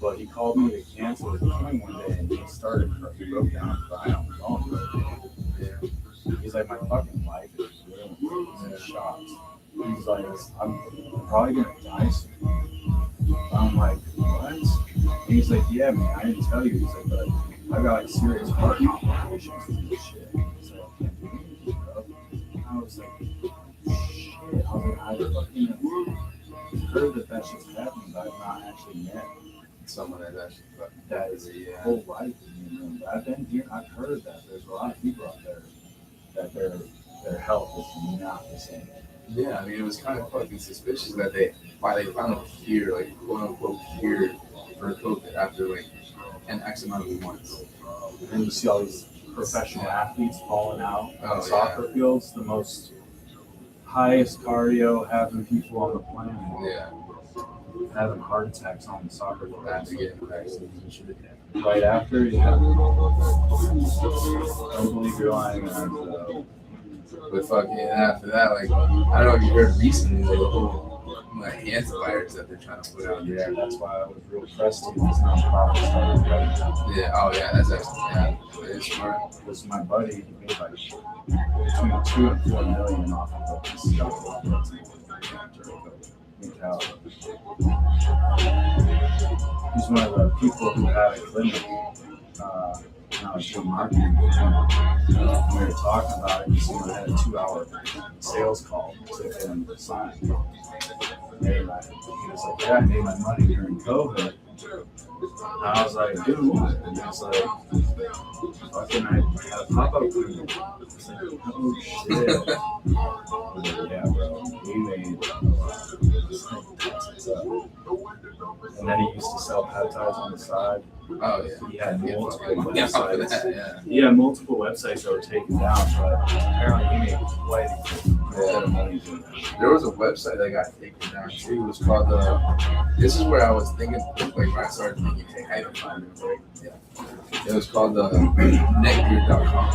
but he called me to cancel his appointment one day, and he broke down and crying on the phone. Yeah. He's like, my fucking life is ruined. He's in shock. He's like, I'm probably gonna die soon. I'm like, what? And he's like, yeah, man, I didn't tell you. He's like, but I got like serious heart complications and shit. He's like, I can't do anything, bro. And I was like, shit. I was like, I fucking heard that shit's happening, but I've not actually met someone that actually fucking that is a whole life. I've heard that there's a lot of people out there that their health is not the same. Yeah, I mean, it was kind of fucking suspicious that they finally cured, like, quote unquote, cured for COVID after like an X amount of months. And you see all these professional athletes falling out on soccer yeah. fields, the most highest cardio having people on the planet. Yeah. Having heart attacks on the soccer field. After getting vaccines and shit. Right after, yeah. Don't believe you're lying, man. But fucking after that, like, I don't know if you heard recently, like, the whole like antivirus that they're trying to put out there. That's why I was real pressed to this nonprofit started right. Yeah, oh yeah, that's actually, it's smart. Because my buddy, he made like between 2 and 4 million off of this stuff. He's one of the people who had a clinic. When I was doing marketing with him, we were talking about it. He had a 2-hour sales call to get him to sign. He was like, yeah, I made my money during COVID. And I was like, dude, and he was like, fucking, I had a pop-up clinic. I was like, oh shit. I was like, yeah, bro, we made and then he used to sell peptides on the side. Oh yeah. He had multiple websites. Yeah. He had multiple websites that were taken down, but apparently he made quite a bit of money doing that. There was a website that got taken down too. It was called this is where I was thinking, like when I started thinking, hey, I don't find it. Like, yeah. It was called netgear.com.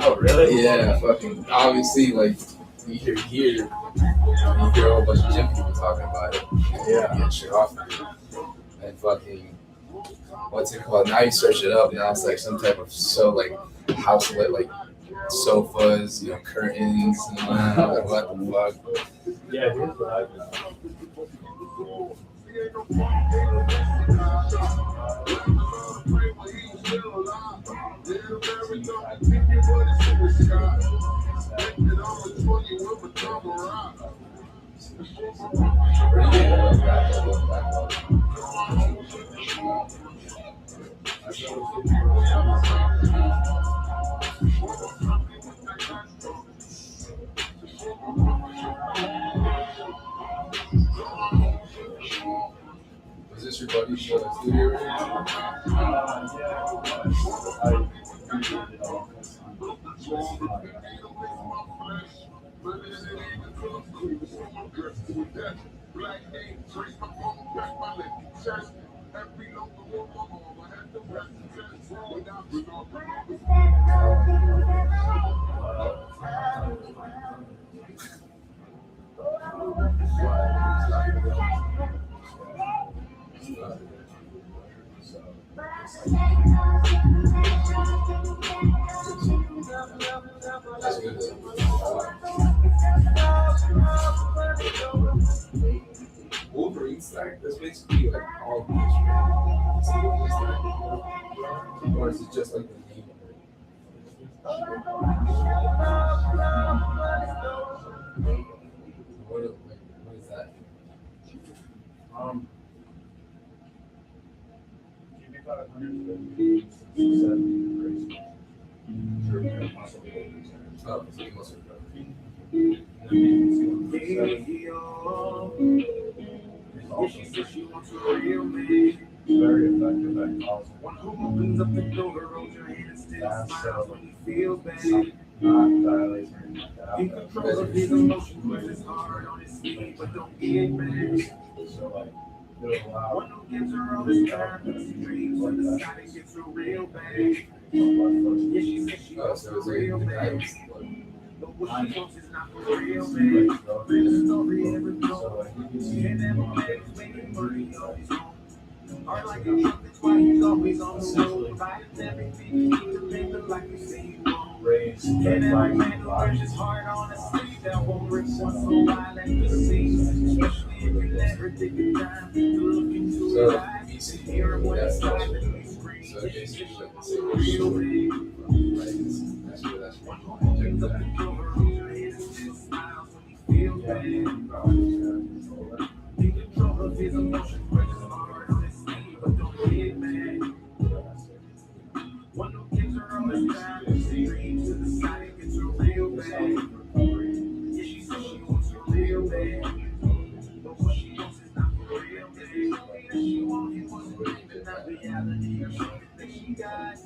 Oh really? Yeah, fucking obviously like you hear here and you hear a whole bunch of gym people talking about it. Yeah. Get shit off of it. And fucking what's it called? Now you search it up, now it's like some type of house lit, like sofas, you know, curtains, and all that. Like, what the fuck? Yeah, here's what I've done. Is this your buddy's studio right now? That's good. Wolverine stack. That's basically like all of this. Or is it just like the name of it? What is that? Oh, so you must have Very effective at causing not dilating or anything like that. So like it'll allow Oh, so it's like nice. But what she wants is not for real, man. Real story ever told. And never makes making money on his own. Hard like a truck, that's why he's always on the road. Providing everything he needs to live the life you say you want. And every man who wears his heart on his sleeve, that won't rip once in a while at the seams. Especially if you never take the time to look into his eyes and hear him when he's silently screams. So it's just like the So real, man. that's One who opens up the door, and still smiles when he feels bad. In control of his emotions, but his heart on his sleeve, but don't get mad. One who gives her all his time, and she dreams to the side and gets her real bad. Yeah, she says she wants her real bad, but what she wants is not for real, man. She told me that she wants it wasn't even that reality or something that she got.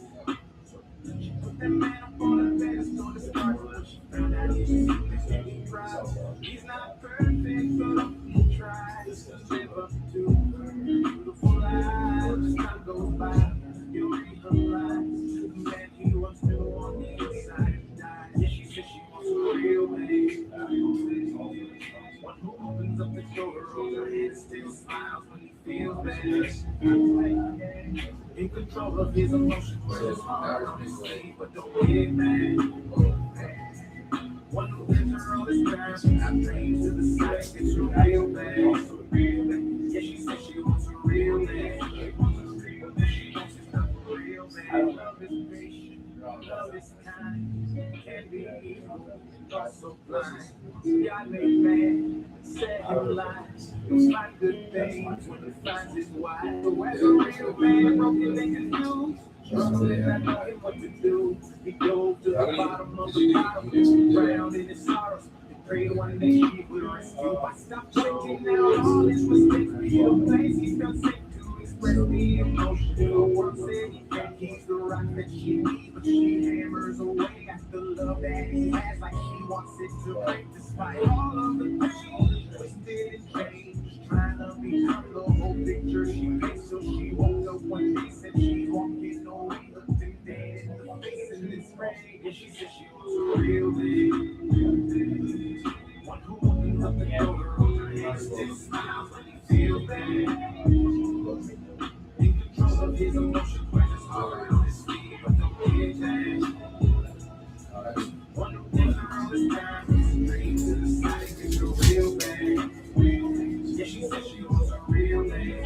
She put that man up on her pedestal to start with. She found out he's secret and he tries. He's not perfect, but he tries to live up to her beautiful eyes. As time goes by, you'll realize the man he once knew on the inside died. Yeah, she says she wants a real man. One who opens up the door, holds her head, still smiles when he feels bad. In control of his emotions, but his heart on his sleeve, but don't get mad. One who gives her all his time, I dreams to the side, gets her real bad. Yeah, she says she wants a real man. But she wants is not for real man. Love is patient, love is kind, can be evil, also blind. God made man, set him lies. Looks like good things when he finds his wife. But when a real man broken and confused, struggling not knowing what to do, he goes to the bottom of the bottom, drowned in his sorrows. Pray one day he will rescue. I stopped pointing out all his mistakes. The place he felt safe to express the emotional work. Said he can't keep the rock that she needs, but she hammers away at the love that he has, like she wants it to break. Despite all of the pain, twisted and changed, trying to become the whole picture she makes. So she woke up one day, said she's walking away, looked him dead in the face in this rain. And she said she was a real man. One who opens up the door, holds her head, still smiles when he feels bad. In control of his emotions, when his heart on his sleeve, but don't get mad. One who gives her all his time, his dreams to the side, and gets her real bad. Yeah, she said she was a real man,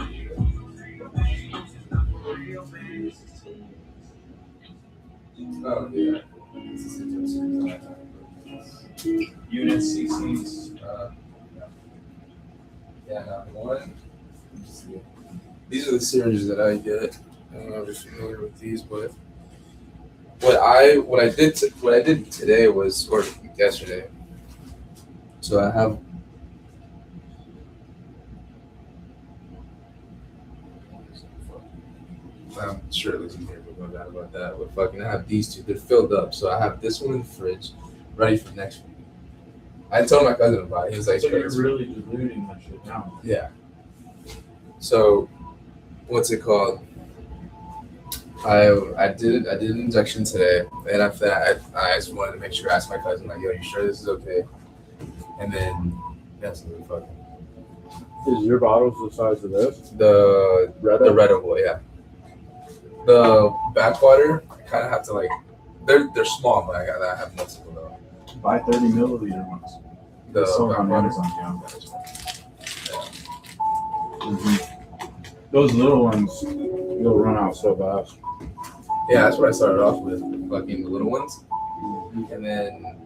but what she wants is not for real man. Oh, yeah. Units, CCs. Yeah, not one. These are the syringes that I get. I don't know if you're familiar with these, but what I did today was, or yesterday. So I have. I'm sure it looks weird, but no doubt about that. But fucking, I have these two. They're filled up, so I have this one in the fridge, ready for next week. I told my cousin about it. He was like, So you're really diluting that shit down. "Yeah." So, what's it called? I did an injection today, and after that, I just wanted to make sure. I asked my cousin, like, "Yo, you sure this is okay?" And then that's the fucking Is your bottles the size of this? the Redable, yeah. The backwater, I kind of have to like. They're small, but I have multiple though. Buy 30 milliliter ones. The Sold on backwater. Amazon, yeah. Those little ones, you'll run out so fast. Yeah, that's what I started off with, fucking the little ones, and then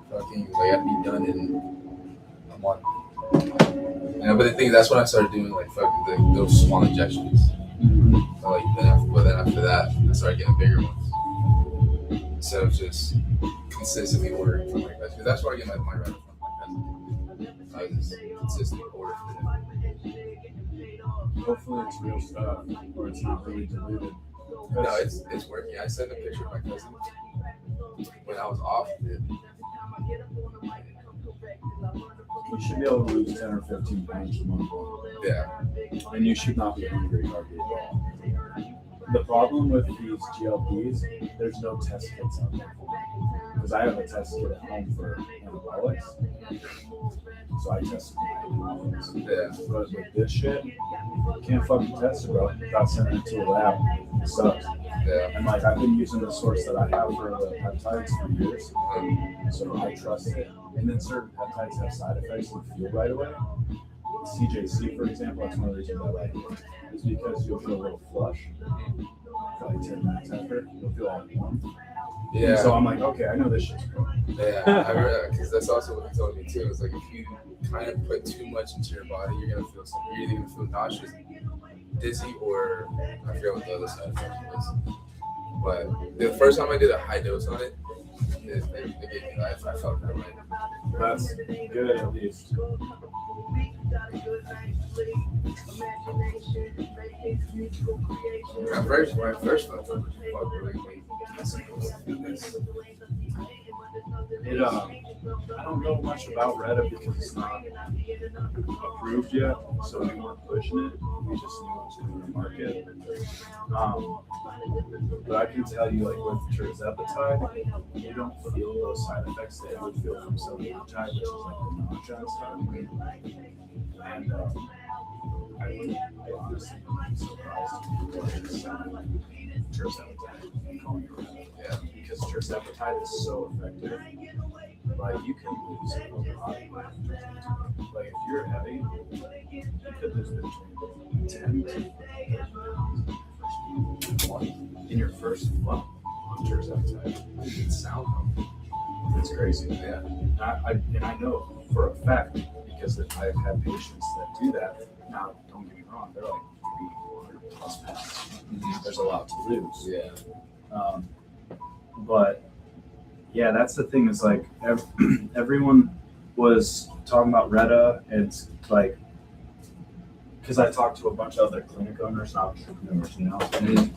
fucking like I'd be done in a month. Yeah, but the thing is, that's when I started doing like fucking those small injections. So, like then after that, I started getting bigger ones. So it's just consistently ordering from my cousin. That's where I get my rent from my cousin. I just consistently order from him. Hopefully it's real stuff, or it's not really diluted. No, it's working. I sent a picture of my cousin when I was off it. You should be able to lose 10 or 15 pounds a month. Yeah. And you should not be hungry hardly at all. The problem with these GLPs, there's no test kits out there. Because I have a test kit at home for anabolics. So I tested my Yeah. But with this shit, you can't fucking test it, bro, without sending it to a lab. It sucks. Yeah. And like I've been using the source that I have for the peptides for years. So I trust it. And then certain peptides have side effects and feel right away. CJC, for example, that's one of the reasons I like it. It's because you'll feel a little flush. Probably 10 minutes after, you'll feel all warm. Yeah. So I'm like, okay, I know this shit's good. Yeah, I remember because that's also what he told me too. It's like if you kind of put too much into your body, you're gonna feel something. You're either gonna feel nauseous, dizzy, or I forget what the other side effect was. But the first time I did a high dose on it, they gave me life. I felt that way. That's good at least. My first felt really I'm supposed to do this. It I don't know much about Reddit because it's not approved yet, so we weren't pushing it. We just knew it was in the market. But I can tell you, like with tirzepatide, you don't feel those side effects that you would feel from semaglutide, which is like the nausea stuff. And I honestly am surprised tirzepatide calling it Reddit. Yeah, because tirzepatide is so effective. Like you can lose a lot of weight. Like if you're heavy, you could lose between 10 to 30 pounds in your first month on tirzepatide. It sounds it's crazy. Yeah, and I know for a fact because I've had patients that do that. Now, don't get me wrong, they're like 300 plus pounds. There's a lot to lose. Yeah. But yeah, that's the thing is like everyone was talking about Retta and like, because I talked to a bunch of other clinic owners, not entrepreneurs, you know, and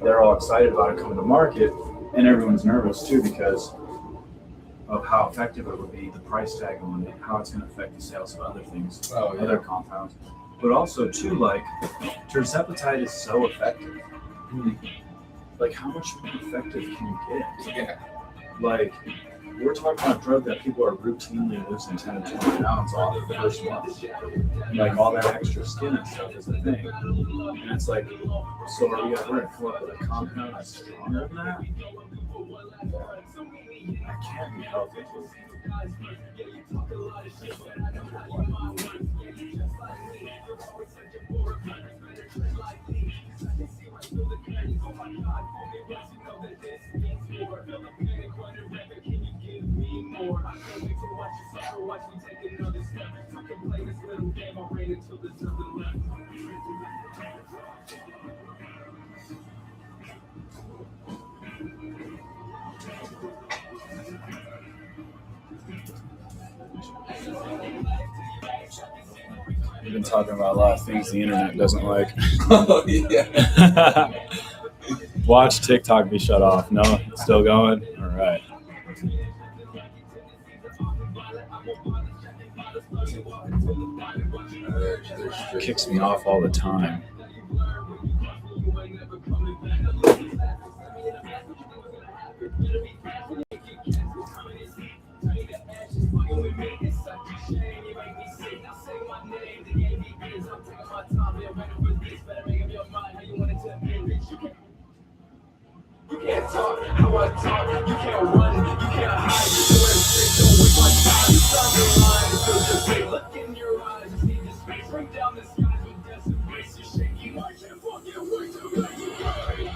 they're all excited about it coming to market, and everyone's nervous too because of how effective it would be, the price tag on it, how it's going to affect the sales of other things, other compounds, but also too like tirzepatide is so effective. Like how much more effective can you get? Yeah. Like we're talking about a drug that people are routinely losing 10 to 20 pounds off the first month. Like all that extra skin and stuff is a thing. And it's like, so are we going to come up with a compound that's stronger than that? That can't be healthy. We've been talking about a lot of things the internet doesn't like. Oh, yeah. Watch TikTok be shut off. No, it's still going? All right. Kicks me off all the time. You can't talk how I talk, you can't run, you can't hide. Don't waste my time, it's on your line. Feel your pain, look in your eyes. Just need your space, bring down the skies with death, embrace your shaky. I can't fucking wait to make you right.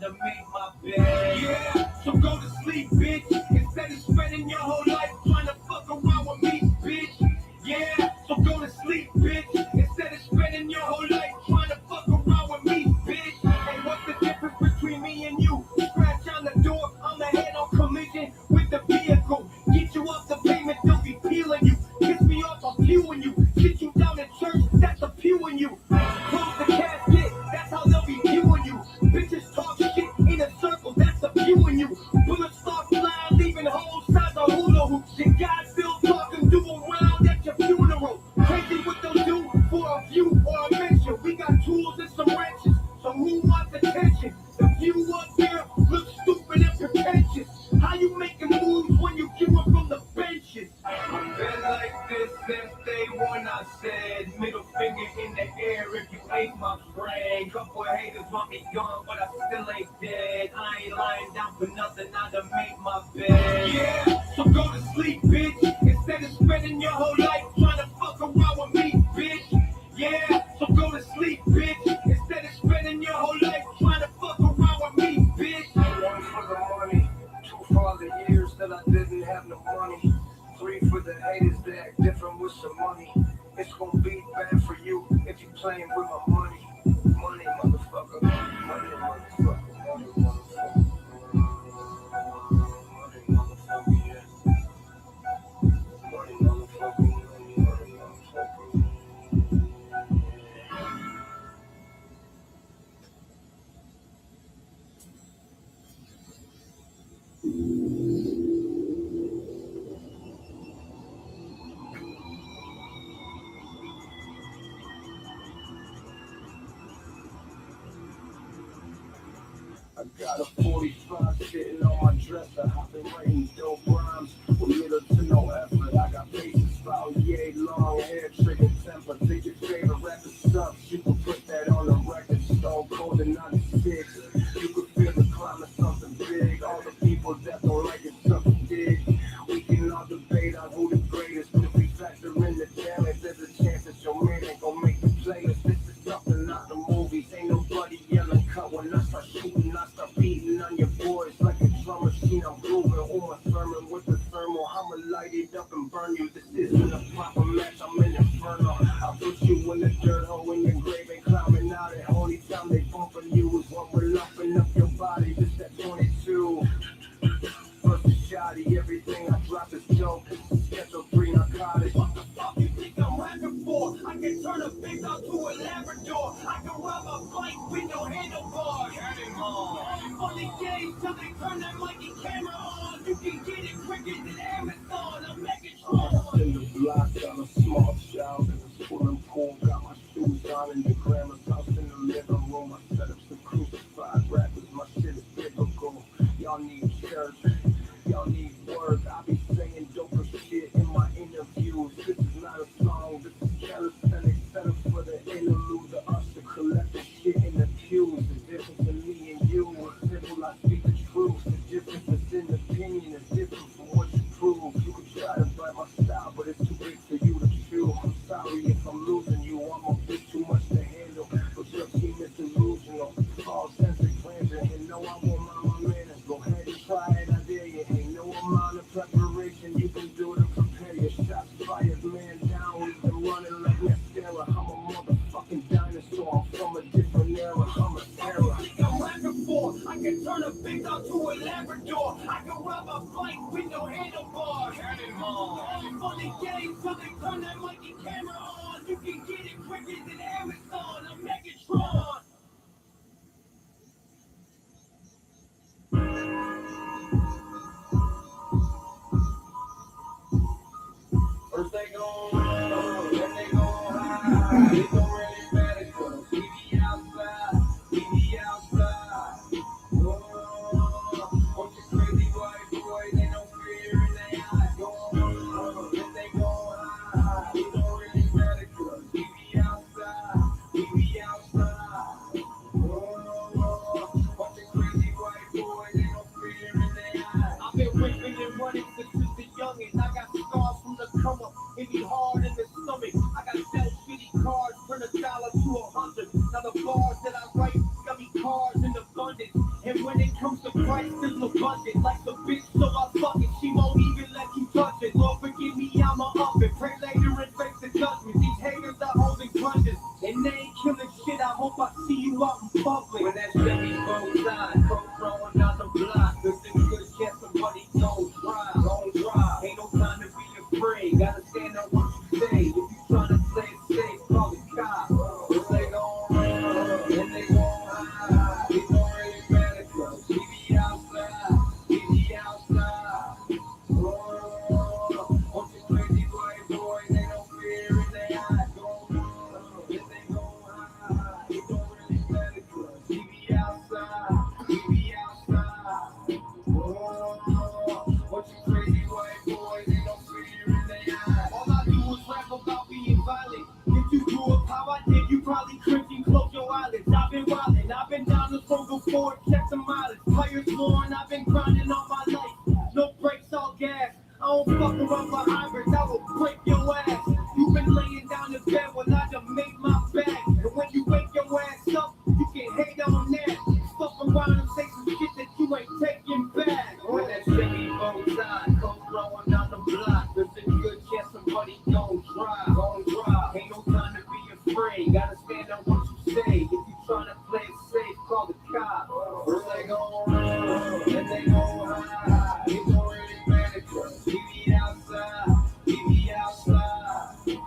to make my bed. Yeah, so go to sleep, bitch. Instead of spending your whole life trying to fuck around with me, bitch. Yeah, so go to sleep, bitch. Instead of spending your whole life trying to fuck around with me, bitch. And what's the difference between me and you? Scratch on the door, I'm the head on collision with the vehicle. Get you off the pavement, they'll be peeling you. Piss me off, I'm viewing you. Sit you down in church, that's the pew in you. Close the casket, that's how they'll be viewing you. Bitches talk shit in a circle, that's the view in you. Bullets start flying, leaving holes size of hula hoops. Your guys still talking, do around at your funeral. Crazy what they'll do for a view or a mention. We got tools and some wrenches, so who wants attention? The view up there looks stupid and pretentious. How you making moves when you view it from the benches? I've been like this since day one, I said. Middle finger in the air if you ain't my friend. Couple haters want me gone, but I still ain't dead. I ain't lying down for nothing, I done made my bed. Yeah, so go to sleep, bitch. Instead of spending your whole life trying to fuck around with me, bitch. Yeah, so go to sleep, bitch. Instead of spending your whole life trying to fuck around with me, bitch. 1 for the money, 2 for the years that I didn't have no money, 3 for the haters that act different with some money. It's gonna be bad for you if you playing with my money. Money, motherfucker. Money, motherfucker. Money, motherfucker. Money, motherfucker, yeah. Money, motherfucker. Money, motherfucker. I got a 45 sitting on my dresser. I've been writing dope rhymes with little to no effort. I got patience, about yay long hair, trigger temper. Take your favorite record sucks. You can put that on the record. Stone Cold in 96. You can feel the climate something big. All the people that don't like it something big. We can all debate on who the greatest. But if we factor in the damage, there's a chance that your man ain't gonna make the playlist. This is something not the movies. Ain't nobody yelling cut when I start shooting. I start beating on your boys like a drum machine. I'm grooving on my sermon with the thermal. I'ma light it up and burn you. This isn't a proper match. I'm in inferno. I'll put you in the dirt hole in your grave and climbing out it. Only time they bumping you is when we're lumping up your body. This that 22. First shoddy, everything I drop is dope. Schedule 3 narcotics. What the fuck you think I'm rapping for? I can turn a big dog to a Labrador. I can rob a bike with no handlebars. Funny days till they turn that mic and camera on. You can get it quicker than Amazon. I'm making sure. In the block, got a small shower in the swimming pool. Got my shoes on in the grandma's house in the living room. I set up some crucified rappers. My shit is biblical. Y'all need church. Y'all need work. I be saying doper shit in my interviews. This is not a song. This is calisthenics. Set up for the interlude. The us to collect the shit in the pews. The difference in me and you is simple. I speak the truth. The difference is in opinion. Is different from what you prove. You can try to bite my style, but it's too big for you to chew. I'm sorry if I'm losing you. I'm a bit too much to handle. But your team is delusional. All sense of grandeur. And no, I won't mind my manners. Go ahead and try it. I dare you. Ain't no amount of preparation you can do to prepare your shots. Fired man down. We've been running like mascara. I'm a motherfucking dinosaur. I'm from a different era. I'm a terror. I think I'm rapping for. I can turn a big dog to a Labrador. I can rob a bike with no handlebars. Funny games till they turn that mic and camera on. You can get it quicker than Amazon. I'm Megatron. First they go low, then they go high. It don't really matter 'cause we be outside, we be outside. Oh, bunch of crazy white boys, ain't no fear in their eyes. Go low, then they go high. It don't really matter 'cause we be outside, we be outside. when it comes to price, there's no budget. Like the bitch, so I fuck it. She won't even let you touch it. Lord forgive me, I'ma up it. Pray later and face the judgment. These haters are holding grudges, and they ain't killing shit. I hope I see you out in public. When that Chevy goes on, coke throwing on the block. Listen good, get somebody gon' drive. Ain't no time to be afraid. Gotta stand on what you say. If you tryna play it safe, call the cops. If they gon' run, then they gon' hide. It don't really matter, cause we be outside. We be outside. Bunch of crazy white boys, they don't fear in their eyes. Gon' run, then they gon' hide. It don't really matter, cause we be outside. We be outside. Bunch of crazy white boys, they don't fear in their eyes. All I do is rap about being violent. If you grew up how I did, you probably cringing, close your eyelids. I've been wildin', I've been down the road before, check the mileage. Players sworn, I've been grinding all my life. No brakes, all gas. I don't fuck around with hybrids, I will break your ass. You've been laying down in bed when I done made my bag. And when you wake your ass up, you can hate on that. Fuck around and say some shit that you ain't taking back. When that Chevy goes on, coke blowing on the block. Listen good, yeah, somebody gon' drive. Ain't no time to be afraid. Gotta stand on what you say. If you tryna play it safe, call the cops. First they gon' run, then they gon' hide. It don't really matter, cause we be outside. We be outside.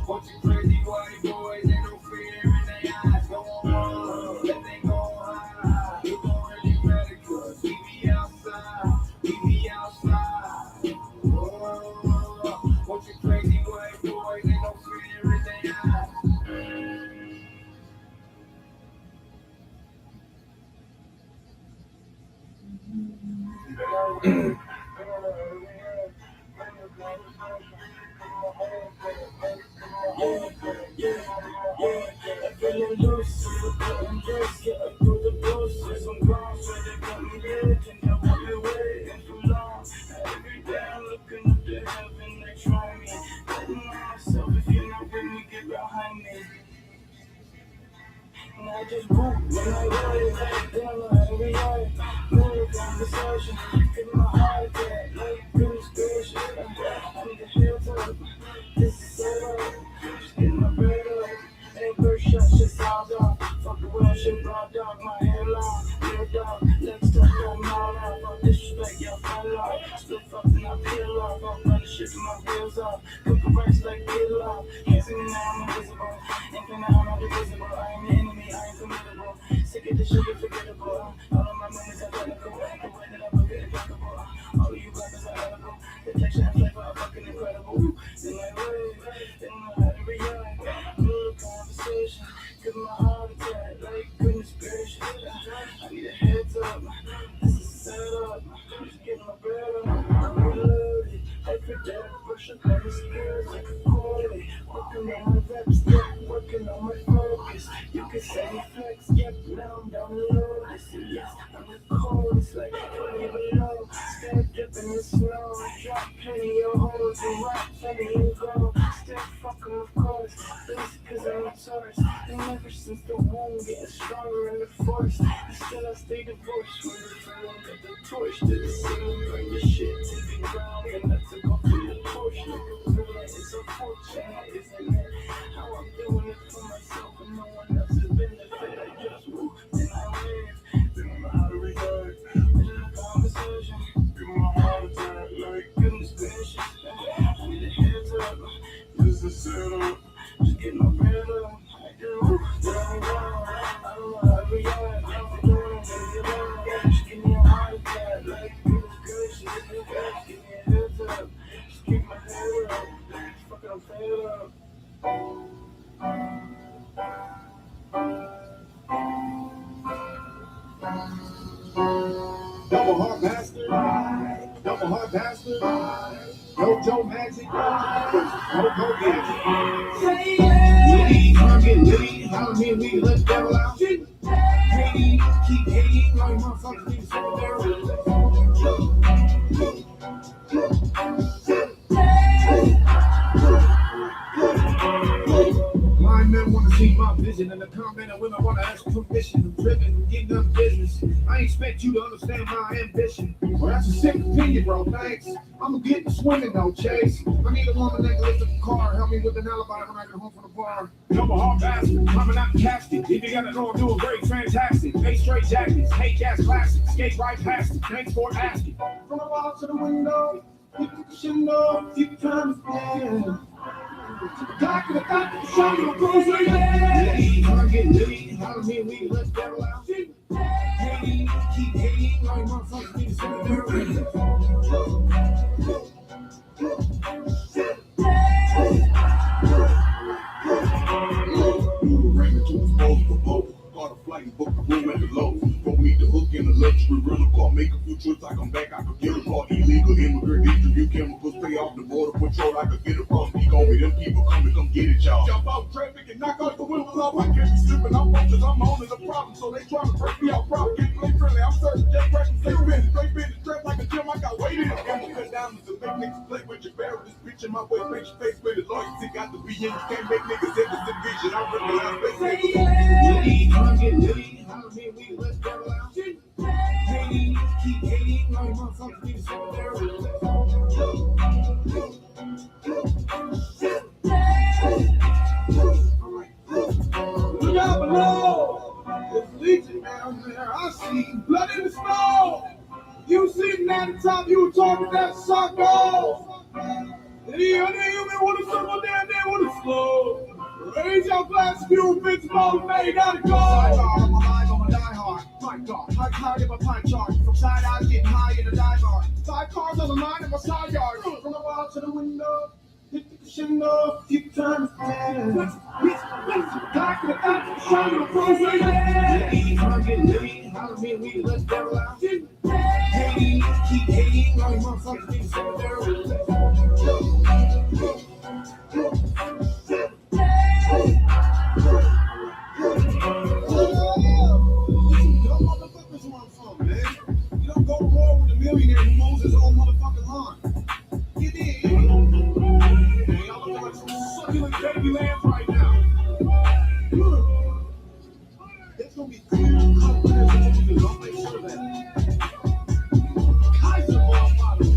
Bunch of crazy white boys, ain't no fear in their eyes. Gon' run, then they gon' hide. It don't really matter, cause we be outside. We be outside. Bunch of crazy white boys, ain't no fear in their eyes. Feeling loose, getting loose, getting through the process. I'm gone, so they got me lit, and now I've been waiting too long. Every day I'm looking up to heaven, they try me. Letting myself, if you're not with me, get behind me. And I just boot when I ride, then I'm every day. No conversation, get my heart attack, like goodness gracious. I need to heal up, this is so low, just get my bread up. Ain't bird shot, shit sound off. Fuck around, shit broad dog, my hair long. Real dog, legs stuck on my line. No disrespect, y'all fell off. Still fucking, I peel off. I'm running shit with my wheels off. Cook the rice like peel off. Can't see me now, I'm invisible. Ain't gonna, I'm not divisible. I ain't the enemy, I ain't formidable. Sick of this shit, it's forgettable. All of my moments are technical. The way that I look at impeccable. All of you brothers are edible. The texture and flavor are fucking incredible. In my way, in my every eye. Good conversation, give my heart attack, like goodness gracious. I need a heads up, this is set up, just getting my bread up. I'm reloaded, every day, brushing on the skills like a quarterly. Working on my reps, yeah, working on my focus. You can say me flex, yep, now I'm down the low. I say yes, I'm the coldest, like 20 below. Step dipping in snow, drop plenty of holes and rock plenty and go. Still fucking of course, cause I'm a tourist. And ever since the womb, getting stronger in the force. And still I stay divorced. When the phone got the torch to the scene, bring the shit to the ground. And I took off in the Porsche. Like it's unfortunate, isn't it? How I'm doing it for myself and no one else has benefit. I just move and I live. Bring my heart regard. In the conversation, bring my heart attack. Like goodness gracious, I need a heads up. This is set up. Just get my bread up. I do. I don't know how we are. I'm doing it. Just give me a heart attack. Like goodness gracious. Give me a heads up. Just keep my head up. Fucking I'm fed up. Double heart bastard. Double heart bastard. No Joe Magic. No Go Gadget. Liddy, Target, Liddy. How me and me, let's devil out. Hating, keep hating. Like motherfuckers need to slow down. Blind men want to see my vision. vision. And the comment and women want to ask permission. I'm driven, I'm getting up business. I expect you to understand my ambition. Well, that's a sick opinion, bro. Thanks. I'm gonna get to swimming, though, Chase. I need a woman that can lift up the car, help me with an alibi when I get home from the bar. Double hard bastard, climbing out the casket. If you gotta go and do a great, fantastic. 8 straight jackets, hate gas classic. Skate right past it. Thanks for asking. From the wall to the window, you should know a few times again. Back to the back, show you a close like that. I'm getting litty, holler me and we let's battle out. Hating, keep hating, like motherfuckers need to sit there. Raymond to his boat, the boat. Caught a flight and booked a room at the low. For me to hook in a luxury rental car, make a few trips, I come back, I could get a car. Illegal immigrant, distribute chemicals, pay off the border patrol, I could get across. Speak on me, them people come get it, y'all. Jump out traffic and knock out the windows off. I can't be slipping, I'm roaches, I'm on is a problem, so they trying to break me out. Problem, get play friendly, I'm serving, just pressing, straight business, straight like a gym, I got weight in it. Got to cut down to make niggas play with your barrel. This bitch in my way, make your face with it. Loyalty got to be in, you can't make niggas hit this division. I recognize face niggas. I'm getting litty, holler me and we let's battle out. Hating, keep hating, like motherfuckers need to sit there. Look out below, it's legion down there. I see blood in the snow. You sitting at the top, you were talking that sucker. You want to circle down there, want to slow. Raise your glass, fuel, fix, motivate, gotta go. I'm alive, I'm a diehard. My God, high card in my pie chart. From side out, getting high in the dive bar. 5 cars on the line in my side yard. From the wall to the window, hit the crescendo, a few times again. Back to the back, show you the pros like that. I'm getting litty, holler me and we let's battle out. Hating, keep hating, like motherfuckers need to sit there. You don't go to war with a millionaire who mows his own motherfucking lawn. Get in. Man, y'all looking like some succulent baby lambs right now. There's gonna be clear cut winners if you don't make sure that. Kaiser ball bottom.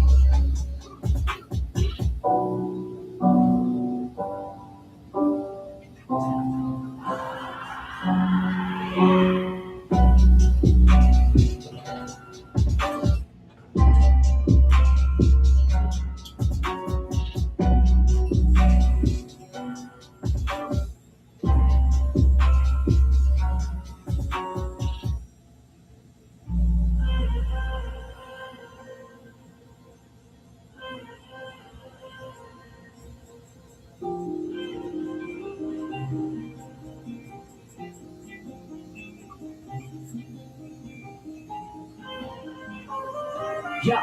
Yeah.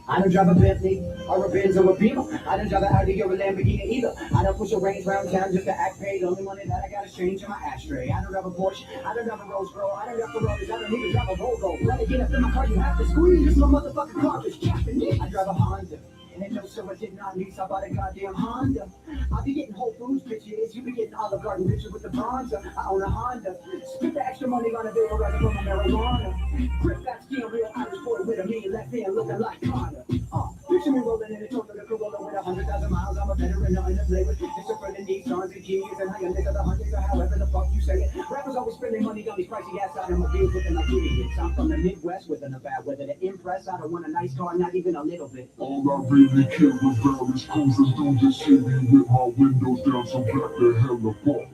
I don't drive a Bentley or a Benz or a Beamer. I don't drive an Audi or a Lamborghini either. I don't push a range round town just to act paid. Only money that I got is change in my ashtray. I don't drive a Porsche. I don't drive a Rolls Royce. I don't drive Ferraris. I don't even drive a Volvo. Let me get up in my car, you have to squeeze. My motherfucking car is capping me. I drive a Honda. And no silver did not need, so I bought a goddamn Honda. I be getting Whole Foods pictures, you be getting Olive Garden pictures with the Bronzer. I own a Honda. Spit the extra money on a bill rather from a marijuana. Grip that steel real Irish boy with a mean left hand looking like Carter. Picture me rolling in a Toyota Corolla with 100,000 miles. I'm a veteran, nothing to play with. It's a friend in Nissans and Kias and Hyundais of the hundreds or however the fuck you say it. Rappers always spending money on these pricey ass automobiles looking like idiots. I'm from the Midwest with a bad weather to impress. I don't want a nice car, not even a little bit. All I really care about is cruising through the city with my windows down so black the hell apart.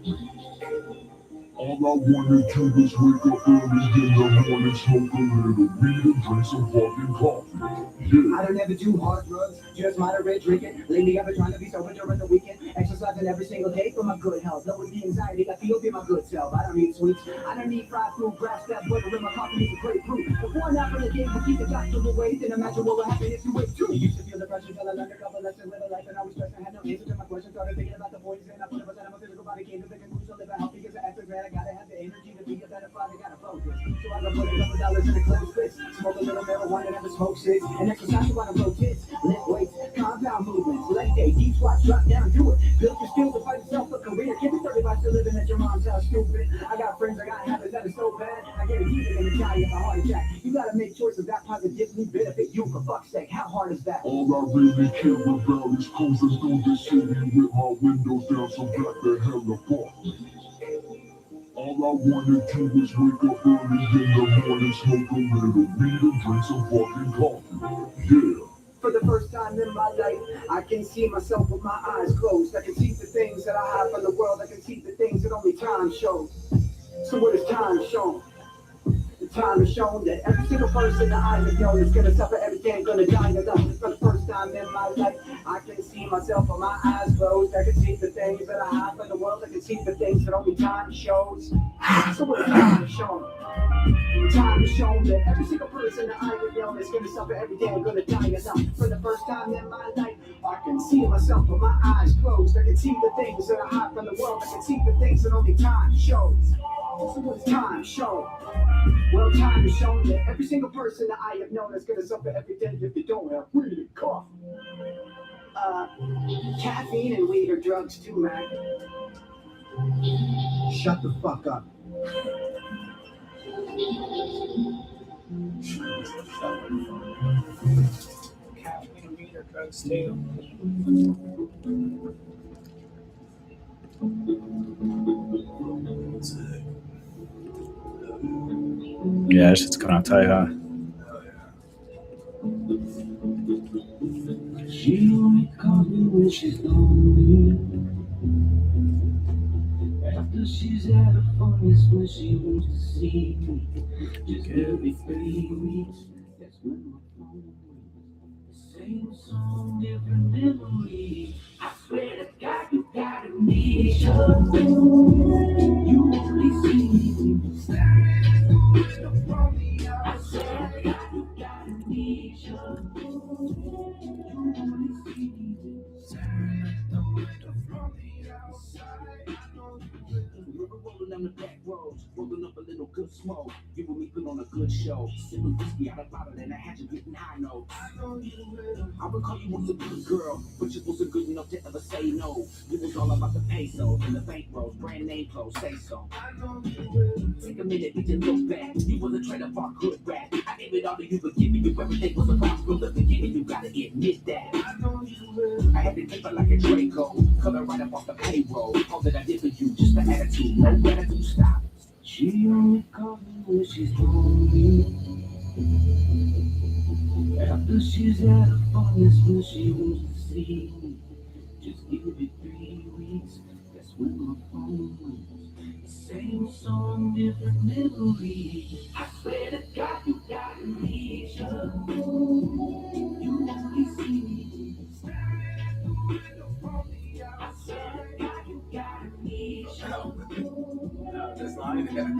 All I wanted to was wake up early in the morning, smoke a little weed and drink some fucking coffee. Yeah. I don't ever do hard drugs, just moderate drinking. Lately I've been trying to be sober during the weekend. Exercising every single day for my good health. Lower the anxiety I feel, be my good self. I don't eat sweets, I don't need fried food, grass fed butter in my coffee needs a grapefruit. Before and after the game, we keep the doctor away. Then imagine what will happen if you wait too. You used to feel the pressure till I learned a couple lessons, live a life and always stressed. I had no answer to my question, started thinking about the poison. I put a percent of my physical body, came to the conclusion live a healthy as an actor, man. I gotta have the energy to be a better father, gotta focus. So I gotta put a couple dollars in a closed fist. Smoke a little marijuana, never smoke six. And exercise while I roll tits, lift weights, compound movements, leg day, deep squats, drop down, do it. sound stupid. I got friends, I got habits that are so bad. I get a heated and a die of a heart attack. You gotta make choices that positively benefit you, for fuck's sake. How hard is that? All I really care about is cruising through the city with my windows down so black the hell apart. All I wanted to was wake up early in the morning, smoke a little weed and drink some fucking coffee. Yeah. For the first time in my life, I can see myself with my eyes closed. I can see the things that I hide from the world. I can see the things that only time shows. So what has time shown? The time has shown that every single person that I have known is gonna suffer everything, gonna die alone. For the first time in my life, I can see myself with my eyes closed. I can see the things that I hide from the world. I can see the things that only time shows. So what has time shown? Time has shown that every single person that I have known is gonna suffer every day and gonna die alone. For the first time in my life, I can see myself with my eyes closed. I can see the things that I hide from the world. I can see the things that only time shows. So what does time show? Well, time has shown that every single person that I have known is gonna suffer every day if they don't have weed and coffee. Caffeine and weed are drugs too, man. Shut the fuck up. Caffeine and weed are drugs too. Yeah, that shit's coming out tight, huh? She only calls me when she's lonely. After she's had a fun, is when she wants to see me. Just every 3 weeks, that's when my phone rings. The same song, different memory. I swear to God, you gotta need you. You only see me staring at the window from the outside. I swear to God, you gotta need you. You only see me staring at the window from the outside. I know you will. We're rolling down the back roads, rolling up a little good smoke. You and me put on a good show. Sipping whiskey out of bottle and I had you getting high notes. I know you will. I recall you was a good girl, but you wasn't good enough to ever say no. You was all about the pesos and the bankrolls, brand name clothes, say so. I know you will. Take a minute, we just look back. You was a trailer park hood rat. I gave it all to you, but giving you everything was a cross from the beginning. You gotta admit that. I know you will. I had to keep it like a Draco, color right up off the payroll. All that I did for you, just the attitude, no gratitude, stop. She only calls me when she's lonely. After she's had a fun, that's when she wants to see me. Just give it 3 weeks, that's when my phone rings. Same song, different memory. I swear to God, you gotta need you. You only see me staring at the window from the outside. I swear to God, you gotta need you. Just lying there.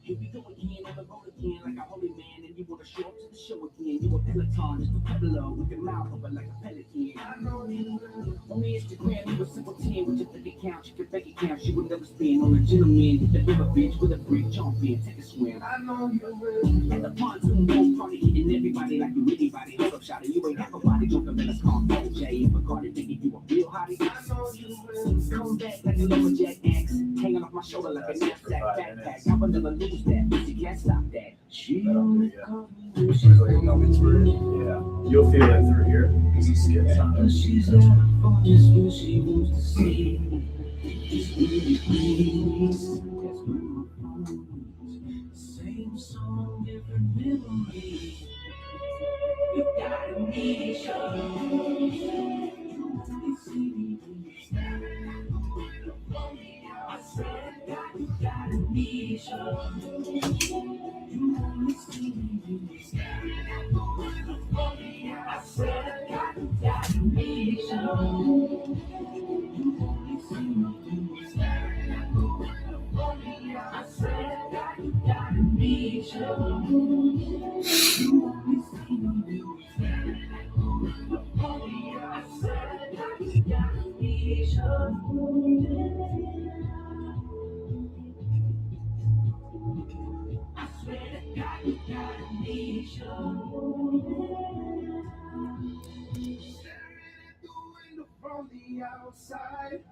Here we go again, on the road again, like a holy man, and you wanna show up to the show again. You a Peloton, just a peddler with your mouth open like a pelican. I know you will. On the Instagram, you a simple 10 with your bank account, check your bank account. She would never spend on a gentleman, hit the river bitch with a brick, jump in, take a swim. I know you will. At the pontoon boat party, hitting everybody like you anybody. Hold up, shawty, you ain't half a body, jumping in a skunk, OJ. If a Cardi thinking you a real hottie, I know you will. Come back like a lumberjack axe, hanging off my shoulder like a knapsack backpack. I will never lose that, but you can't stop that. She only calls me when she's Yeah, you'll feel it through here because he skips on after it. she's had a fun, just when she wants to see me. Just give me 3 weeks, that's when my phone rings. Same song, different memory. You gotta need you. You only see me when you're staring at the window from the outside. I swear to God, you gotta need you. You only see me when you're staring at the window from the outside. I swear to God, you gotta need you. You only see me when you're staring at the window from the outside. I swear to God, you gotta need you. You only see me when you're staring at the window from the outside. I swear to God, you gotta need you. I swear to God, you gotta need you. on the outside.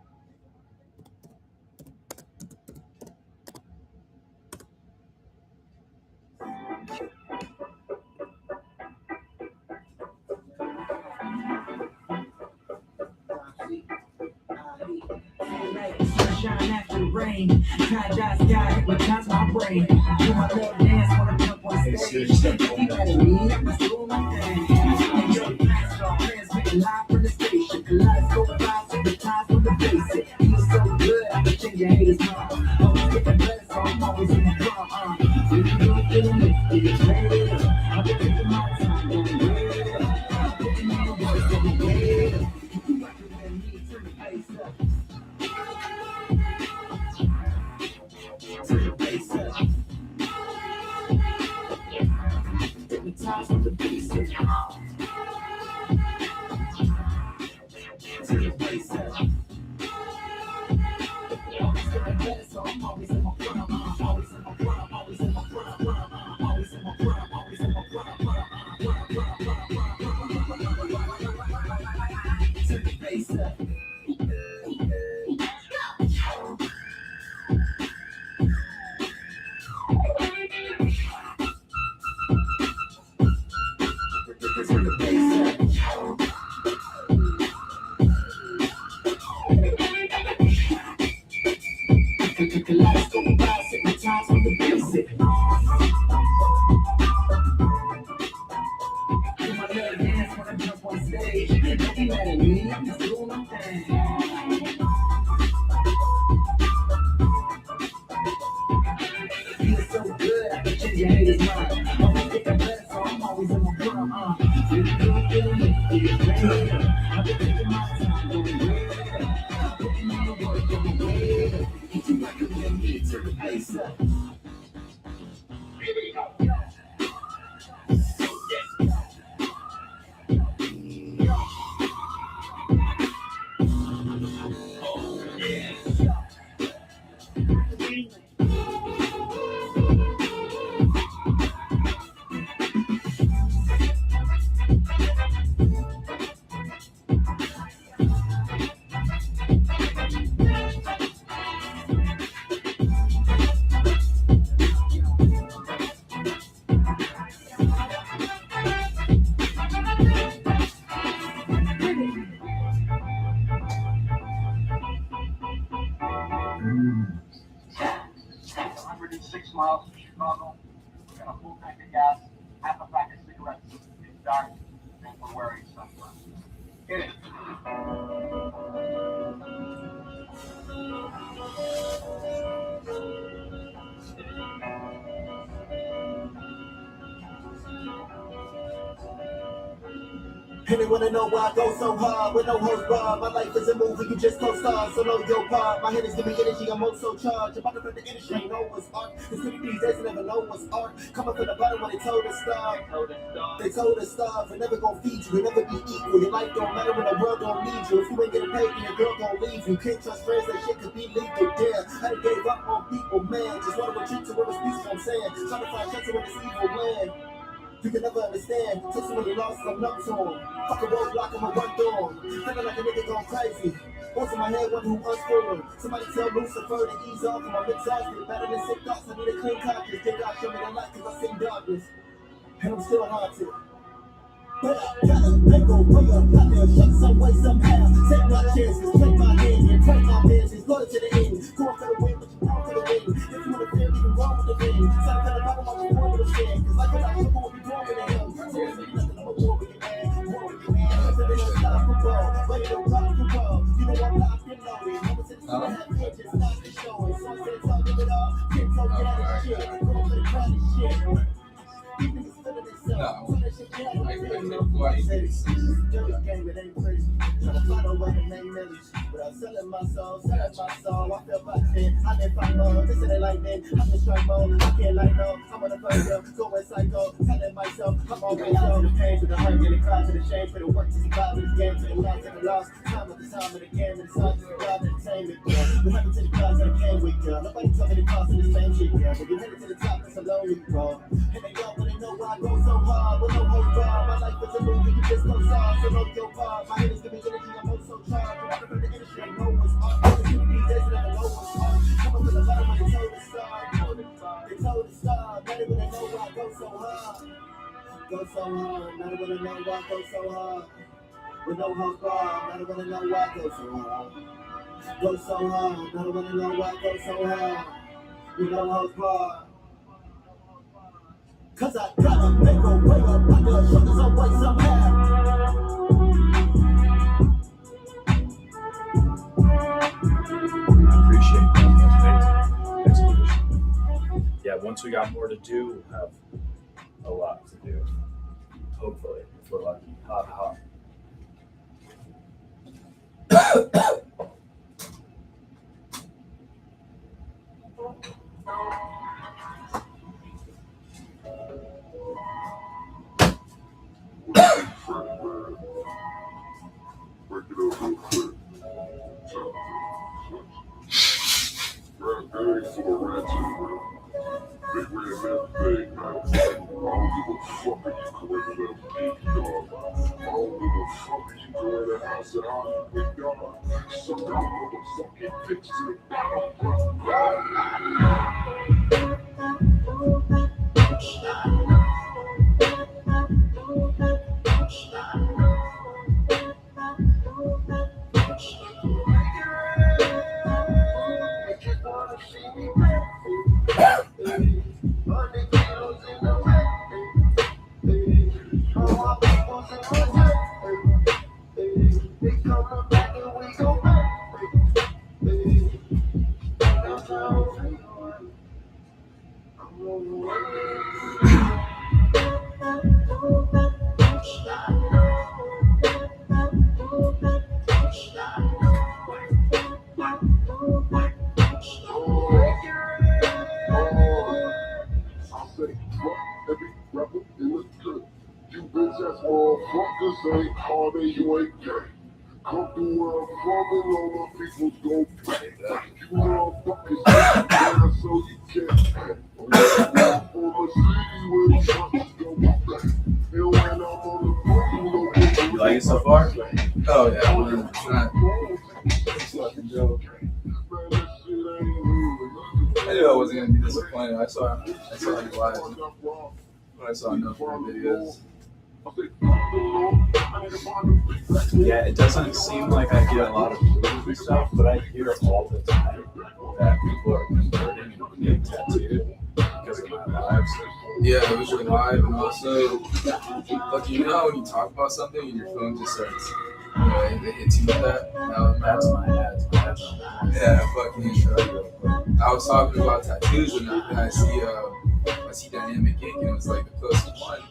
Sunshine after rain, tie-dye sky hypnotize my brain. Do my little dance when I jump on stage. You mad at me, I must do my thing. And your plans are transmitting live from the station. Kaleidoscope vibes, hypnotize from the basic. Feels so good, I can change your haters' mind. Always getting better, so I'm always in the front. If you don't feel me, get ready up. I've been taking my time, going way up. I'm putting in the work, going way up. You recommend me, turn the pace up. Turn the bass up. Hypnotize with the basic. Turn the bass up. Always getting better, so I'm always in my front. Always in my front. Always in my front. Always in my front. Always in my front. Turn the bass up. Turn the bass up. Kaleidoscope vibes, hypnotize with the basic. Do my little dance when I jump on stage. Don't be mad at me, I'm just doing my thing. Feels so good, I can change your haters' mind. Always getting better, so I'm always in my front. If you don't feel me, get ready up. I've been taking my time, going way up. I'm putting in the work, going way up. If you recommend me, turn the bass up. And they wanna know why I go so hard with no host bar. My life is a movie, you just co-star, so know your part. My head is giving energy, I'm also charged. I'm about to put the industry, know what's art. Cause city these days, they never know what's art. Coming from the bottom when they told us starve. They told us starve, we're never gonna feed you, we'll never be equal. Your life don't matter when the world don't need you. If you ain't getting paid, then your girl gon' leave you. Can't trust friends, that shit could be legal, damn. I done gave up on people, man. Just wanna retreat to where it's peaceful, I'm saying. Trying to find shelter in this evil land. You can never understand. Took so many losses, I'm numb to them. Fuck a roadblock, I'ma run through them. Feeling like a nigga gone crazy. Voice in my head, wonder who unscrewing. Somebody tell Lucifer to ease off, and my exhausted. Better than sick thoughts, I need a clean conscience. They got show me the light, cause I seen darkness. And I'm still haunted. But I gotta make a way up out there, shake some way somehow. Take my chances, take my hands, and take my business. Go to the end, go for the win, but you wrong for the win. If you wanna feel, you can wrong with the win. So I gotta bottom up with one with a sin. Cause like I should go be wrong with the hell. So it's really nothing but war with your man, war with your man. Cause it ain't unstoppable, but it don't rock the world. You know I'm locked and loaded. Never since I have edges, not to show it. So I said, talk of it all, can't talk down and shit. Go for the kind of shit. These niggas feeling themselves. So that shit down. I said it's a game, it ain't crazy. Trying to find a way to make millions. Without selling my soul, I feel about 10. I didn't find more. This ain't like that. I'm in strike mode. I can't like no. I'm on the first girl, going psycho. Telling myself, I'm always on the pain to the hurt, and the cry to the shame, for the work to survive in this game, to the loss and the loss. Time of the time of the game, and it's hard to survive entertainment. What happened to the clouds that came with you? Nobody told me the cost of the same shit, yeah. But you're headed to the top, it's a lonely road. And they don't wanna know why I go so hard, with no host bar. My life is a movie, you just go soft, so know your part. My head is giving energy, I'm also charged. Go so hard, not gonna know why go so hard. With no host bar, not gonna know why go so hard. Go so hard, not gonna know why go so hard. With no host bar. Cause I gotta make a way up, I gotta show some way somehow. I appreciate that expedition. Yeah, once we got more to do, we'll have a lot to do. Hopefully, if we're lucky. Hot. You like it so far? Oh yeah, 100%. I knew I wasn't gonna be disappointed. I saw you live when I saw enough of your videos. Yeah, it doesn't seem like I get a lot of views and stuff, but I hear all the time that people are converting and getting tattooed because of my lives. Yeah, it was your live, and also, like, you know when you talk about something and your phone just starts, it hits you with that? That's my ads. Yeah, fucking. I was talking about tattoos, and I see DynamiQ Ink, and it was like the closest one.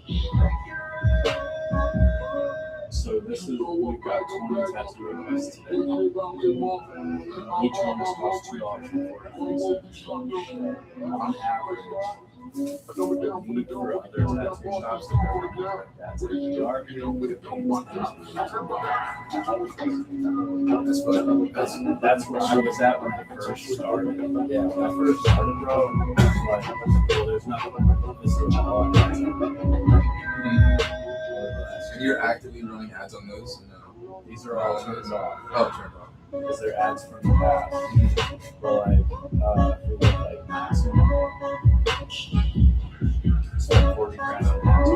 So this is, we've got 20 tattoo requests today. Each one is cost $2.40. On average, for other tattoo shops, that's where I was at when I first started. Yeah, when I first started, bro, like, well, there's nothing. This is all I And you're actively running ads on those? No. These are all turned off. Oh, turned off. Because they're ads from the past. But like, if we look like maximum, so 40 grand on ads.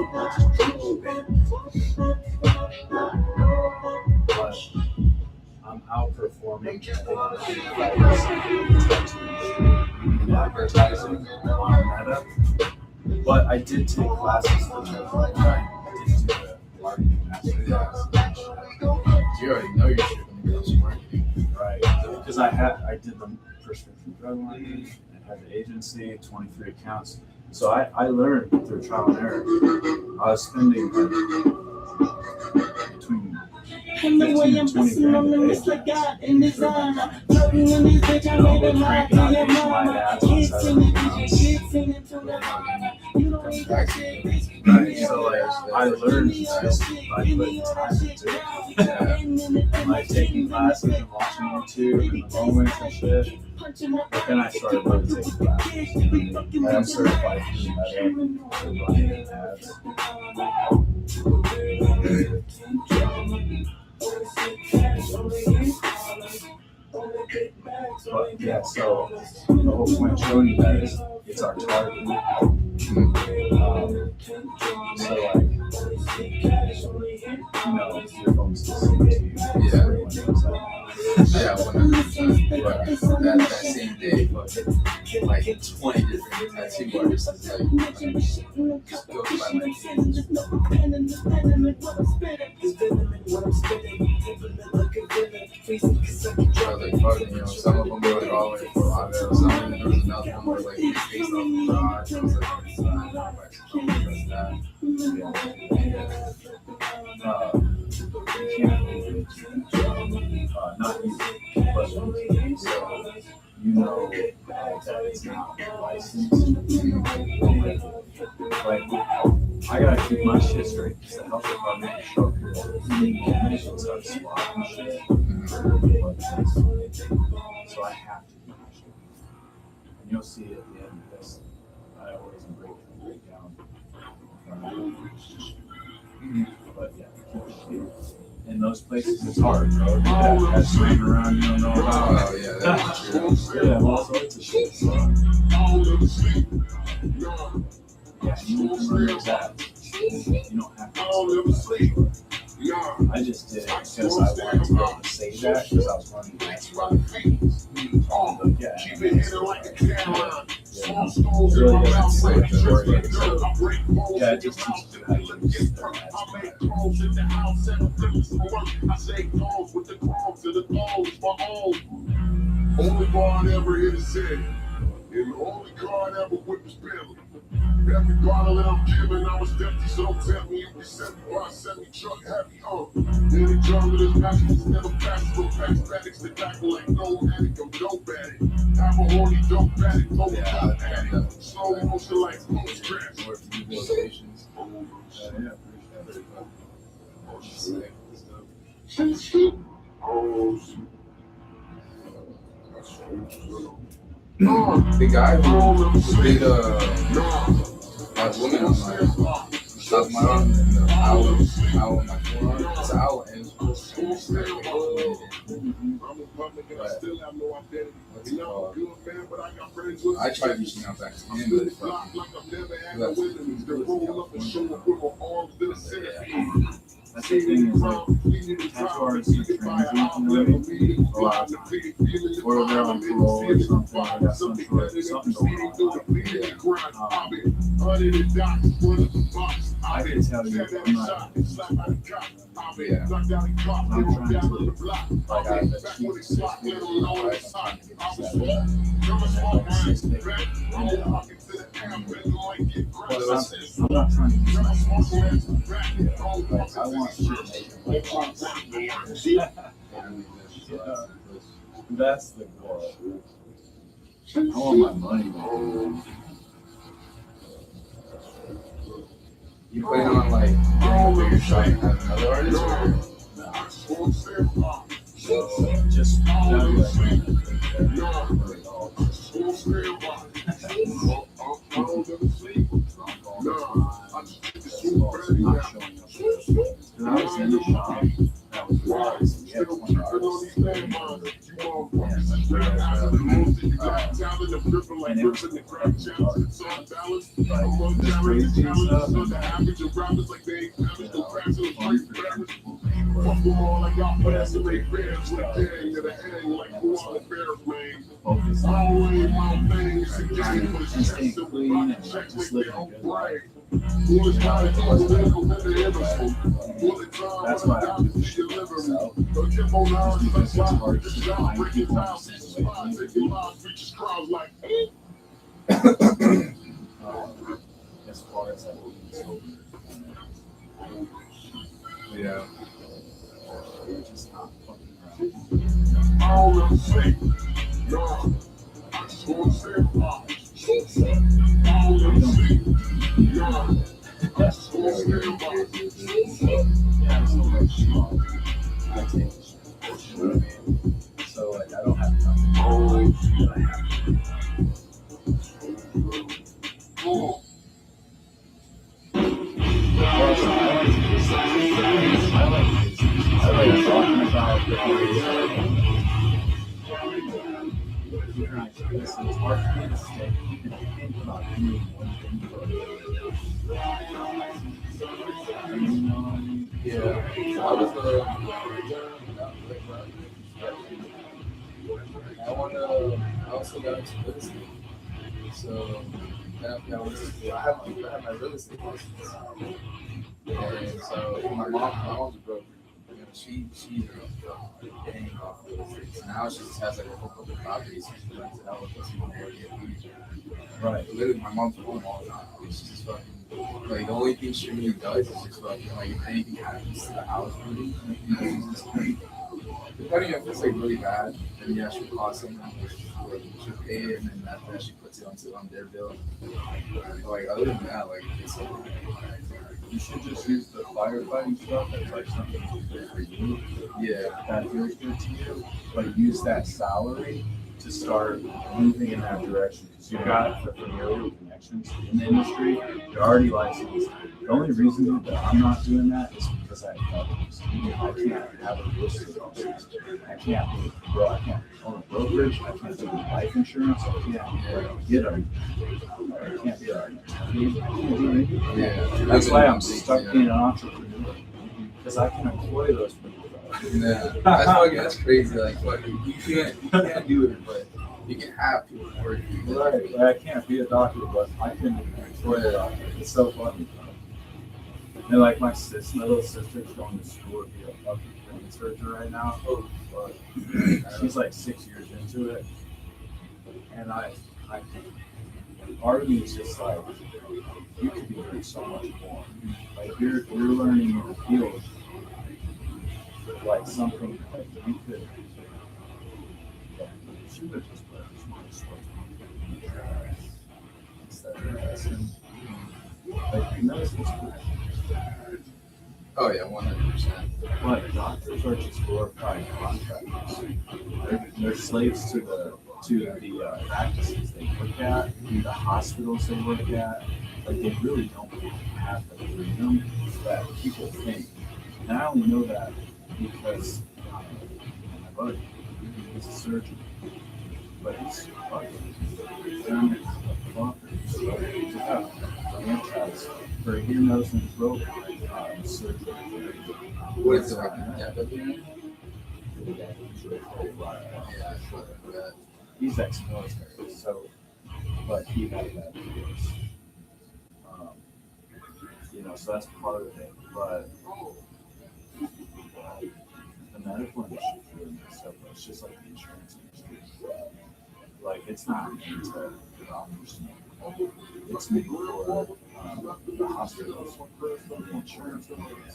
But I'm outperforming, I think, 95% in advertising on Meta. But I did take classes for that. I did do the marketing master class. You already know your shit when it comes to marketing. Right. Because I did the prescription drug marketing, I had the agency, 23 accounts. So I learned through trial and error. I was spending like between 15 and 20 grand a day. Cranking out nationwide ads on 7 accounts. Right, so like I learned this by putting time into it. And like taking classes and watching YouTube and the moments and shit. But then I started really taking classes. And I'm certified in Meta for running ads. But yeah, so the whole point of showing you that is it's our target. So like You know, your phone's still singing to you. Yeah. Everyone knows that. Yeah, 100%. But that same day, fucking, like 20 different tattoo artists, like, just goes by my teams. So like, fucking, you know, some of them were like all the way from Florida, some of them there was another one where like based off the garage. I was like, Not you, but so you know that it's not licensed. Like, I gotta keep my shit straight because the health department will show up here and start swatting shit. So I have to do my shit. And you'll see it at the end of this. I always break down. But yeah, in those places it's hard, bro. That swing around you don't know about. Oh yeah, that's true. Yeah, all sorts of shit. So. Yeah, you know where it's at. You don't have to. I just did it because I wanted to be able to say that because I was running next run. Yeah. Really doesn't say the word. Yeah, it just teaches you how to use it. Only God ever hit his head, and the only God ever whipped his belly. Every bottle that I'm giving, I was empty, so don't tell me if you send me by, send me truck heavy, Any jungle is magic, never pass from past addicts to tackle like no addict, I'm dope at it. Have a horny dope addict, dope addict. Slow motion like boom scratch. The guy who did that woman on my arm and the owl on my forearm. It's an owl and what's it called? I tried reaching out back to him, but it's That's the thing is like, tattoo artists are transitioning a lot of times. Or they're on parole or something, or got some sort of something going on. I can tell you, I'm not. I'm trying to like I have the cheap system, I'm not trying to use myself. Like, I want shit making that's the goal. I want my money, man. You plan on like getting a bigger shot and have another artist, or just I was in the shop. That was realized. We had 20 artists. And it was like this crazy stuff. Focus on staying clean and just living a good life. That's why I do this shit by myself. Just because it's hard to find people on the same as far as that yeah. we're just not fucking I take shit. You know what I mean? So like I don't have nothing. But I have I like talking about It's hard for me to stay and think about doing one thing for a living. You know what I mean? Yeah. I was I also got into real estate. So I have my real estate license. And so my mom's a broker. You know, she's paying off real estate. So now she just has like a whole couple of properties. She's rented out with some Airbnb. Right. Literally, my mom's home all the time. She's just fucking like the only thing she really does is just fucking like if anything happens to the house, really, she's just like, depending if it's like really bad, then yeah, she'll call someone, she'll pay it, and then after that she puts it on their bill. Like other than that, like it's like, You should just use the firefighting stuff that's like something good for you. yeah, That feels good to you. But use that salary to start moving in that direction. Because you've got the familiar connections in the industry. You're already licensed. The only reason that I'm not doing that is because I have others. I can't have a real estate license. I can't own a brokerage. I can't do life insurance. I can't get them. I can't be an attorney. I can't do anything. yeah. That's why I'm stuck being an entrepreneur. Because I can employ those people. Yeah, that's crazy. Like, fucking, you can't do it, but you can have people work. Right. I can't be a doctor, but I can employ a doctor. It's so funny. And like my little sister's going to school to be a fucking brain surgeon right now. Oh, fuck. She's like 6 years into it. And I part of me is just like, you could be doing so much more. Like you're learning in the field, like something like you could. She would just put instead of medicine. Like medicine's cool. Oh yeah, 100%. But doctors are just glorified contractors. They're slaves to the practices they work at, the hospitals they work at. Like they really don't have the freedom that people think. And I only know that because my buddy, he's a surgeon, but he's fucking done franchise for ear, nose, and throat surgery. What is it like? He's ex-military, so, but he had that divorce. So that's part of it. But the medical industry is really messed up. It's just like the insurance industry. Like it's not meant to the doctors. It's made for the hospitals, the insurance companies.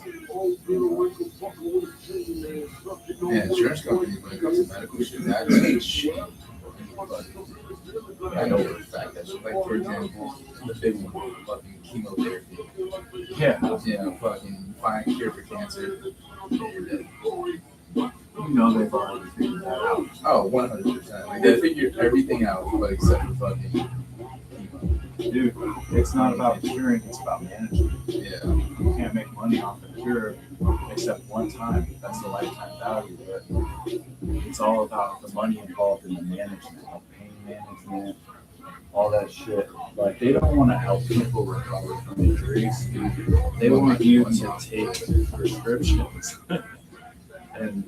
Yeah, insurance companies, when it comes to medical shit, that is shit. I know for a fact that shit. Like, for example, the big one, fucking chemotherapy. Yeah, fucking find a cure for cancer. They've already figured that out. Oh, 100%. Like, they figured everything out, but except for fucking chemo. Dude, it's not about curing, it's about management. Yeah. You can't make money off the cure except one time. That's the lifetime value of it. It's all about the money involved in the management, like pain management, all that shit. Like they don't want to help people recover from injuries. They want you to take prescriptions and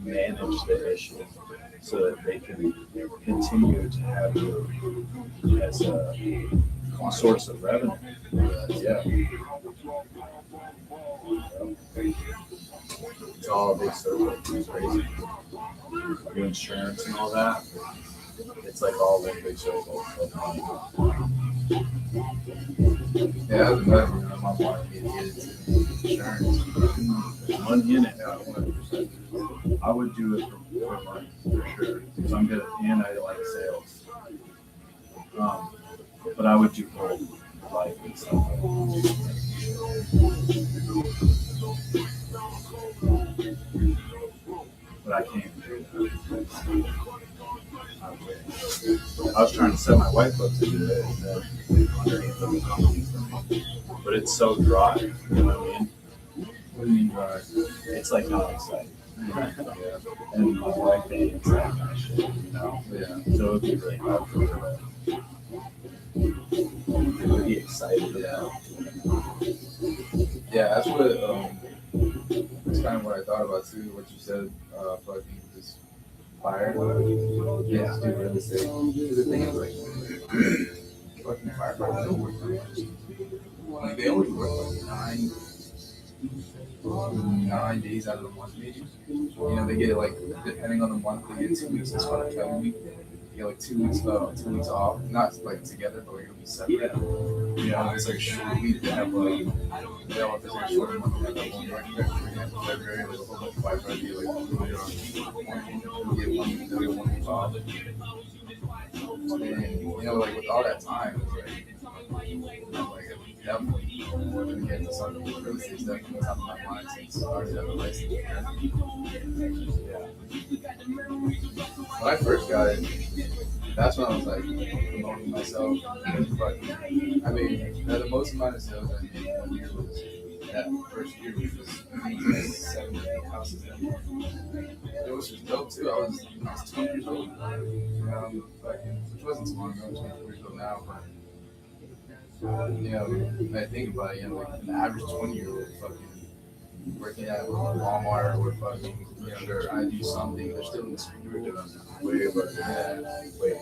manage the issue so that they can continue to have you as a source of revenue. Yeah. It's all a big circle. It's crazy. The insurance and all that. It's like all one big circle. Yeah, my mom wanted me to get into insurance. There's money in it. Yeah, 100%. I would do it for money, for sure. Because I'm good and I like sales. But I would do both life and stuff. But I can't do that. I was trying to set my wife up to do it and then underneath the company for me. But it's so dry, you know what I mean? What do you mean dry? It's like not exciting. And my wife hates that kind of shit, you know? Yeah. So it'd be really hard for her to be excited. Yeah. Yeah, that's what that's kind of what I thought about too, what you said, fucking just fire. Yeah, just do real estate. The thing is like fucking firefighters don't work for much. Like they only work like 9 days out of the month maybe. You know, they get like depending on the month they get 2 weeks of fucking week. You get like 2 weeks off. Not like together, but like it'll be separate. Yeah, it's like a short week. They have like if it's like a short month, they have like one work there. For example, February, like a whole bunch of firefighters get like they'll get 1 week off. And you know, like with all that time, it's like definitely going to get to something. Real estate's definitely top of my mind since I already have a license. Yeah. When I first got it, that's when I was like promoting myself. But I mean, the most amount of sales I made in 1 year was that first year, which was 7 houses. It was just dope too. I was 20 years old, which wasn't so long ago. I'm 24 years old now, but. You know, when I think about it, you know, like an average 20-year-old fucking working at Walmart or fucking, you know, they're I do something, they're still in the street. We're doing that. Way above that. Wait.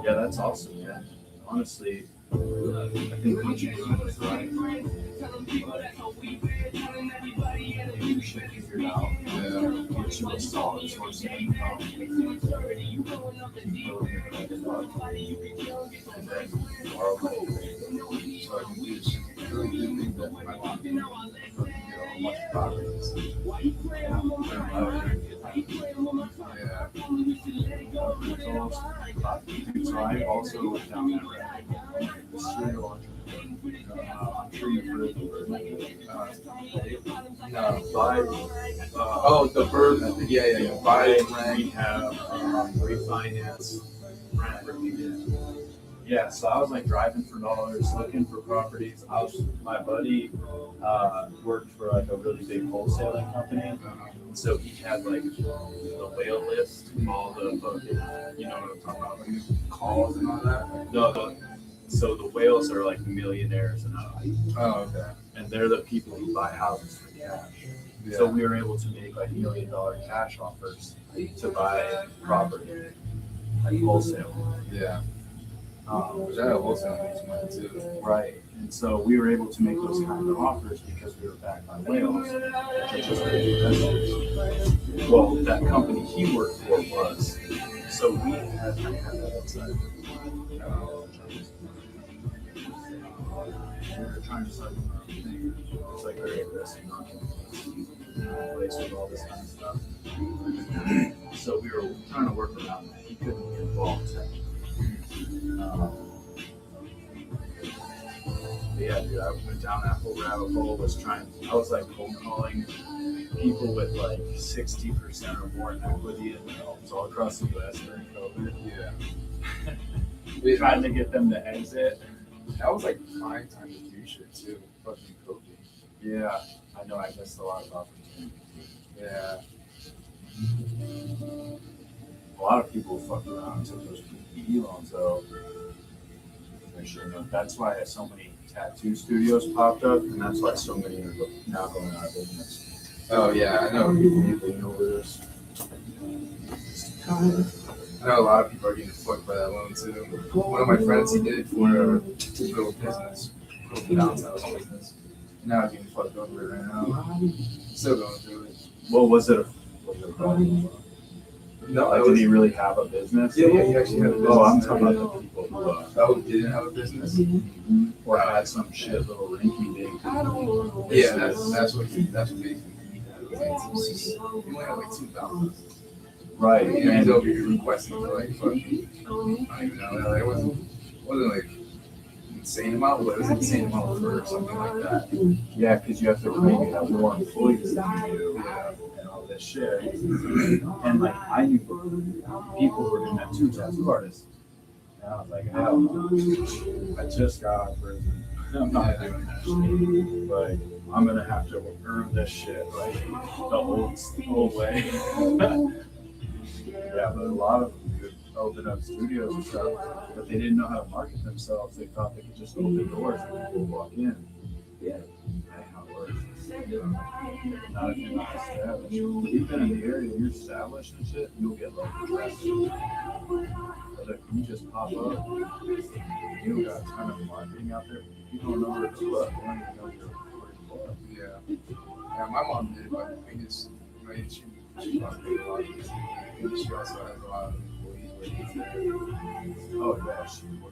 Yeah, that's awesome, man. Honestly, I think what you're doing is right. You should figure it out. Yeah. Get you a solid source of income. Keep building it up. And then borrow money. So I can do this really good thing that my mom did. Get a bunch of properties. So I also went down that route. Serial entrepreneur. I'm sure you've heard of the word. The bird. Yeah. Buy, rent, have, refinance, rent, repeat. Yeah, so I was like driving for dollars, looking for properties. My buddy worked for like a really big wholesaling company, and so he had like the whale list, all the fucking, you know what I'm talking about, like calls and all that. So the whales are like millionaires and up. Oh, okay. And they're the people who buy houses for cash. Yeah. So we were able to make like $1 million cash offers to buy property, like wholesale. Yeah. Which I have wholesale makes money too. Right. And so we were able to make those kind of offers because we were backed by whales. Well, that company he worked for was. So we had that outside. We were trying to start our own thing. It's like very aggressive place with all this kind of stuff. So we were trying to work around that. He couldn't get involved. Yeah, dude, I went down that whole rabbit hole. I was like cold calling people with like 60% or more equity in their homes all across the U.S. during COVID. Yeah. Trying to get them to exit. That was like prime time to do shit too. Fucking COVID. Yeah, I know. I missed a lot of opportunities. Yeah. A lot of people fucked around and took those PPE loans though. That's why so many tattoo studios popped up, and that's why so many are now going out of business. Oh yeah, I know. Anything over this? I know a lot of people are getting fucked by that loan too. One of my friends, he did it for his little business, little bounce house business. Now he's getting fucked over it right now. Still going through it. Well, was it a problem? No, did he really have a business? Yeah, he actually had a business. Oh, I'm talking about the people who didn't have a business, or had some shit little rinky dink. Yeah, that's what basically he had. He only had like 2,000. Right, and he's over here requesting for like fucking, I don't even know. It wasn't like insane amount, but it was an insane amount for something like that. Yeah, because you have to maybe have more employees than you do. Yeah. This shit, and like I knew people who were doing that too, tattoo artists. And I was like, hell no. I just got out of prison. I'm not doing that shit. But I'm gonna have to earn this shit like the old way. Yeah, but a lot of them would open up studios and stuff, but they didn't know how to market themselves. They thought they could just open doors and people would walk in. Yeah, that's how it works. Not if you're not established. If you've been in the area, you're established and shit, you'll get like traffic. But if you just pop up, you don't got a ton of marketing out there. You don't know where to look. You don't even know where to look. Yeah. Yeah, my mom did, but I guess she must be a lot of these. She also has a lot of employees working there. Oh yeah, she was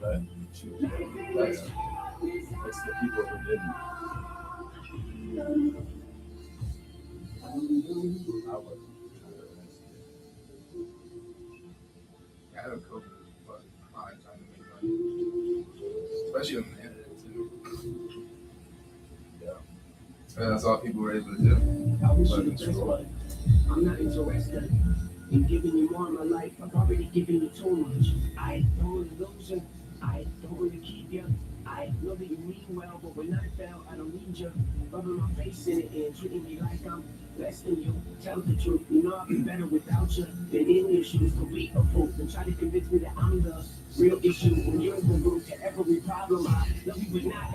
that's the people who didn't. I wasn't. Yeah, I don't cope with fucking crime trying to make money. Especially on the internet too. Yeah. And that's all people were able to do. I wish you the best life. I'm not interested in giving you more of my life. I've already given you too much. I don't want to lose you. I don't want to keep you. I know that you mean well, but when I fail, I don't need you. Rubbing my face in it and treating me like I'm less than you. Tell the truth, you know I'd be better without you. Than any issues to be a fool and try to convince me that I'm the real issue. When you're the root to every problem, I love you but not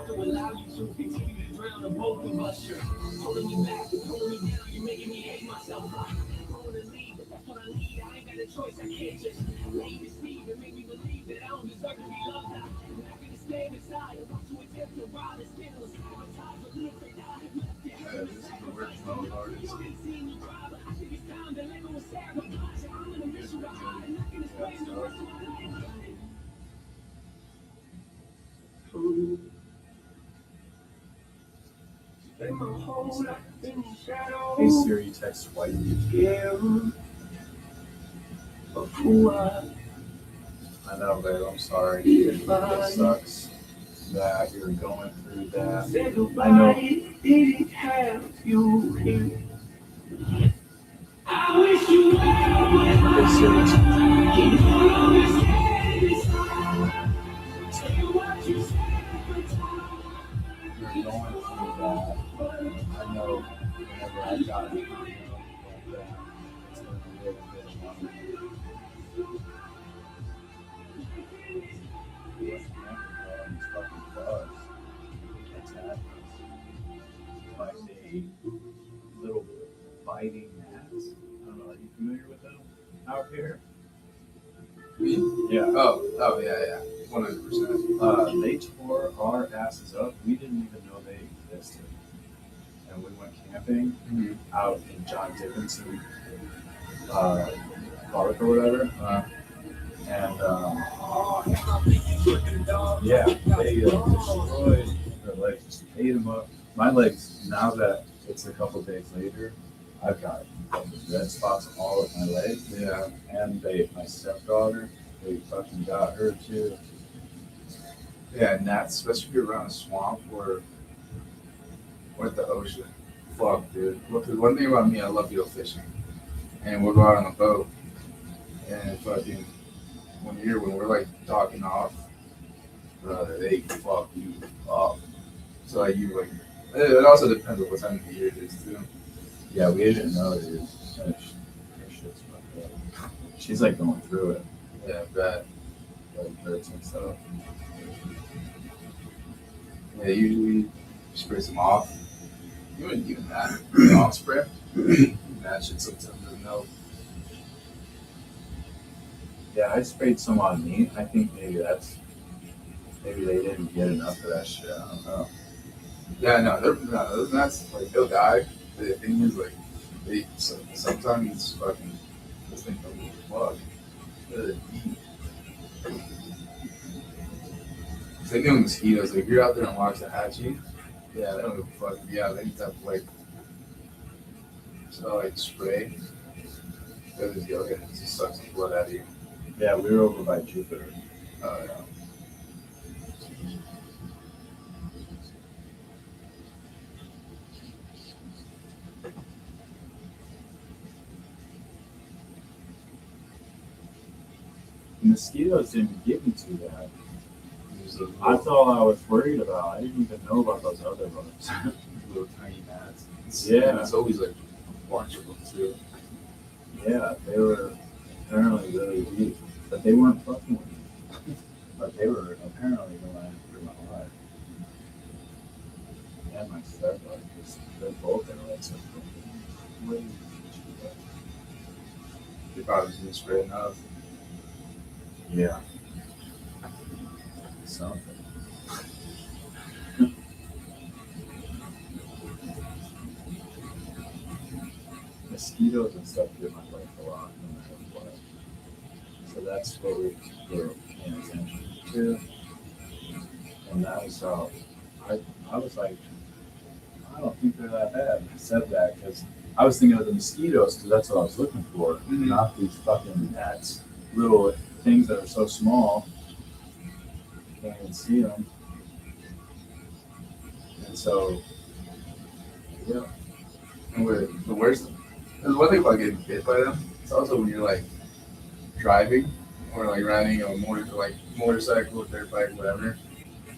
to allow you to continue to drown the both of us. You're holding me back and holding me down. You're making me hate myself. I want to leave, but that's what I need. I ain't got a choice. I can't just lay this Steve and make me believe that I don't deserve to be loved. I'm not gonna stand aside. I'm about to attempt to ride the scandal. Sabotage a little bit. Yeah, this is the worst known artist. Hey Siri, text white. I know, babe. I'm sorry. It sucks that you're going through that. I know. Didn't have you here. I wish you Hey Siri. You're going through that. I know whenever I got it, like that, it's going to be a little bit longer. It's fucking bugs. Attack. Like the little biting gnats. I don't know, are you familiar with them out here? Me? Yeah. Oh, yeah. 100%. They tore our asses up. We didn't even know they existed. And we went camping out in John Dickinson park or whatever. And yeah, they destroyed their legs, just ate them up. My legs, now that it's a couple days later, I've got red spots all over my legs. Yeah. And my stepdaughter, they fucking got her too. Yeah, gnats, especially if you're around a swamp or at the ocean. Fuck, dude. Look, one thing about me, I love to go fishing. And we'll go out on a boat. And fucking, when we're like docking off, brother, they fuck you up. So like it also depends on what time of the year it is too. Yeah, we didn't know, dude. Her shit's fucked up. She's like going through it. Yeah, bad. Like hurts and stuff. Yeah, usually spray some off. Even that off spray. That shit sometimes doesn't help. Yeah, I sprayed some on me. I think maybe they didn't get enough of that shit. I don't know. Yeah, no, those gnats, like, they'll die. The thing is, like, sometimes it's fucking, this thing don't give a fuck. They're deep. Same thing with mosquitoes. Like, if you're out there and Waxahachie, yeah, they don't give a fuck. Yeah, they just have to, like, spray. They'll just go ahead and just suck some blood out of you. Yeah, we were over by Jupiter. Oh, yeah. Mosquitoes didn't get me too bad. That's all I was worried about. I didn't even know about those other bugs. little tiny mats. Yeah. It's always like a bunch of them too. Yeah, they were apparently really deep, but they weren't fucking with me. But they were apparently going after my life. And my stepdad, because they're both in like some way. They probably didn't spray enough. Yeah. Something. Mosquitoes and stuff get my life a lot no matter what. So that's what we were paying attention to. And that was how I was like, I don't think they're that bad. I said that because I was thinking of the mosquitoes because that's what I was looking for, not these fucking gnats, little things that are so small. You can't even see them. And so, yeah. And the worst, there's one thing about getting bit by them. It's also when you're like driving or like riding a motorcycle or dirt bike, whatever,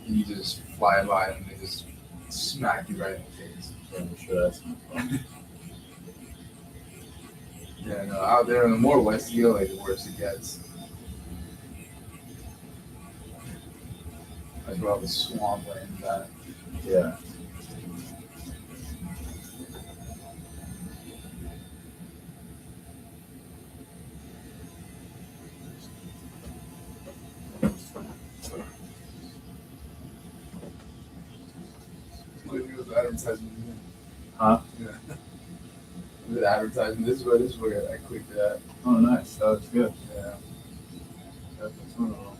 and you just fly by them and they just smack you right in the face. So I'm sure that's not fun. Yeah, no, out there, the more west you go, like the worse it gets. Like where all the swampland that. Yeah. With advertising. Huh? Yeah. With advertising, this is where I clicked that. Oh, nice. That was good. Yeah. That's one of them.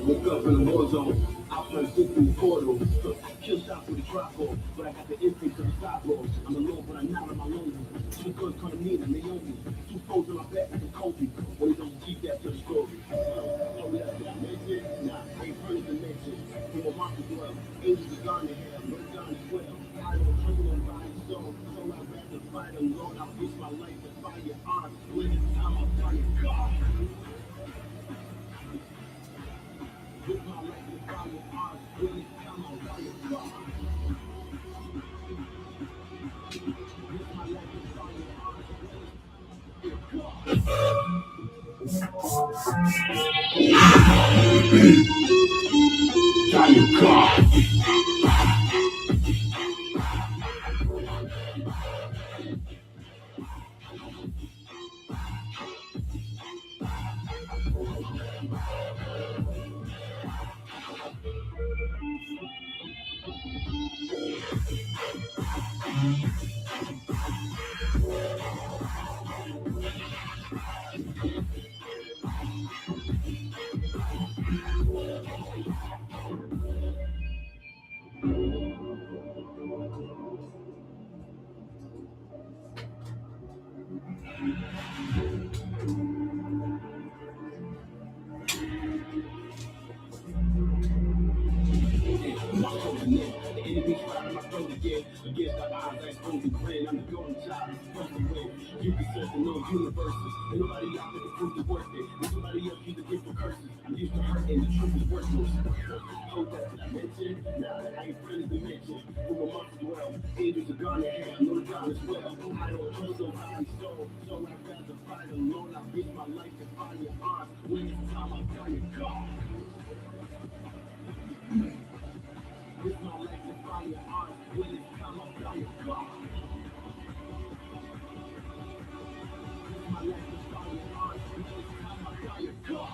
Woke up in the war zone. Outburst through the portal. Kill shots with a drop off. But I got the instinct to the sidewalk. I'm alone, but I'm not on my own. Two guns come to me and Naomi. Two foes on my back like a Kobe. Only don't keep that to the story. Oh, yeah, did I mention? Nah, I ain't heard of the mention. From a monster dwell. Angels are gone to hell. No gone as well. I don't tremble on by soul. So I'd rather fight alone. I'll risk my life to fire on. When it's time, I'll fire God. With my life to fire on. When it's time, I'll fire God. With my life to fire on. Fire God. The enemy's right in my throat again. Against the odds, I expose the grin. I'm the golden child, supposed to win. You can search in those universes. And nobody out there can prove the worth it. And somebody else keep the gift for curses. I'm used to hurting, the truth is worthless. Hope that's what I mentioned. Nah, I ain't friends to mention. From a month as well. Angels are gone in hell, no God as well. I don't trust nobody, so I'd rather fight alone. I risk my life to find your arms. When it's time, I'll tell you, God. Risk my life to find your arms. When it's time, I'll tell you, God. Risk my life to find your arms. When it's time, I'll tell you, God.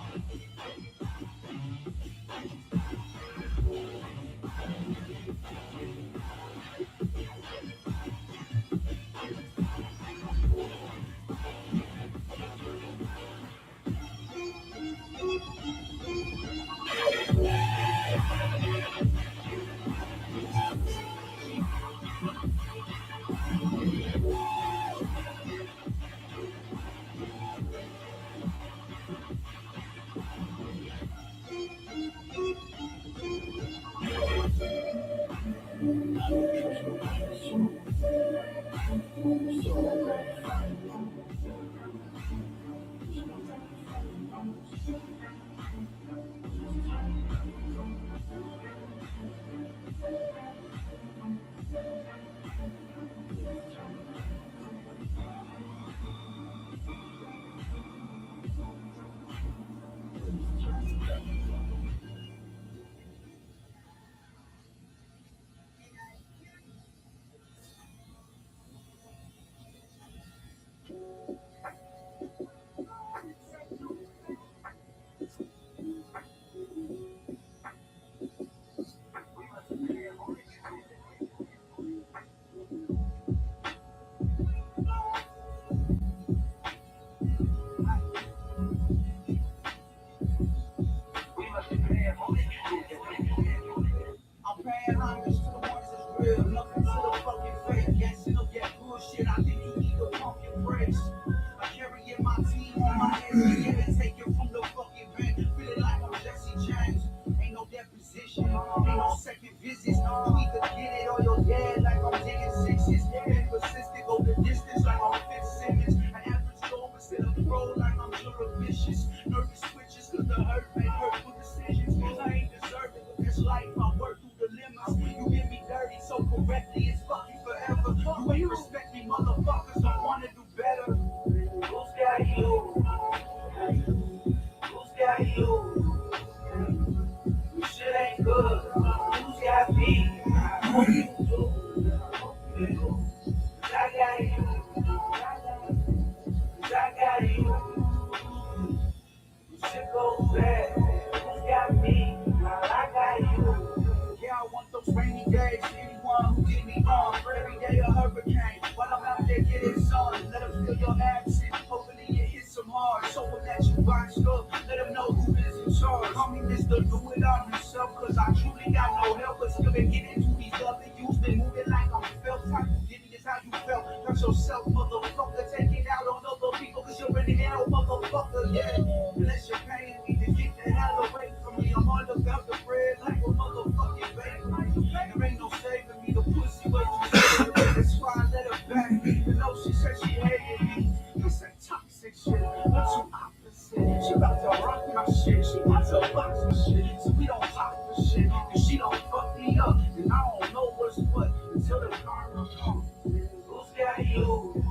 I'm paying homage to the ones that's real. Nothing to the fucking fake. Gassing up that bullshit. I think you need to pump your brakes. I carry in my team on my hands. Yeah, and take it from the fucking bank. Feeling like I'm Jesse James. Ain't no deposition. Ain't no second visits. You either get it or you're dead like I'm digging sixes. Been persistent, go the distance like I'm Fitz Simmons. An average Joe instead of pro like I'm Vicious. Nervous switches cause the hurt made hurtful decisions. I ain't deserving of this life. I work through dilemmas. You get me dirty so correctly, it's fuck you forever. You ain't respect me, motherfuckers. I wanna do better. Who's got you? Who's got you? You shit ain't good. Who's got me? What you do? I got you. I got you. You should go bad. Who's got me? I got you. Yeah, I want those rainy days. Anyone who did me wrong. For every day a hurricane. While I'm out there getting sun. Let them feel your absence. Hopefully it hits them hard. So when that you boxed up, let them know who is in charge. Call me Mr. Do It All Himself. Cause I truly got no help. But still been getting to these W's. Been moving like I'm felt. Type of giving is how you felt. Hurt yourself, motherfucker. Take it out on other people. Cause you're in hell, motherfucker. Yeah. Unless you're paying me to get the hell away from me. I'm all about the bread like a motherfucking baby. There ain't no saving me. The pussy way too saving. That's why I let her back. Even though she said she hated me. It's that toxic shit. But you opposite. She about to rock my shit. She wants to box my shit. So we don't talk for shit. And she don't fuck me up. And I don't know what's what until the karma comes. Who's got you?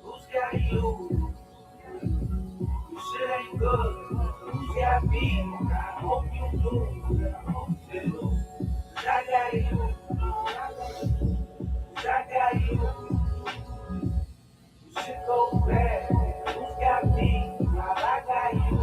Who's got you? Shit ain't good. Who's got me? I hope you do. I got you. I got you. You should go bad. Who's got me? I got you.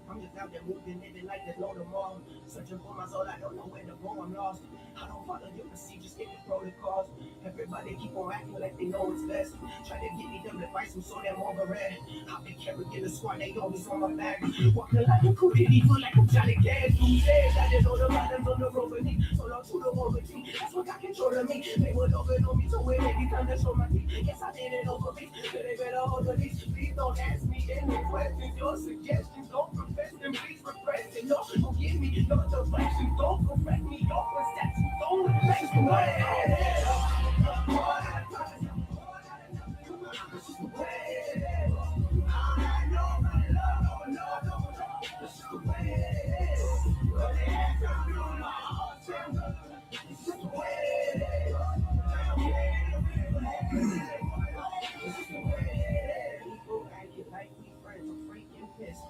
I'm just out there moving, living like there's no tomorrow. Searching for my soul, I don't know where to go, I'm lost. I don't follow your procedures, get the protocols. Everybody keep on acting like they know what's best. Try to get me them advice, I'm so damn over red. I've been carrying the squad, they always on my back. Walking like a cookie, feel like I'm Johnny Cash. Who says I didn't know the riders on the road with me? So long to the overtake, that's what got control of me. They would open on me, so when they be time to show my teeth. Yes, I did it over me, so they better hold the leash. Please don't ask me any questions, your suggestions. Don't profess them, please repress it. No, don't give me no direction. Don't correct me, your perception. Don't affect me.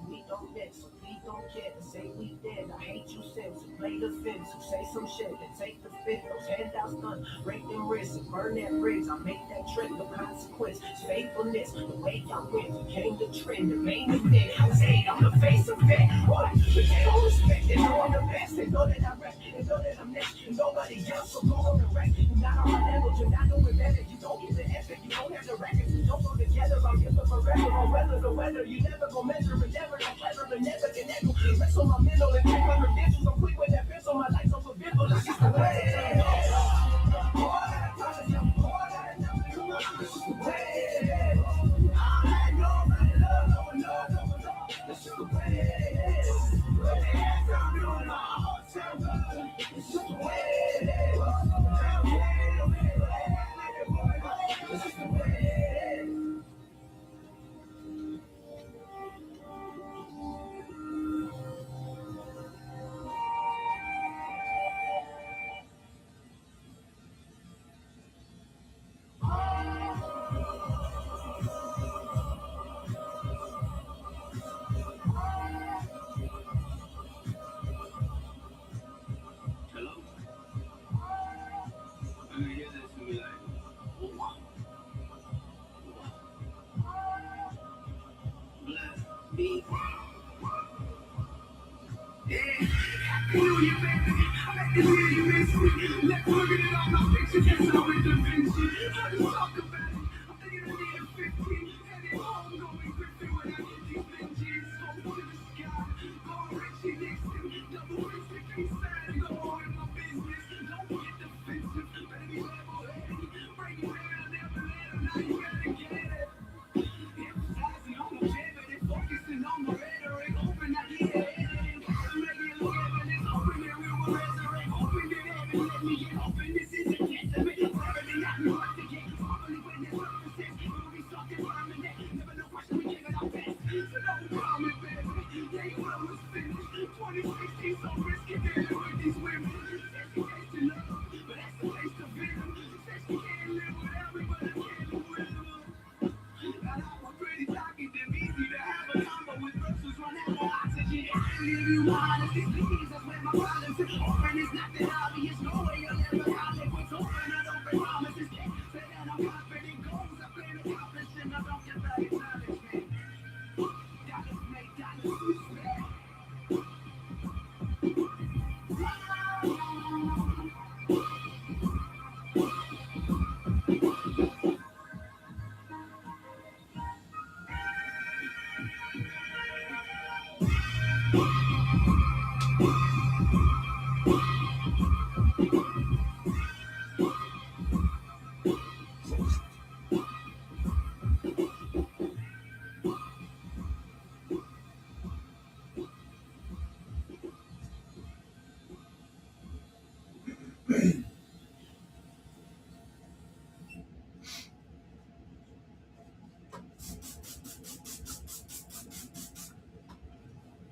We don't mix, so please don't care. Say we dead, I hate you since. Play the fence, who say some shit, then take the fifth. Those handouts done, break them wrists and burn that bridge. I make that trip, no consequence. It's faithfulness, the way I went became the trend, the main event. I say I'm the face of it. What? But they don't respect, they know I'm the best. They know that I rap, they know that I'm next. And nobody else, so go on the wreck. You're not on my level, you're not doing better. You don't get the effort, you don't have the records. You don't go together, I'm here for forever. I'll weather the weather, you never go measure it, never. I'm clever, but never can echo. Rest on my mental and check my credentials. I'm quick with that pencil, my life's so forgetful. This is the way.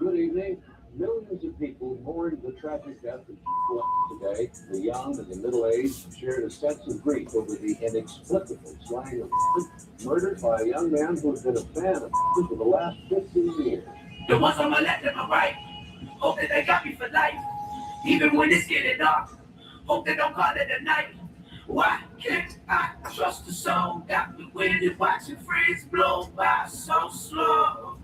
Good evening. Millions of people mourned the tragic death of today. The young and the middle-aged shared a sense of grief over the inexplicable slaying of murdered by a young man who had been a fan of for the last 15 years. The ones on my left and my right, hope that they got me for life. Even when it's getting dark, hope they don't call it a night. Why can't I trust the soul? Got me winning, watching friends blow by so slow.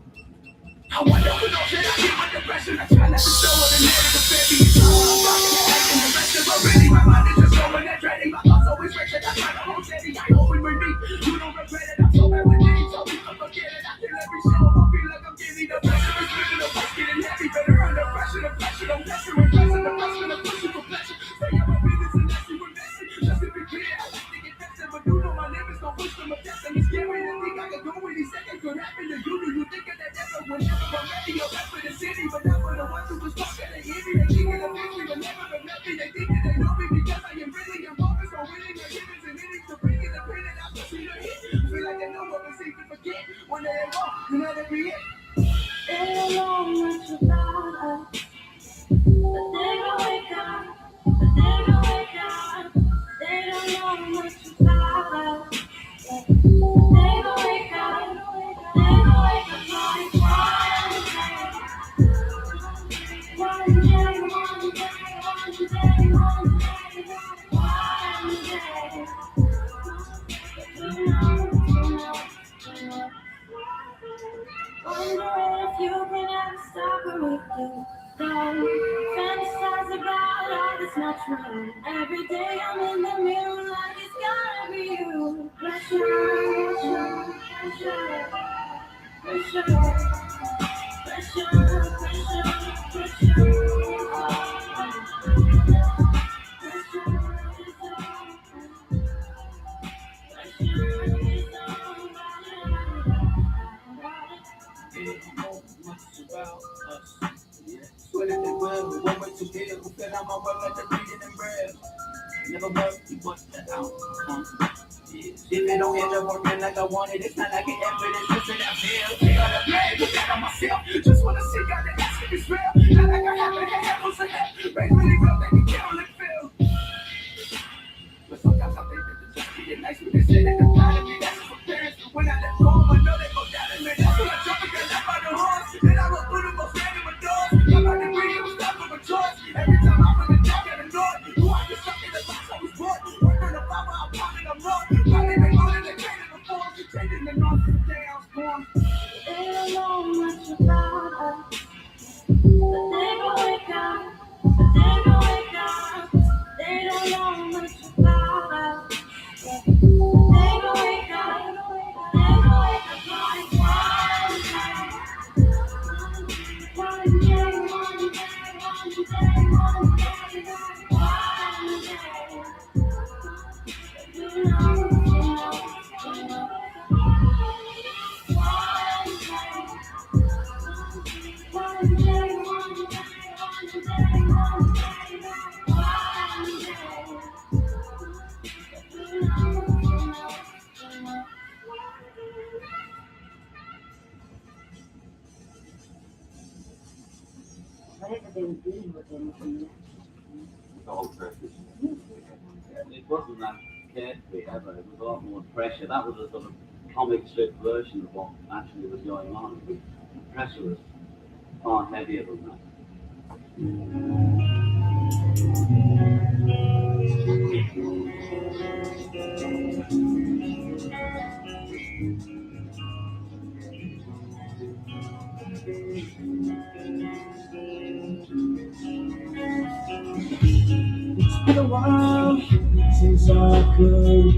I wonder who knows that I get with depression. I try not to show it and let it affect me. I'm rocking the action, the rest of already. My mind is just going and dreading. My thoughts always racing. I try to hold steady. I hope it with me. You don't regret it. I'm so bad with things. So we can forget it. I feel every show. I feel like I'm getting the pressure. It's living the work, getting heavy. Better under pressure. The pressure, the pressure, and pressure. The pressure, the pressure, the pressure. Stay on my business and that's you were messing. Just to be clear, I like to get tested. But you know my limits don't push them a test. And it's scary to think I could go any second. Could happen to you. Do you think of that ever? Whenever I'm ready, you're back for the city. But not for the ones who was stuck at the hear me. They think of the victory, but never the nothing. They think that they know me because I am really involved. So winning my givens and innings to bring it. The pain that I push me to hit. Feel like I know what it's easy to forget. One day I'm off, you know that be it. They don't know much about us, but they gon' wake up. But they gon' wake up. They don't know much about us, but they gon' wake up. They gon' wake up like one day, one day, one day, one day, one day. Wonder if you can ever stop or make it go. Fantasize about all that's not true. Every day I'm in the mirror like it's gotta be you. Pressure, pressure, pressure, pressure, pressure, pressure, pressure. About us. Sweated and well, we won't wait to heal. Who said I'm on my to reading and bread? Never worry what the outcome is. If it don't end up working like I wanted, it's not like it evidence. Listen, I feel. Take all the blame, put that on myself. Just wanna see God the ask if it's real. Not like I happen to have what's ahead. Rain really real, they can kill and feel. But sometimes I think that it's just being nice when they say that they're proud of me. That's for parents. But when I let go, I know they go down and that's when I jump and get left by the horse. Then I will put them both standing with doors. I'm not the greedy, I'm stuck with a choice. Every time I'm in the dark at the door, who I get stuck in the box I was born. Work on the power, I'm pounding the road. Probably been more than they traded before. Changing the north to the day I was born. They don't know much about us, but they gon' wake up. But they gon' wake up. They don't know much about us, but they gon' wake up. They gon' wake up like one day, one day, one day, one day, one day. You know, you know, you know. One day, one day, one day, one day, one day. You know, you know, you know. Whatever they were doing with them, The whole purpose. It wasn't that carefree ever. It was a lot more pressure. That was a sort of comic strip version of what actually was going on. The pressure was far heavier than that. It's been a while since I could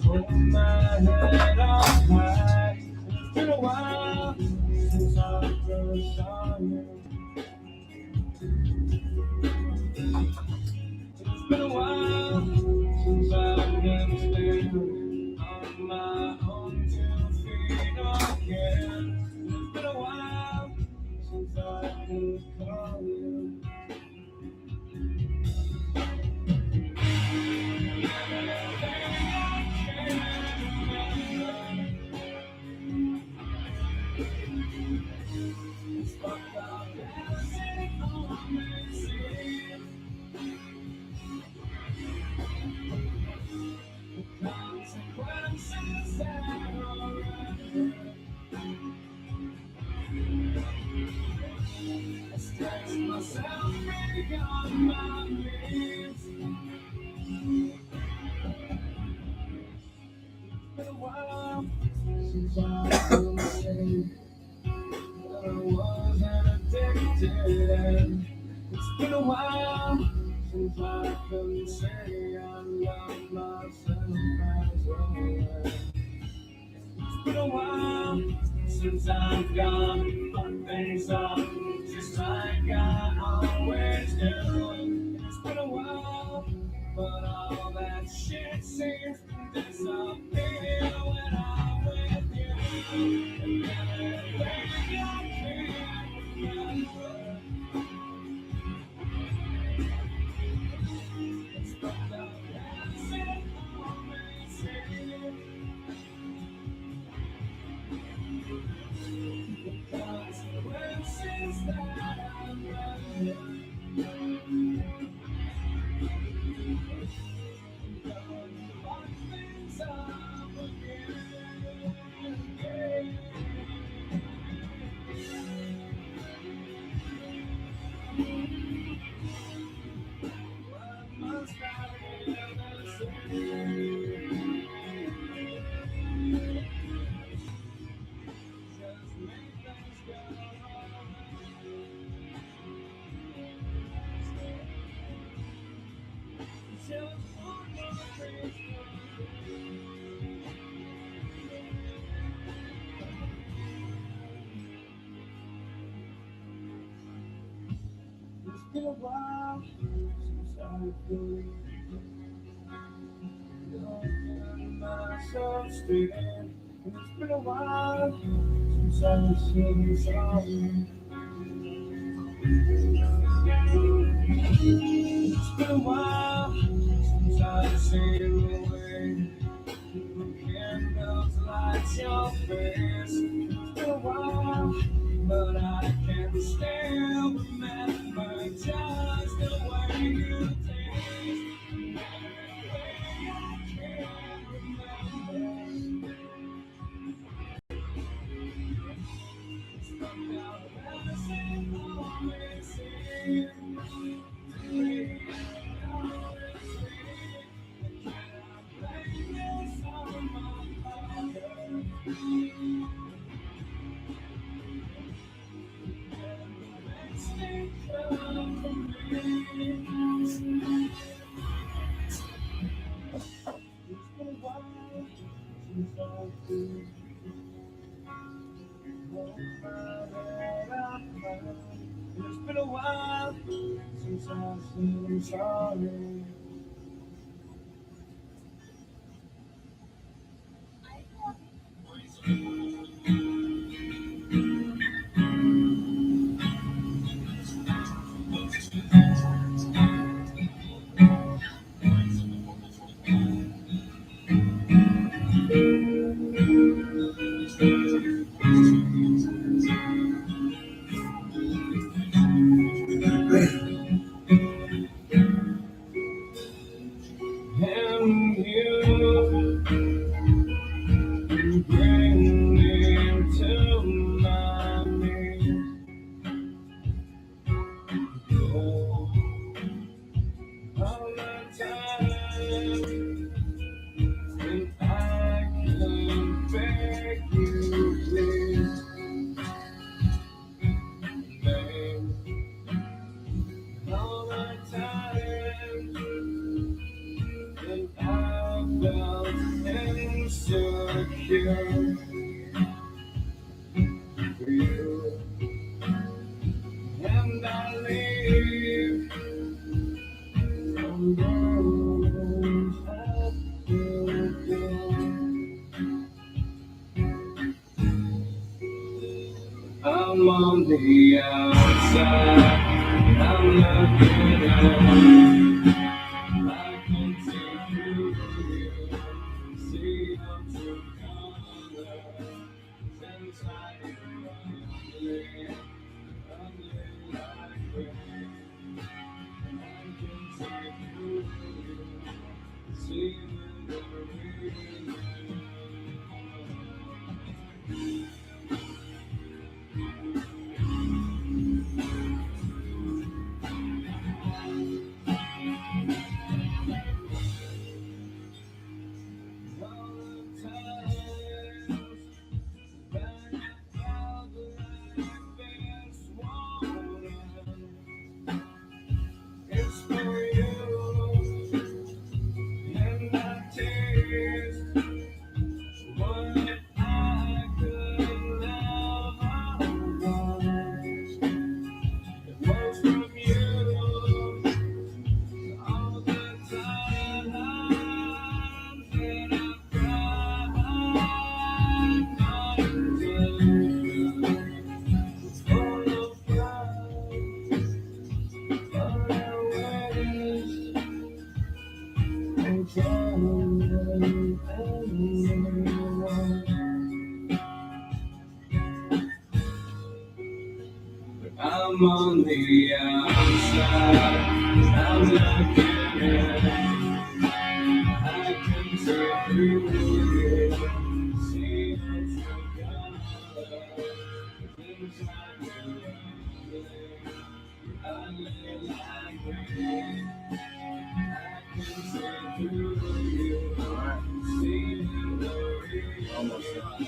hold my head up high. It's been a while since I first saw you. It's been a while since I've been standing on my own 2 feet again. It's been a while since I could call you. It's been a while since I couldn't say I love myself as well. It's been a while since I've gone fucked things up just like I always do. It's been a while, but all that shit seems to disappear when I'm with you. And everything I can't remember. It's been a while since I've been myself still. And it's been a while since I've seen sorry. It's been a while since I've seen the way the candles light your face. It's been a while, but I can still remember just the way you taste. I can't remember. It's from our past and always seems to be always free. Can I blame this on my father? Makes me come from me. It's been a while since I've been it's been a while since I've seen sorry. And you bring me to my knees. Oh, all the time, and I can beg you, please, babe. All the time, and I felt insecure for you, and I leave. I'm going up to you. I'm on the outside. I'm looking in. I can see through you. See the true colors inside you. I'm on the outside. I'm looking in. I can see through you. See what you got. Inside you. I lay like rain. I can see through you. See the real. Almost done.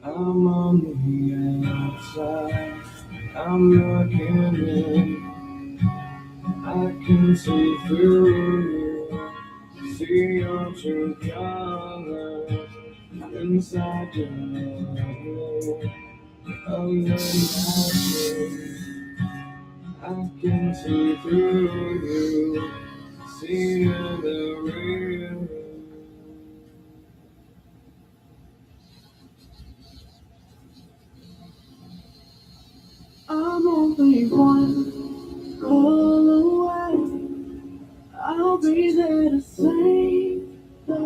I'm on the outside, I'm looking in. I can see through you, see your true colors inside your head. I'm like I can see through you, see the real. I'm only one call away. I'll be there to save the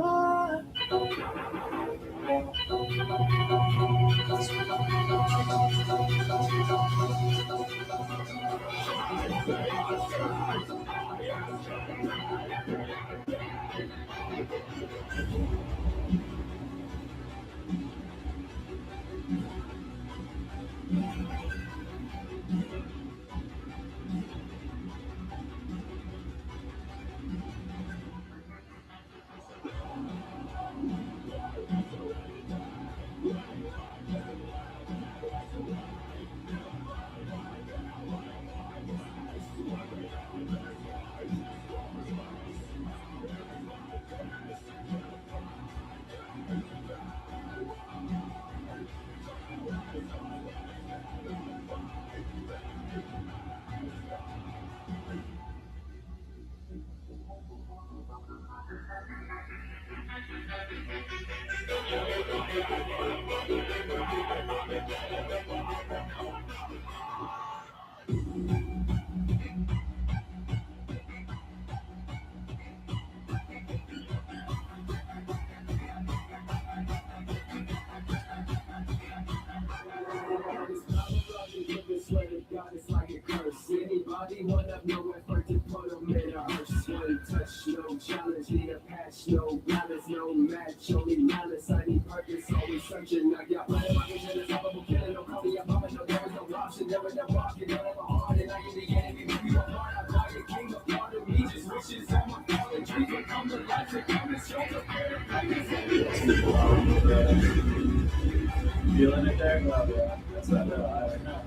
Anybody wanna know effort to put them in a hearse? One touch, no challenge, need a patch, no balance, no match, only malice. I need purpose, always searching. I got money, my vision is horrible, killing, no call me a mama, no, there was no option, never no walking, never my heart, and I get the enemy, rip you apart. I buy the king of part of me, just wishes on my fallen dreams will come to life, to come and show the Feeling it there? Oh, yeah. That's what I know.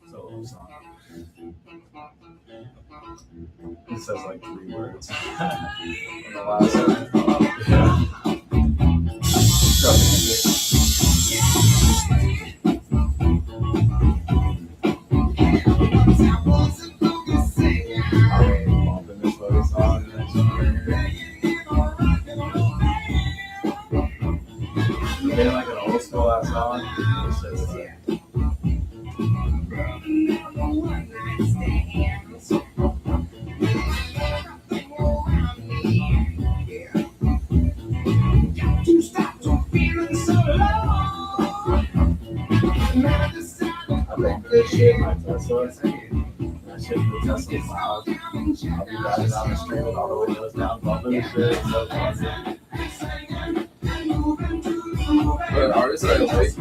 It's a old song. It says like 3 words. On the last one. Yeah. Bumping this fucking song and then made like an old school ass song. It's just like, I think this shit, my Tesla. That shit, the Tesla's loud. I'll be riding down the street with all the windows down, bumping the shit. It's so funny. But artists I like is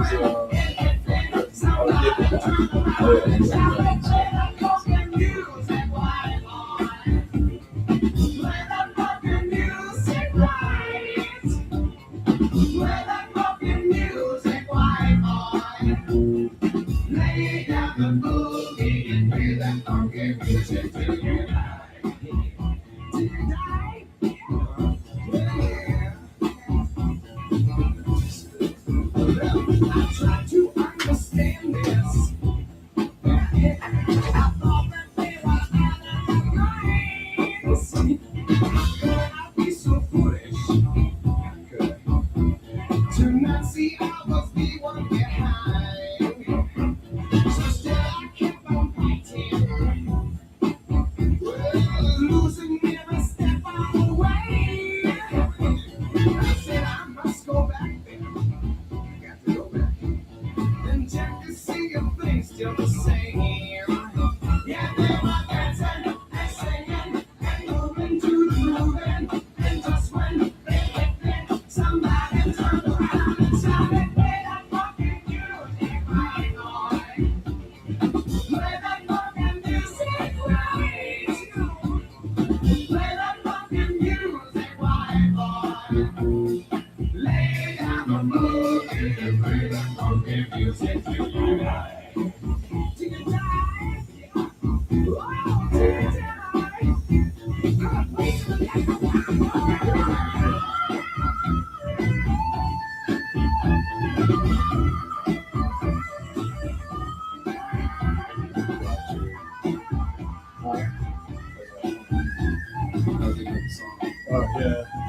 Yeah.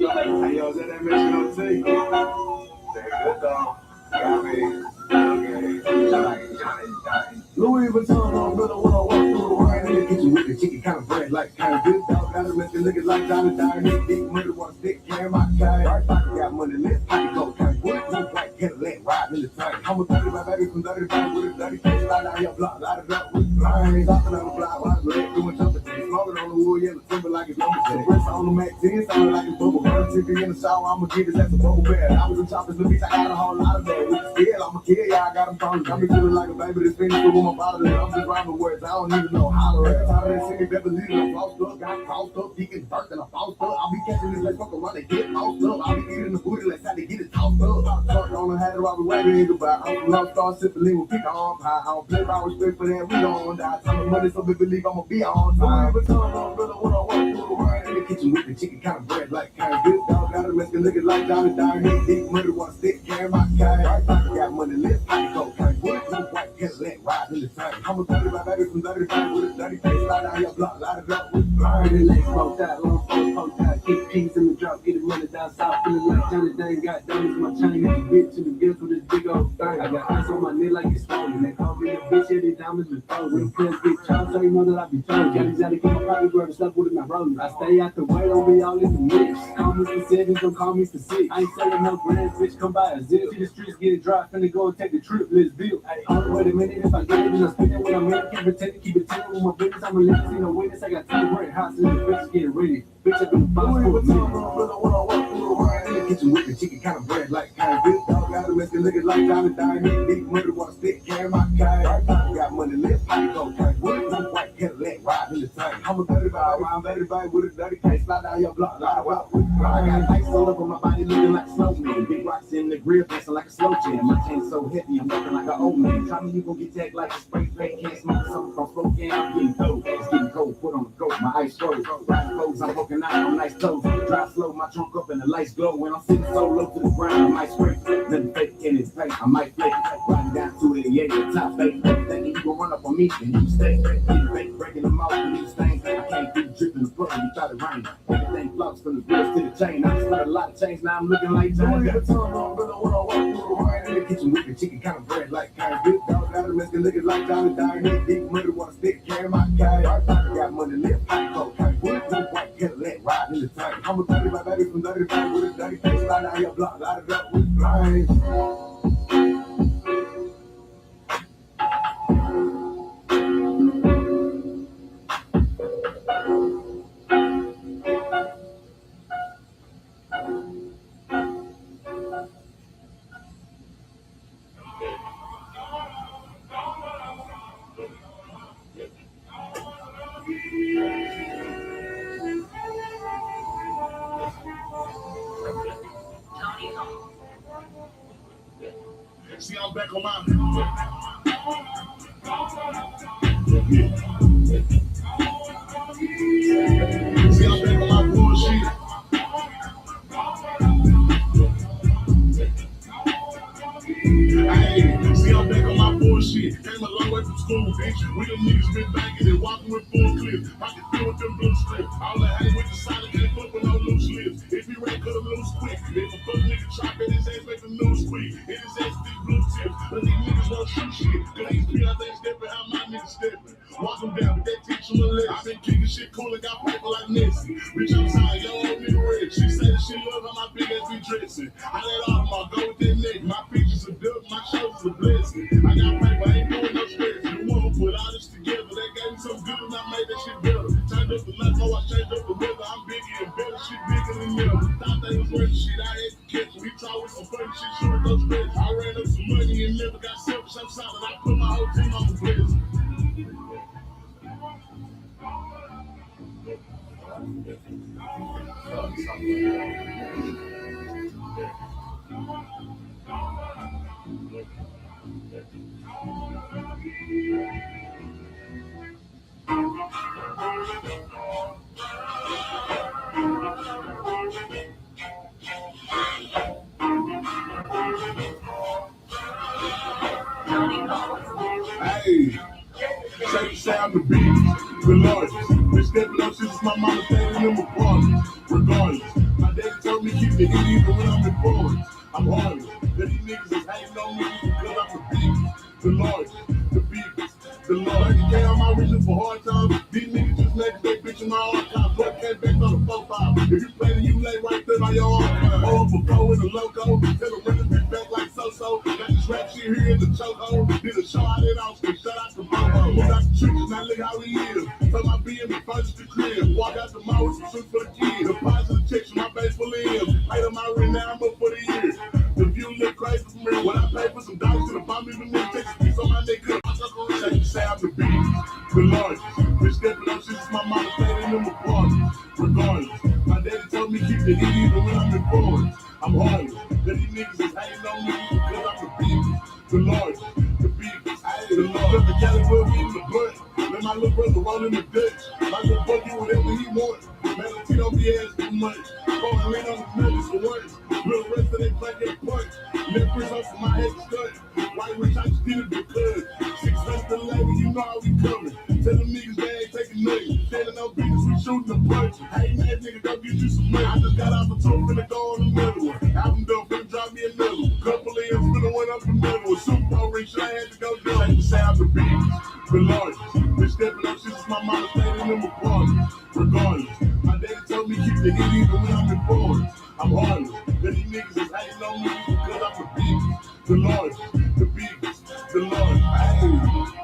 Hey, yo, is that mission on T? Very good, dog. Got me. Louis Vuitton on brother when I walk through the wine in the kitchen with the chicken kind of bread like kind of good dog. Got a rest looking like Johnny Dynamic big money want to stick carry my kind. Right pocket got money left pocket go kind of wood look like Cadillac riding in the train. I'm a 35 baby from 35 with a 30 face slide down your block. Light it up with blind. Talking on the block while the leg doing jumping things. Smoking on the wood yellow timber like it's lumber thing. Press on the Mac 10 sounding like it's bubble bear. Tippy in the shower I'ma give his ass a bubble bear. I was in choppers the bitch I got a whole lot of that. With the scale I'ma kill ya I got him falling. Got me feeling like a baby that's finished with my bottle. I'm just rhyming words I don't even know how to rap. Tired of that city Beverly I'm flossed up. Got crossed up. Deacon burnt and I'm flossed up. I'll be catching this like fuck around and get tossed up. I'll be eating the booty like how they get it tossed up. I'm talking on the hat of Robert Wagner in Dubai. I'm from North Star sipping lean with pick on pie. I don't play by respect for that. We don't die. Time of money so we believe I'ma be on time. But time on brother when I walk through the wine in the kitchen with the chicken kind of bread like kind of good dog. Got a Mexican looking like Johnny Dynamic big money want to stick carry my kind. Right pocket got money left pocket go kind of wood look like Cadillac riding in the train. I'm a 35 baby from 35 with a 30 face slide down your block. Light it up with blind. Pretty legs smoked out, long phone poked out, keep keys in the drop, get it money down south, feeling like Johnny Dang, got diamonds in my chain, and bitch in the gift with this big old thing. I got ice on my neck like it's swollen, they call me a bitch, yeah, these diamonds been frozen. When friends get charged, so you know that I be told. Johnny's out to get my pocket where the stuff with it, not rolling. I stay out the way, don't be all in the mix. Call me for 7, don't call me for 6. I ain't selling no brands, bitch, come by a zip. See the streets get it dry, finna go and take the trip, let's build. Hey, wait a minute, if I get it, then I'm spinning when I'm in it, can't pretend to keep it tender with my business, I'm relentless, ain't no witness, I got 10 grand, house in the bitch, getting ready. Bitch, I've been boss for a minute. When I walk through the wine in the kitchen with the chicken kind of bread like kind of good dog. Got a Mexican looking like Johnny Dynamic big money want to stick carry my kind. Right pocket got money left pocket go kind of wood look like Cadillac riding in the train. I'm a 35 round 35 with a 30 case slide down your block. Light out with I got ice all over my body looking like snowman. Big rocks in the grill dancing like a slow jam. My chain's so heavy I'm walking like an old man. Try me you gon' get tagged like a spray paint. Can't smoke something from smoke and I'm getting cold. It's getting cold, put on the coat, my ice froze. Riding clothes, I'm walking out on nice toes. Drive slow, my trunk up and the lights glow. When I'm sitting so low to the ground, I might scrape. Nothing fake in its face, I might flake. Riding down to it, yeah, the top fake. Thinking you gon' run up on me, then you stay. Getting fake, breaking them out with these things. I can't keep dripping the floor, you try to rain. Everything flops from the grills to the chain. I just got a lot of change, now I'm looking like Johnny. Got a tongue on, brother, when I walk through the wine in the kitchen with the chicken kind of bread like kind of good dog. Got a Mexican looking like Johnny Dynamic big money want to stick carry my kind. Right pocket got money left pocket go kind of wood look like Cadillac riding in the train. I'm a 35 baby from 35 with a 30 face slide down your block. Light it up with blind. See, I'm back on my. See, I'm back on my bullshit. Hey, see, I'm back on my bullshit. Came a long way from school, bitch. We them niggas been banging and walking with full clips. I can feel with them blue strips. All I hang with the solid can't fuck with no loose lips. If he ran, cut him loose quick. If a fuck nigga chop at his ass, make the news quick. It is SD blue tips, but these niggas won't shoot shit. Cause these peons ain't stepping how my niggas stepping. Walk them down, but they teach them a lesson. I been kicking shit cool and got paper like Nessie. Bitch, I'm tired, yo, old nigga rich. She say that she love how my big ass be dressing. I let all of my go with that neck. My features are dub, my shoulders are blessing. I got paper, I ain't doing no stress. You wanna put all this together. They gave me some good and I made that shit better. Turned up the lights, oh, I changed up the weather. I'm bigger and better, shit bigger than ever. Thought they was worth shit, I had to catch them. He talk with some funny shit, sure no stress. I ran up some money and never got selfish. I'm solid, I put my whole team on the blitz. Hey, say I'm the biggest, the largest. Been stepping up since my mama stayed in them apartments. Regardless, my daddy told me keep the heat even when I'm in forwards. I'm hardest. That these niggas is hating on me because I'm the biggest, the largest, the biggest, the largest. Yeah, I'm out reaching for hard times. These niggas just make they bitch in my archives. Blood came back on the 4-5. If you play, then you lay right there by your archive. Or before in the loco, tell them run this bitch back like so-so. Got this rap shit here in the chokehold. Did a show out in Austin, shout out to Bobo. Moved out the trenches, now look how he is. Told my BM to furnish the crib. Walk out the mall with some suits for the kids. Deposit the checks from my base for limbs. Paid on my rent, now I'm up for the year. The view look crazy for me. When I pay for some dollars to the bomb, even in Texas, piece on my neck. Say I'm the biggest, the largest. Been stepping up since my mama stayed in them apartments. Regardless, my daddy told me keep the heat even when I'm in forwards. I'm hardest. That these niggas is hating on me because I'm the biggest, the largest, the biggest, the largest. The caliber me in the butt. Let my little brother roll in the Dutch. My little boy do whatever he wants. Man, he don't be asking for much. Going lean on the nuggets for once. Real rest of they play that punch. Left wrist off my head stunt. White rich, I just did it because 600 the label, you know how we coming. Tell them niggas they ain't taking nothing. Standing on business, we shooting the punch. Hey man, nigga, go get you some money. I just got off the tour, finna go on another one. Album done, finna drop me another one. Couple of years, finna went up another one. Super Bowl ring, shit, I had to go down. Take the sound the biggest, the largest. Been stepping up since my mama stayed in them apartments. Regardless, my daddy told me keep the heat even when I'm in forwards. I'm hardest. That these niggas is hating on me because I'm the biggest, the largest, the biggest, the largest. Hey.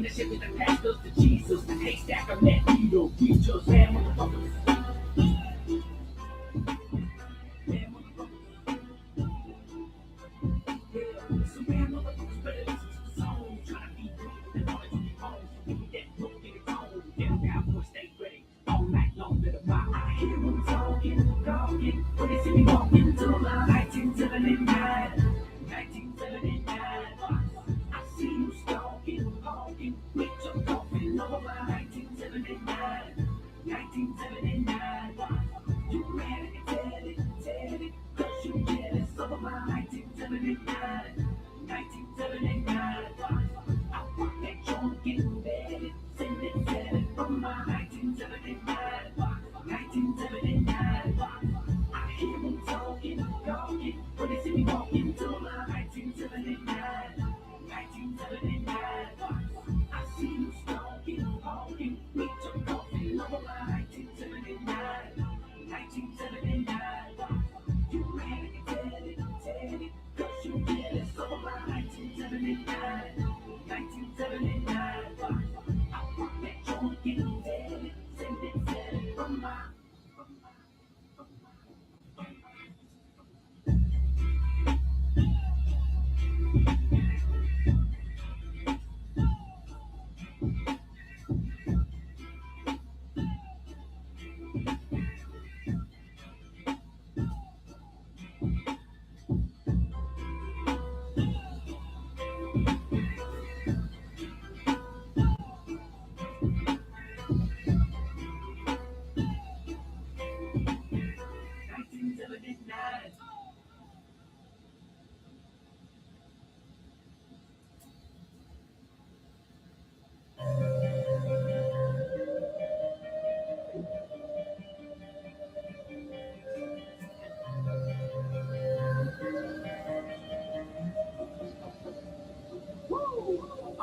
taking the shit with the pastors to Jesus. The haystack of net needle. We just bad motherfuckers. Bad motherfuckers. Yeah, some bad motherfuckers better listen to the song. Try to be good and all that you be home. Give me that look, get it on. Damn cowboy, stay ready. All night long, better buy. I hear them talking. When they see me walking to the line, 1979. 1979. I see you stalking, honking, with your coffin over my 1979. 1979. You mad at it, cause you jealous over my 1979. 1979. I want that joint getting better, send it from my 1979. 1979. I hear them talking, when they see me walking to my 1979. 1979. I see you stalking, honking, with your coffee over my 1979. 1979. You mad at it, cause you jealous over my 1979. 1979. I want that joint getting better, send it from my.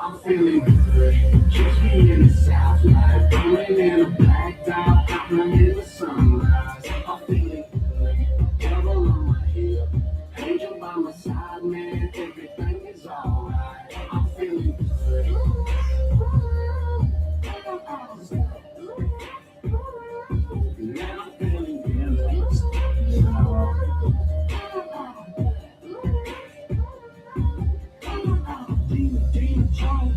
I'm feeling good. Just me in the south light, rolling in a black dot, out in the sunrise. I'm feeling good. Devil on my hip, angel by my side, man. Everything is alright. I'm feeling good. Man, I'm feeling good.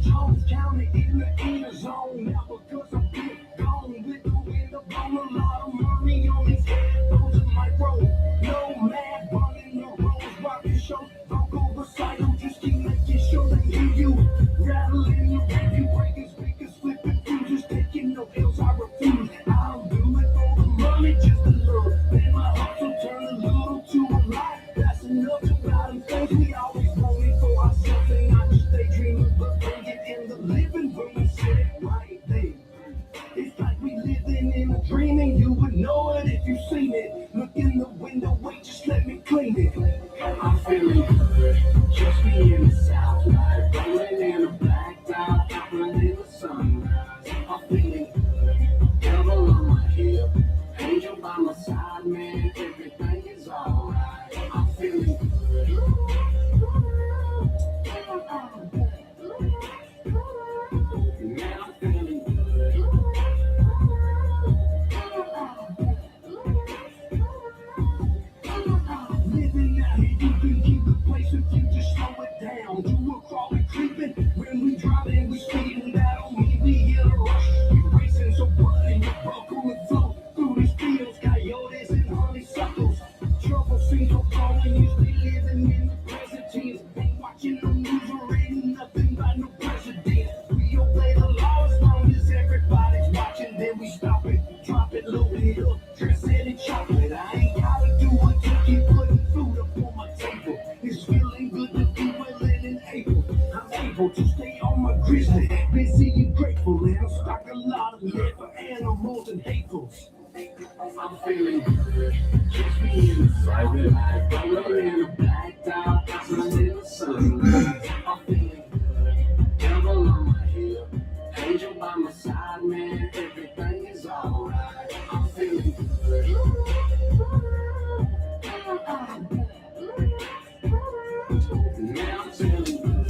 Jones County in the inner zone. Now because I'm big gone with the wind up on a lot of money on his head. Those in my road, no mad running the roads, rocking shows, vocal recital, just keep making sure they hear you. Rattling your review, breaking speakers, flipping fuses, taking no pills, I refuse. I'll do it for the money, just a little. Then my hustle turn a little to a lot. That's enough about them things we always wanted for ourselves, and I just daydreaming, but bring it in the living room and sit it right there. It's like we living in a dream, and you would know it if you seen it. Look in the window, wait, just let me clean it. I'm feeling good, just me in the south light, rolling in a black dot, out in the sunrise. I'm feeling good, devil on my hip, angel by my side, man, everything is alright. I'm feeling good. Man, I'm feeling good. Living out here, you can keep the place if you just slow it down. Do a crawling, creeping. When we driving, we speeding. That don't mean we hit a rush. We racing, so button your buckle and flow through these fields. Coyotes and honeysuckles. Trouble seems so far when you stay living in the present tense. Ain't watching the news or reading nothing by no president. We obey the law as long as everybody's watching. Then we stop it, drop it, load it up, dress it and chop it. I ain't gotta do it to keep putting food up on my table. It's feeling good to be willing and able. I'm able to stay on my grizzly, busy and grateful, and I'll stock a lot of lead for animals and hateful. I'm feeling good, just me in the south light, rolling in a black dot, out in the sunrise. I'm feeling good, devil on my hip, angel by my side, man, everything is alright. I'm feeling good. Man, I'm feeling good.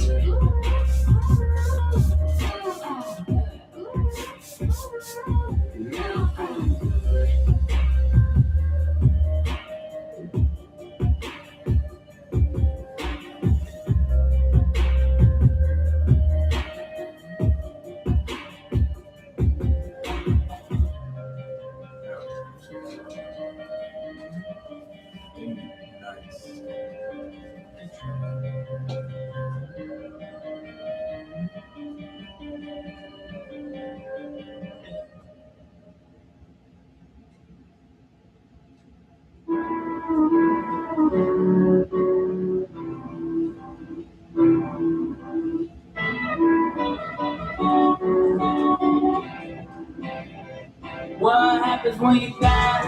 when you die?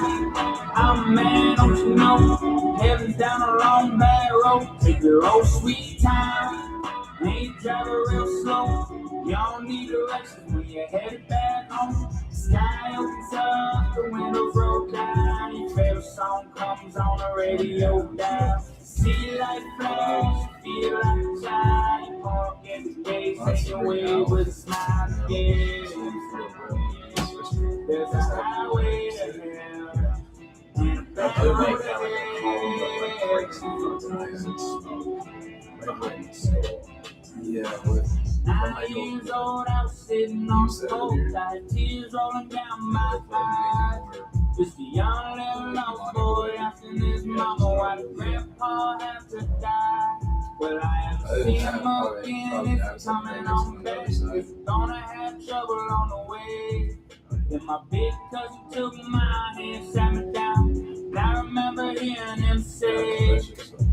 I'm a man, don't you know? Heaven's down a long bad road. Take your old sweet time. Ain't driving real slow. You don't need directions when you're headed back home. Sky opens up, the windows roll down. Your favorite song comes on the radio down. See light flash, feel like a child. You park at the gate, take your way with a smile again. There's a highway to hell and a back road to hell. Yeah, but 9 years old, I was sitting on the boat, I had tears rolling down my eyes. Just a young little lost boy asking his mama why did grandpa have to die. Well, I haven't seen him again, if he's coming on back, he's gonna have trouble on the way. Then my big cousin took my hand, sat me down, and I remember hearing him say,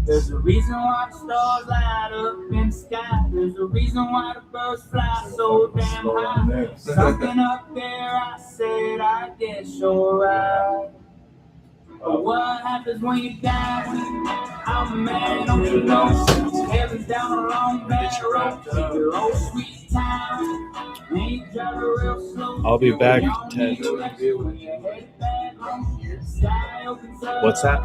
there's a reason why the stars light up in the sky. There's a reason why the birds fly so damn high. Something up there, I said, I guess you're right. But what happens when you die? I'm a man, don't you know? Heaven's down a long bad road. Take your old sweet time. Ain't driving real slow. I'll be back, Ted. What's that?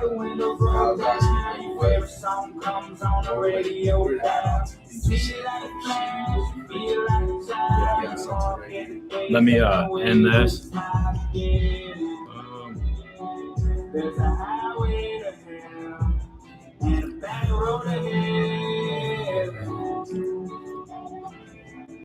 Let me end this. There's a highway to hell and a back road to hell.